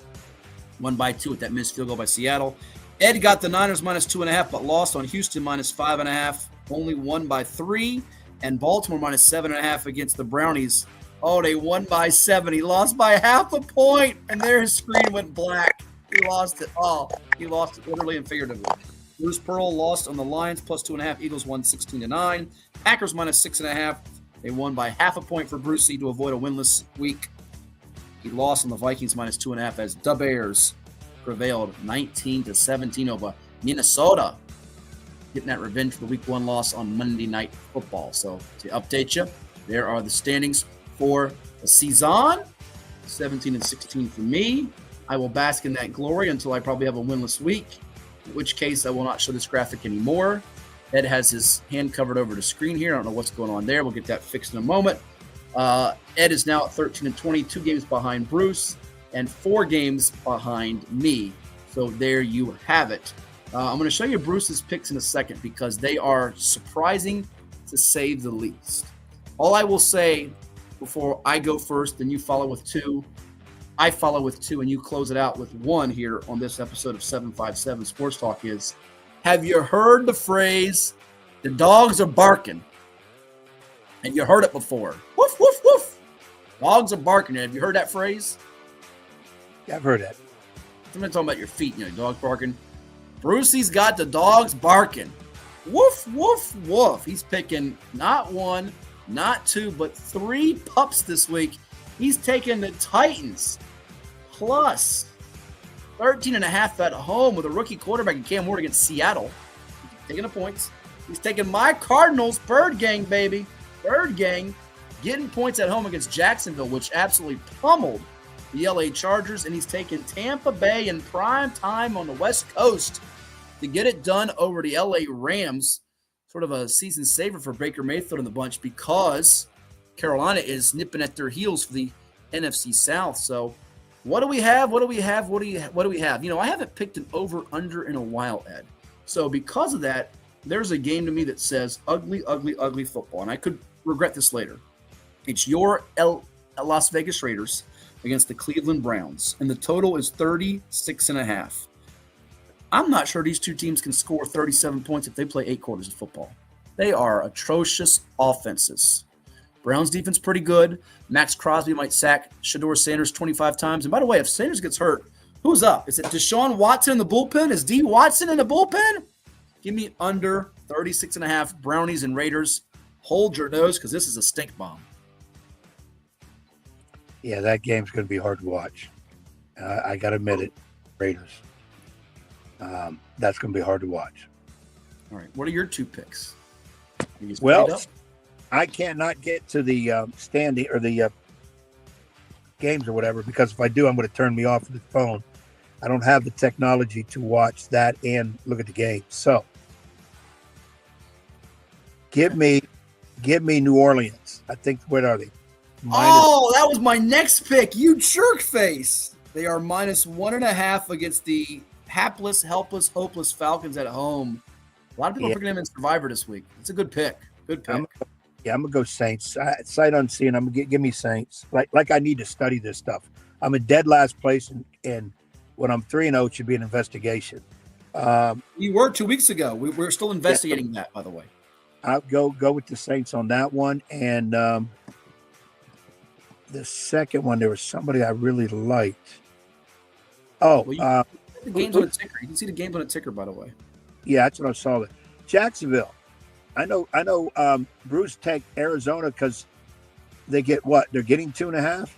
B: Won by 2 with that missed field goal by Seattle. Ed got the Niners -2.5, but lost on Houston -5.5. Only won by 3. And Baltimore -7.5 against the Brownies. Oh, they won by 7. He lost by half a point, and there his screen went black. He lost it all. He lost it literally and figuratively. Bruce Pearl lost on the Lions +2.5. Eagles won 16-9. Packers -6.5. They won by half a point for Brucey to avoid a winless week. He lost on the Vikings -2.5 as the Bears prevailed 19-17 over Minnesota. Getting that revenge for the week 1 loss on Monday Night Football. So to update you, there are the standings for the season. 17-16 for me. I will bask in that glory until I probably have a winless week, in which case I will not show this graphic anymore. Ed has his hand covered over the screen here. I don't know what's going on there. We'll get that fixed in a moment. Ed is now at 13-20, 2 games behind Bruce and 4 games behind me. So there you have it. I'm going to show you Bruce's picks in a second because they are surprising to say the least. All I will say before I go first and you follow with 2, I follow with 2, and you close it out with 1 here on this episode of 757 Sports Talk is, have you heard the phrase, the dogs are barking? And you heard it before. Woof, woof, woof. Dogs are barking. Have you heard that phrase?
P: Yeah, I've heard that.
B: I'm talking about your feet, dogs barking. Brucey's got the dogs barking. Woof, woof, woof. He's picking not one, not two, but 3 pups this week. He's taking the Titans plus 13.5 at home with a rookie quarterback in Cam Ward against Seattle. Taking the points. He's taking my Cardinals, Bird Gang, baby. Bird Gang getting points at home against Jacksonville, which absolutely pummeled the LA Chargers. And he's taking Tampa Bay in prime time on the West Coast to get it done over the LA Rams. Sort of a season saver for Baker Mayfield and the bunch because Carolina is nipping at their heels for the NFC South. So what do we have? What do we have? What do we have? I haven't picked an over-under in a while, Ed. So because of that, there's a game to me that says ugly, ugly, ugly football. And I could regret this later. It's your Las Vegas Raiders against the Cleveland Browns. And the total is 36.5. I'm not sure these two teams can score 37 points if they play 8 quarters of football. They are atrocious offenses. Browns defense pretty good. Max Crosby might sack Shedeur Sanders 25 times. And by the way, if Sanders gets hurt, who's up? Is it Deshaun Watson in the bullpen? Is D. Watson in the bullpen? Give me under 36.5 Brownies and Raiders. Hold your nose because this is a stink bomb.
P: Yeah, that game's going to be hard to watch. I got to admit it, Raiders. That's going to be hard to watch.
B: All right. What are your 2 picks?
P: Well, I cannot get to the standing or the games or whatever because if I do, I'm going to turn me off the phone. I don't have the technology to watch that and look at the game. So give me New Orleans. I think, what are they?
B: That was my next pick. You jerk face. They are -1.5 against the hapless, helpless, hopeless Falcons at home. A lot of people are picking them in Survivor this week. It's a good pick. Good pick.
P: I'm going to go Saints. Sight unseen, I'm going to give me Saints. Like I need to study this stuff. I'm in dead last place, and when I'm 3-0, it should be an investigation.
B: You were 2 weeks ago. We're still investigating that, by the way.
P: I'll go with the Saints on that one. And the second one, there was somebody I really liked.
B: The game's on a ticker. You can see the game's on a ticker, by the way.
P: Yeah, that's what I saw. Jacksonville. I know. Bruce take Arizona because they get what? They're getting 2.5.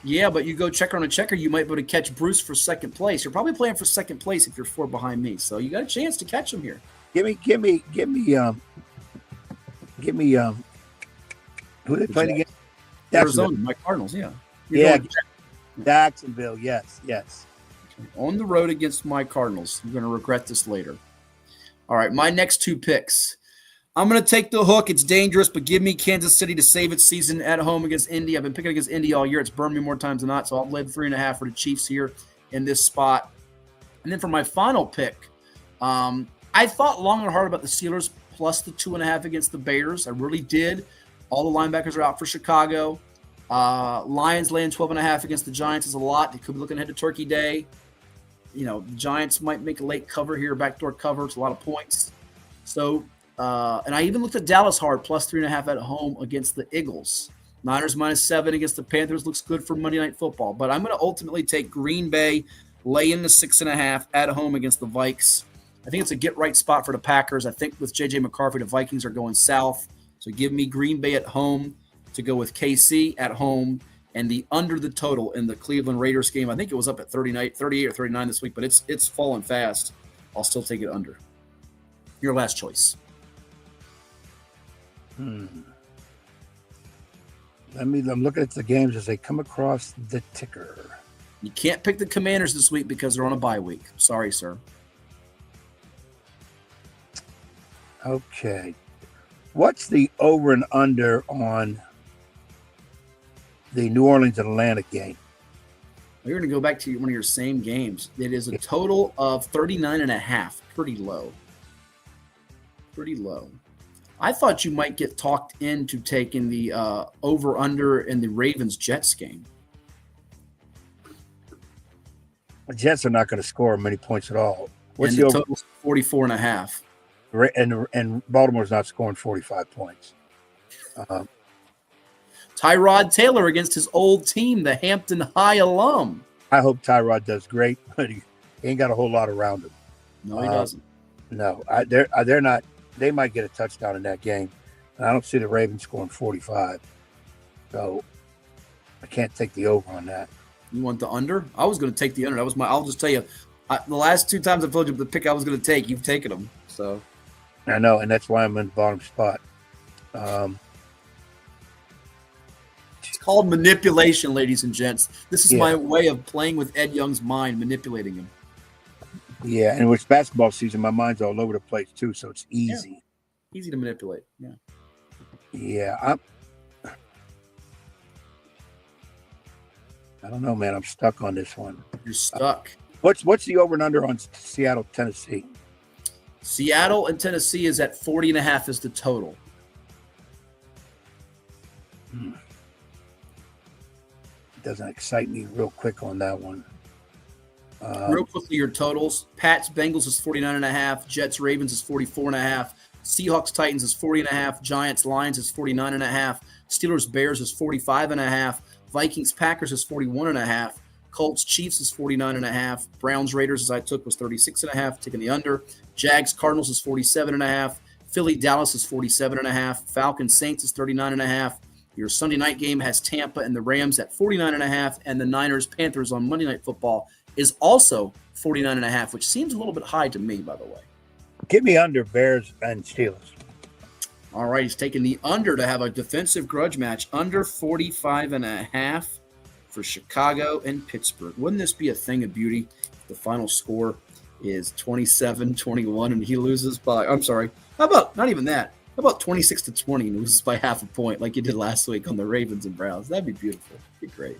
B: Yeah, but you go checker on a checker, you might be able to catch Bruce for second place. You're probably playing for second place if you're 4 behind me. So you got a chance to catch him here.
P: Give me. Who they playing against?
B: Arizona, my Cardinals. Yeah.
P: Jacksonville. Yes.
B: On the road against my Cardinals. You're going to regret this later. All right, my next 2 picks. I'm going to take the hook. It's dangerous, but give me Kansas City to save its season at home against Indy. I've been picking against Indy all year. It's burned me more times than not, so I'll lay the 3.5 for the Chiefs here in this spot. And then for my final pick, I thought long and hard about the Steelers plus the 2.5 against the Bears. I really did. All the linebackers are out for Chicago. Lions laying 12.5 against the Giants is a lot. They could be looking ahead to Turkey Day. The Giants might make a late cover here, backdoor cover. It's a lot of points. So, and I even looked at Dallas hard, plus 3.5 at home against the Eagles. Niners -7 against the Panthers looks good for Monday Night Football. But I'm going to ultimately take Green Bay, lay in the 6.5 at home against the Vikes. I think it's a get-right spot for the Packers. I think with J.J. McCarthy, the Vikings are going south. So give me Green Bay at home to go with KC at home and the under the total in the Cleveland Raiders game. I think it was up at 38 or 39 this week, but it's fallen fast. I'll still take it under. Your last choice.
P: I'm looking at the games as they come across the ticker.
B: You can't pick the Commanders this week because they're on a bye week. Sorry, sir.
P: Okay. What's the over and under on the New Orleans and Atlanta game?
B: We're going to go back to one of your same games. It is a total of 39.5. Pretty low. Pretty low. I thought you might get talked into taking the over-under in the Ravens-Jets game.
P: The Jets are not going to score many points at all.
B: What's the total? 44.5.
P: And Baltimore's not scoring 45 points.
B: Tyrod Taylor against his old team, the Hampton High alum.
P: I hope Tyrod does great, but he ain't got a whole lot around him.
B: No, he doesn't.
P: No, they're not. they might get a touchdown in that game. And I don't see the Ravens scoring 45. So I can't take the over on that.
B: You want the under? I was going to take the under. I'll just tell you, the last 2 times I've told you the pick I was going to take, you've taken them. So
P: I know, and that's why I'm in the bottom spot.
B: It's called manipulation, ladies and gents. This is my way of playing with Ed Young's mind, manipulating him.
P: Yeah, and it's basketball season. My mind's all over the place too, so it's easy.
B: Yeah. Easy to manipulate. Yeah.
P: Yeah, I don't know, man. I'm stuck on this one.
B: You're stuck.
P: What's the over and under on Seattle, Tennessee?
B: Seattle and Tennessee is at 40.5 is the total.
P: Doesn't excite me real quick on that one.
B: Real quickly, your totals. Pats, Bengals is 49.5. Jets, Ravens is 44.5. Seahawks, Titans is 40.5. Giants, Lions is 49.5. Steelers, Bears is 45.5. Vikings, Packers is 41.5. Colts, Chiefs is 49.5. Browns, Raiders, as I took, was 36.5, taking the under. Jags, Cardinals is 47.5. Philly, Dallas is 47.5. Falcons, Saints is 39.5. Your Sunday night game has Tampa and the Rams at 49.5, and the Niners, Panthers on Monday Night Football is also 49.5, which seems a little bit high to me, by the way.
P: Give me under Bears and Steelers.
B: All right, he's taking the under to have a defensive grudge match, under 45.5 for Chicago and Pittsburgh. Wouldn't this be a thing of beauty? The final score is 27-21, and he loses by, I'm sorry, how about, not even that, how about 26-20 and loses by half a point like you did last week on the Ravens and Browns? That'd be beautiful. That'd be great.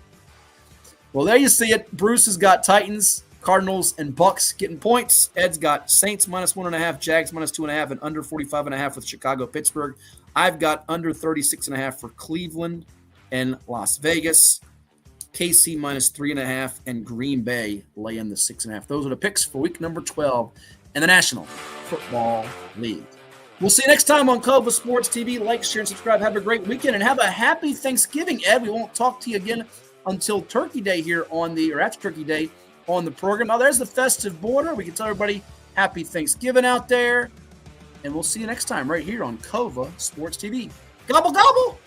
B: Well, there you see it. Bruce has got Titans, Cardinals, and Bucks getting points. Ed's got Saints -1.5, Jags -2.5, and under 45.5 with Chicago, Pittsburgh. I've got under 36.5 for Cleveland and Las Vegas. KC -3.5, and Green Bay laying the 6.5. Those are the picks for week number 12 in the National Football League. We'll see you next time on Cova Sports TV. Like, share, and subscribe. Have a great weekend and have a happy Thanksgiving, Ed. We won't talk to you again until Turkey Day here after Turkey Day on the program. Now, there's the festive border. We can tell everybody happy Thanksgiving out there. And we'll see you next time right here on Cova Sports TV. Gobble, gobble.